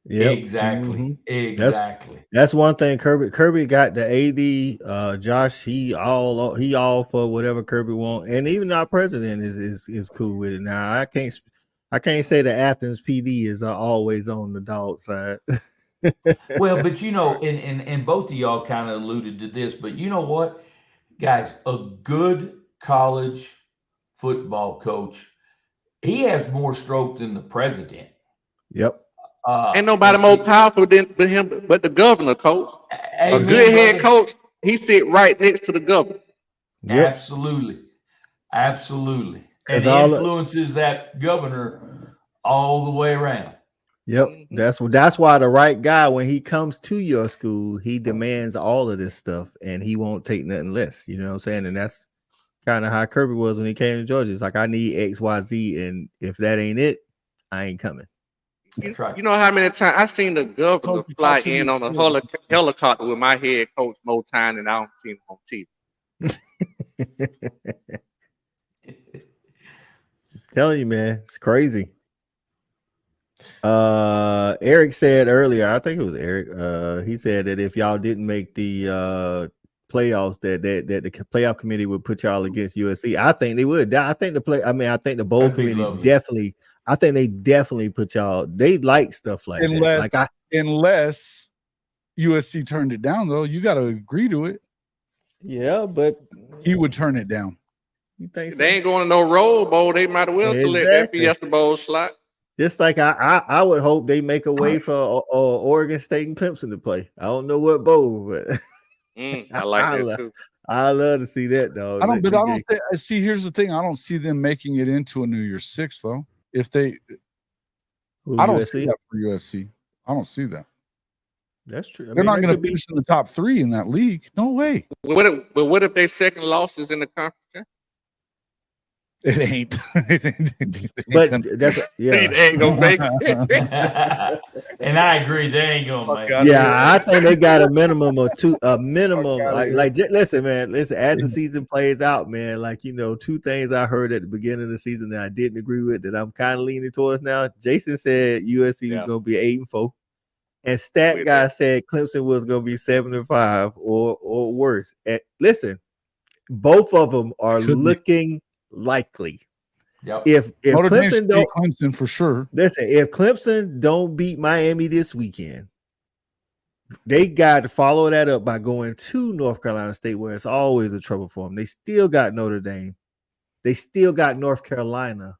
Yep. Exactly. Exactly. That's one thing. Kirby got the AD. Josh, he all for whatever Kirby want, and even our president is cool with it. Now I can't say the Athens PD is always on the dog side. Well, but you know, and both of y'all kind of alluded to this, but you know what, guys, a good college football coach, he has more stroke than the president. Yep. Ain't nobody more powerful than him, but the governor, coach. Amen, a good head brother. coach, he sit right next to the governor. Yep. Absolutely. And he all influences that governor all the way around. Yep. That's why the right guy, when he comes to your school, he demands all of this stuff and he won't take nothing less. You know what I'm saying? And that's kind of how Kirby was when he came to Georgia. It's like, I need XYZ, and if that ain't it, I ain't coming. You know how many times I've seen the governor fly in on a helicopter with my head coach more time than I don't see him on TV. Telling you, man, it's crazy. Eric said earlier, I think it was Eric. He said that if y'all didn't make the playoffs, that the playoff committee would put y'all against USC. I think they would. I think the bowl committee definitely. I think they definitely put y'all. They like stuff like that. Unless USC turned it down, though, you got to agree to it. Yeah, but he would turn it down. You think so? They ain't going to no Rose Bowl. They might as well select that Fiesta Bowl slot. Just like I would hope they make a way for Oregon State and Clemson to play. I don't know what bowl, but I like that too. I love to see that, though. I don't see. Here's the thing: I don't see them making it into a New Year's Six, though. If they, I don't see that for USC. I don't see that. That's true. They're not going to finish in the top 3 in that league. No way. But what if they second losses in the conference? It ain't. But that's they ain't gonna make it. And I agree, they ain't gonna make it. Yeah, I think they got a minimum of 2. A minimum, listen, man. Listen, as the season plays out, man. Like, you know, 2 things I heard at the beginning of the season that I didn't agree with that I'm kind of leaning towards now. Jason said USC was gonna be 8-4, and Stat Guy said Clemson was gonna be 7-5 or worse. And listen, both of them are looking likely. Yep. If Clemson don't Clemson for sure. Listen, if Clemson don't beat Miami this weekend, they got to follow that up by going to North Carolina State, where it's always a trouble for them. They still got Notre Dame. They still got North Carolina.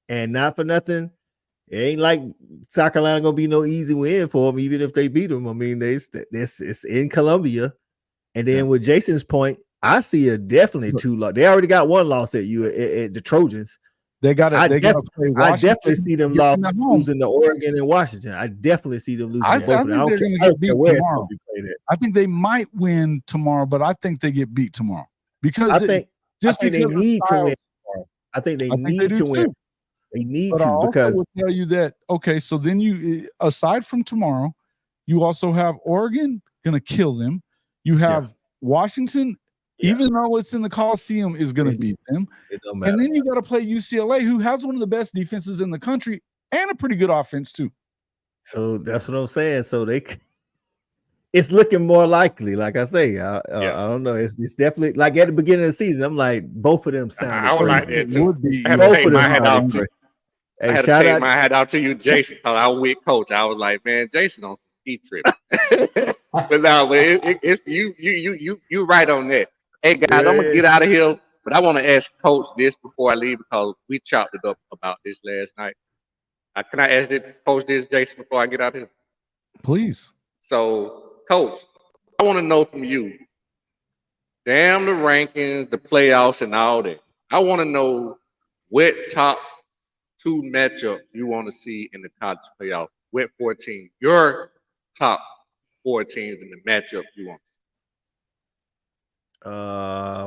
And not for nothing, it ain't like South Carolina gonna be no easy win for them, even if they beat them. I mean, it's in Columbia. And then with Jason's point, I see a definitely 2 loss. They already got 1 loss at the Trojans. They got it. I definitely see them losing to Oregon and Washington. I definitely see them losing. I think they're going to get beat tomorrow. I think they might win tomorrow, but I think they get beat tomorrow because they need to win. I think they need to win. They need but to, I also because will tell you that so then you, aside from tomorrow, you also have Oregon going to kill them. You have Washington. Even though it's in the Coliseum, is going to beat them. And then you got to play UCLA, who has one of the best defenses in the country and a pretty good offense too. So that's what I'm saying. So it's looking more likely. Like I say, I don't know. It's definitely like at the beginning of the season. I'm like, both of them sound. I would like that too. I had to take my hat out. I had to take my hat out to you, Jason, because I was with Coach. I was like, man, Jason on ski trip. But no, it's you right on that. Hey guys, I'm gonna get out of here, but I want to ask Coach this before I leave because we chopped it up about this last night. Can I ask Coach this, Jason, before I get out of here? Please. So, Coach, I want to know from you. Damn the rankings, the playoffs, and all that. I want to know what top 2 matchup you want to see in the college playoff? What 14? Your top 4 teams in the matchups you want to see.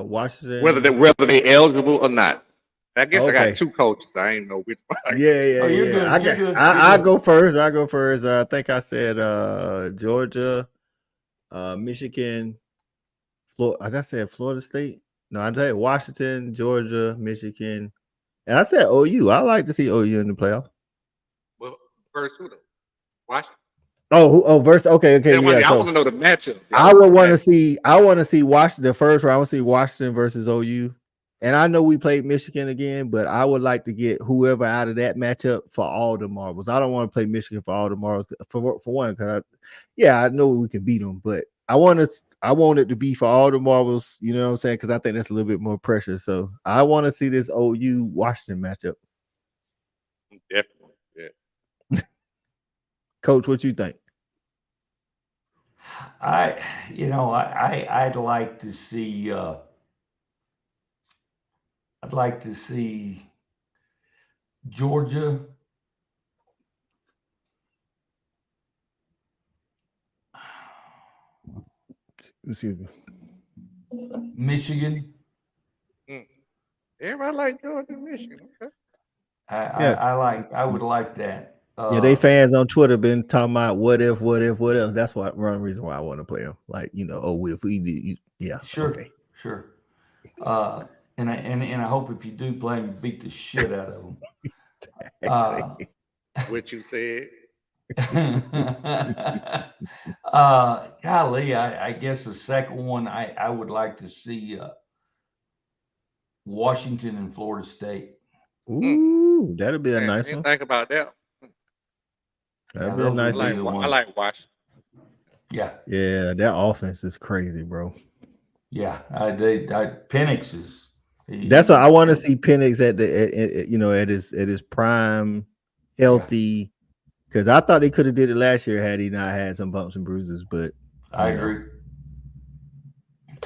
Washington. Whether they eligible or not. I guess I Okay. got 2 coaches. I ain't know which one. Yeah. Oh, you're good, I you're got. good, I you're good. go first. I go first. I think I said Georgia, Michigan, Florida. I said Florida State. No, I said Washington, Georgia, Michigan, and I said OU. I like to see OU in the playoff. Well, first who though? Washington. Versus. Okay. I Yeah. want So to know the matchup. I would want to see. I want to see Washington first round. I want to see Washington versus OU. And I know we played Michigan again, but I would like to get whoever out of that matchup for all the marbles. I don't want to play Michigan for all the marbles for one, because I know we can beat them, but I want it to be for all the marbles. You know what I'm saying? Because I think that's a little bit more pressure. So I want to see this OU Washington matchup. Definitely, yeah. Coach, what you think? I'd like to see. I'd like to see Georgia. Excuse me. Michigan. Everybody like Georgia and Michigan. Okay. I would like that. They fans on Twitter been talking about what if. That's one reason why I want to play them. Like, if we did, Sure, okay. sure. And I hope if you do play them, beat the shit out of them. What you said. Golly, I guess the second one I would like to see Washington and Florida State. Ooh, that'd be a nice one. Think about that. That'd be a nice one. I like Washington. Yeah. Yeah, that offense is crazy, bro. Yeah, Penix is. That's what I want to see. Penix at his prime, healthy. Because I thought they could have did it last year had he not had some bumps and bruises. But I agree.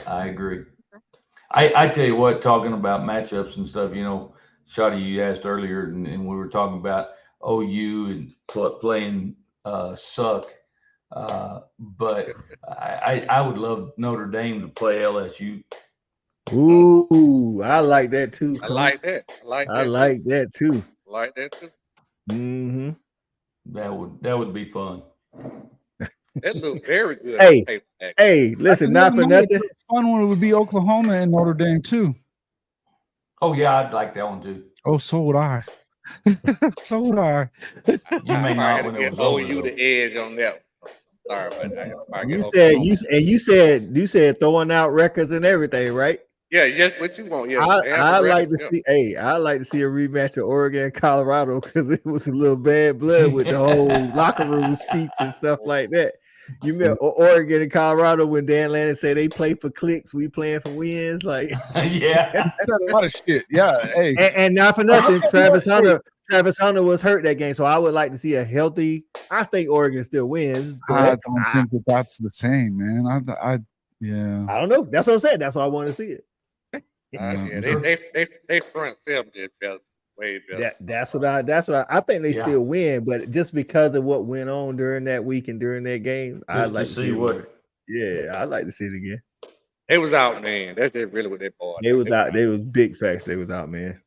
I tell you what, talking about matchups and stuff, Shawty, you asked earlier, and we were talking about OU and playing suck. But I would love Notre Dame to play LSU. Ooh, I like that too. I like that too. Mm-hmm. That would be fun. That looks very good. Hey, listen, not for nothing. Fun one would be Oklahoma and Notre Dame too. Oh yeah, I'd like that one too. Oh, so would I. So would I. You may not when it was over. You the edge on that one. Sorry, but you said throwing out records and everything, right? Yeah, just what you want. Yeah, I like to see. Hey, I like to see a rematch of Oregon and Colorado because it was a little bad blood with the whole locker room speech and stuff like that. You remember Oregon and Colorado when Dan Lanning said they play for clicks, we playing for wins? Like, yeah, a lot of shit. Yeah, hey, and not for nothing, Travis Hunter was hurt that game, so I would like to see a healthy. I think Oregon still wins. But I don't think that's the same, man. I don't know. That's what I'm saying. That's why I want to see it. They front seven did better, way better. That's what I think they still win, but just because of what went on during that week and during that game, I'd like to see what. Yeah, I'd like to see it again. They was out, man. That's just really what they bought. They was out. They was big facts. They was out, man.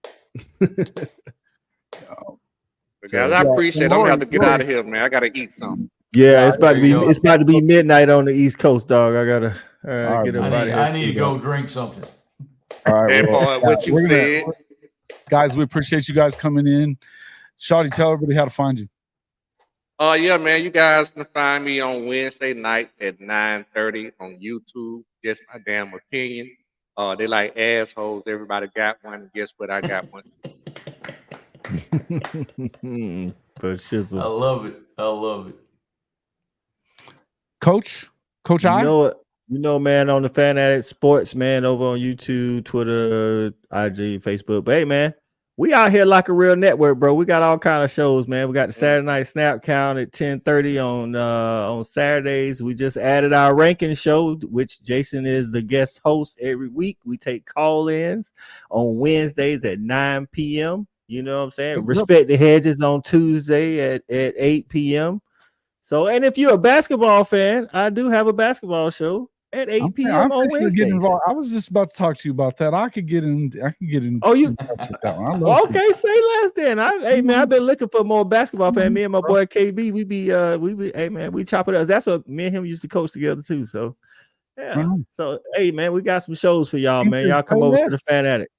Guys, I appreciate it. I'm gonna have to get out of here, man. I gotta eat something. Yeah, it's about to be midnight on the East Coast, dog. I gotta get up out of here. I need to go drink something. All right, what you said. Guys, we appreciate you guys coming in. Shawty, tell everybody how to find you. Yeah, man. You guys can find me on Wednesday night at 9:30 on YouTube. Just my damn opinion. They like assholes. Everybody got one. Guess what? I got one. But shizzle. I love it. Coach I. You know, man, on the Fan Addict Sports, man, over on YouTube, Twitter, IG, Facebook. But hey, man, We out here like a real network, bro. We got all kind of shows, man. We got the Saturday Night Snap Count at 10:30 on Saturdays. We just added our ranking show, which Jason is the guest host every week. We take call-ins on Wednesdays at 9 p.m. You know what I'm saying? Respect the Hedges on Tuesday at 8 p.m. So, and if you're a basketball fan, I do have a basketball show at 8 p.m. on Wednesdays. I was just about to talk to you about that. I could get in. Oh, you? Touch with that one. Well, okay, say less then. Hey man, I've been looking for more basketball fan. Me and my boy KB, we be hey man, we chop it up. That's what me and him used to coach together too. So yeah. So hey man, we got some shows for y'all, man. Y'all come over to the Fan Addict.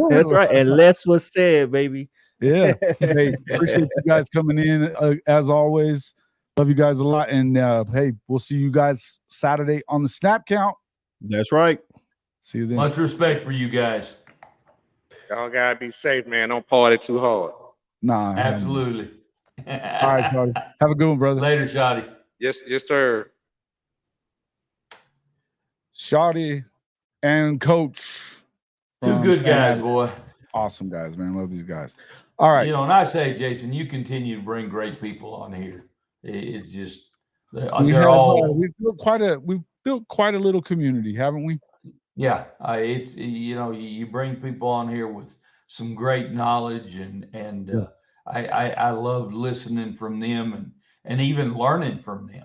That's right. And less was said, baby. Yeah. Hey, appreciate you guys coming in as always. Love you guys a lot. And hey, we'll see you guys Saturday on the Snap Count. That's right. See you then. Much respect for you guys. Y'all gotta be safe, man. Don't party too hard. Nah. Absolutely. All right, Shawty. Have a good one, brother. Later, Shawty. Yes, sir. Shawty and Coach. Two good guys, boy. Awesome guys, man. Love these guys. All right. You know, and I say, Jason, you continue to bring great people on here. It's just we've built quite a little community, haven't we? Yeah, it's, you know, you bring people on here with some great knowledge, and I love listening from them and even learning from them.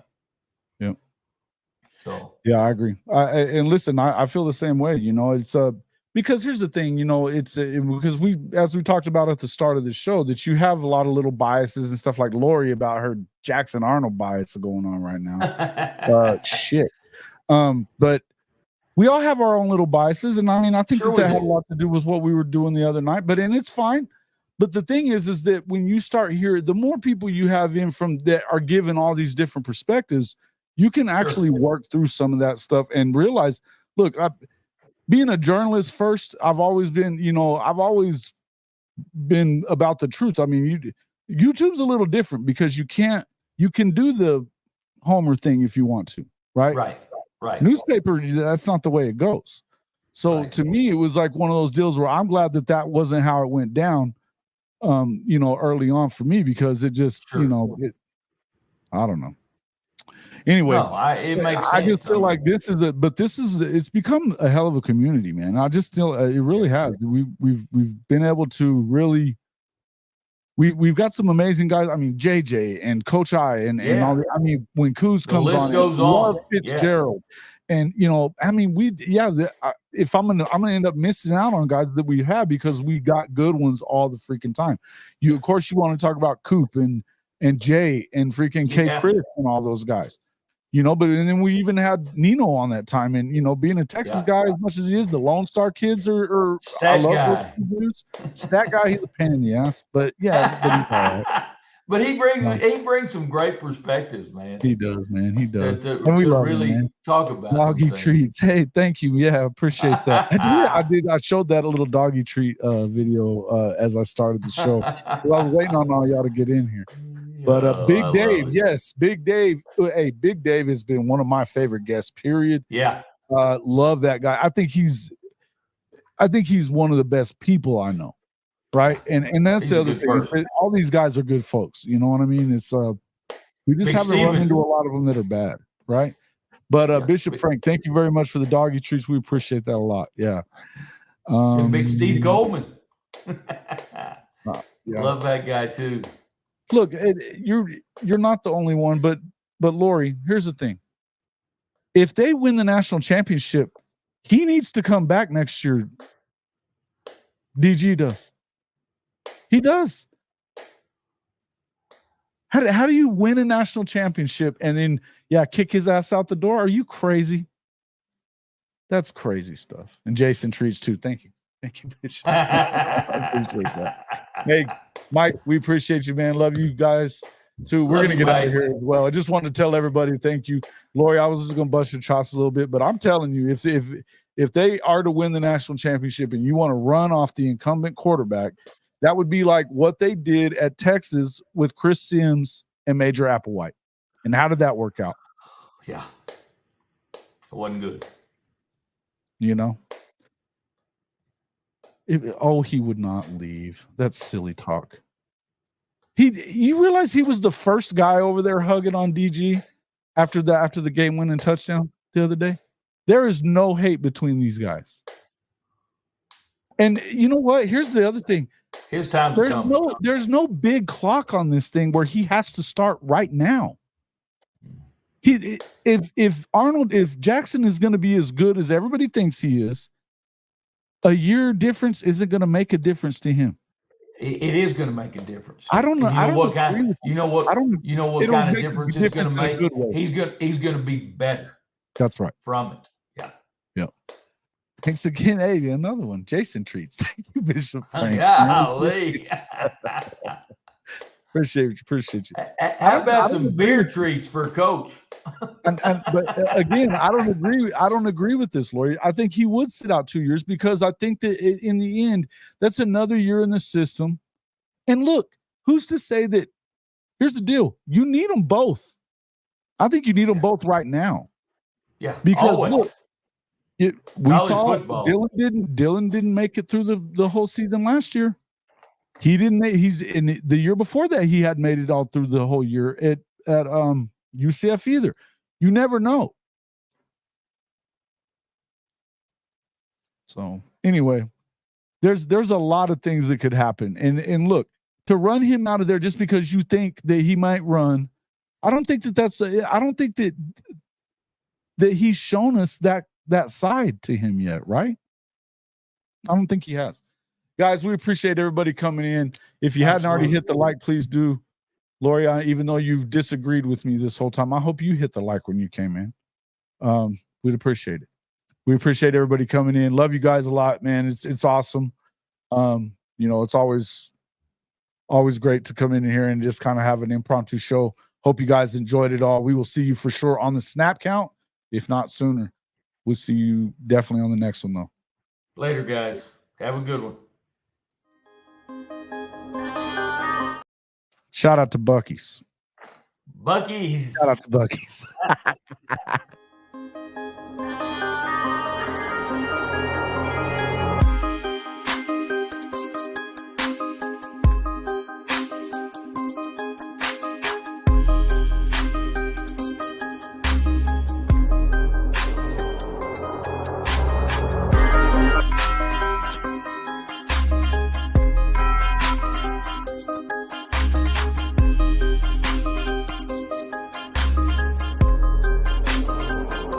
Yeah. So yeah, I agree. And listen, I feel the same way. You know, it's because here's the thing, you know, it's because as we talked about at the start of the show, that you have a lot of little biases and stuff, like Lori about her Jackson Arnold bias going on right now. Shit. But we all have our own little biases, and I mean, I think that had a lot to do with what we were doing the other night. And it's fine. But the thing is that when you start here, the more people you have in from that are given all these different perspectives, you can actually work through some of that stuff and realize, look, being a journalist first, I've always been about the truth. I mean, YouTube's a little different because you can do the Homer thing if you want to, right? Right. Newspaper, that's not the way it goes. So to me, it was like one of those deals where I'm glad that wasn't how it went down, you know, early on for me, because it just, you know, I don't know. Anyway, it makes sense. I just feel like it's become a hell of a community, man. I just feel it really has. We've been able to really, we've got some amazing guys. I mean, JJ and Coach I and all. I mean, when Kuz comes on, Laura Fitzgerald, and you know, I mean, if I'm gonna end up missing out on guys that we have, because we got good ones all the freaking time. Of course, you want to talk about Coop and Jay and freaking K Chris and all those guys. You know, and then we even had Nino on that time, and you know, being a Texas guy as much as he is, the Lone Star kids are I love those dudes. Stat guy, he's a pain in the ass, but but he brings some great perspectives, man. He does, man. He does, and we really talk about doggy treats. Hey, thank you. Yeah, appreciate that. I showed that a little doggy treat video as I started the show. I was waiting on all y'all to get in here. But Big Dave, yes, Big Dave. Hey, Big Dave has been one of my favorite guests, period. Yeah. Love that guy. I think he's one of the best people I know. Right. And that's the other thing. All these guys are good folks. You know what I mean? It's we just haven't run into a lot of them that are bad. Right. But Bishop Frank, thank you very much for the doggy treats. We appreciate that a lot. Yeah. Big Steve Goldman. Love that guy too. Look, you're not the only one, but Lori, here's the thing. If they win the national championship, he needs to come back next year. DG does. He does. How do you win a national championship and then kick his ass out the door? Are you crazy? That's crazy stuff. And Jason treats too. Thank you. Thank you, bitch. I appreciate that. Hey, Mike, we appreciate you, man. Love you guys too. We're gonna get out of here as well. I just wanted to tell everybody thank you. Lori, I was just gonna bust your chops a little bit, but I'm telling you, if they are to win the national championship and you want to run off the incumbent quarterback, that would be like what they did at Texas with Chris Sims and Major Applewhite. And how did that work out? Yeah. It wasn't good. You know? He would not leave. That's silly talk. You realize he was the first guy over there hugging on DG after the game winning touchdown the other day? There is no hate between these guys. And you know what? Here's the other thing. His time's coming. There's no big clock on this thing where he has to start right now. If Jackson is going to be as good as everybody thinks he is, a year difference isn't going to make a difference to him. It is going to make a difference. I don't know. You know what kind of difference it's going to make? He's going to be better. That's right. From it. Yeah. Thanks again. Hey, another one. Jason Treats. Thank you, Bishop Frank. Golly. Appreciate you. How about some beer treats for Coach? But again, I don't agree with this, Lori. I think he would sit out 2 years because I think that in the end, that's another year in the system. And look, who's to say that? Here's the deal: you need them both. I think you need them both right now. Yeah, because always. Look, we College saw football. Dylan didn't make it through the whole season last year. He didn't. He's in the year before that. He had made it all through the whole year at UCF either. You never know. So anyway, there's a lot of things that could happen. And look, to run him out of there just because you think that he might run, I don't think that he's shown us that side to him yet, right? I don't think he has. Guys, we appreciate everybody coming in. If you hadn't already hit the like, please do. Lori, even though you've disagreed with me this whole time, I hope you hit the like when you came in. We'd appreciate it. We appreciate everybody coming in. Love you guys a lot, man. It's awesome. It's always great to come in here and just kind of have an impromptu show. Hope you guys enjoyed it all. We will see you for sure on the snap count, if not sooner. We'll see you definitely on the next one, though. Later, guys. Have a good one. Shout out to Buc-ee's. Buc-ee's. Shout out to Buc-ee's.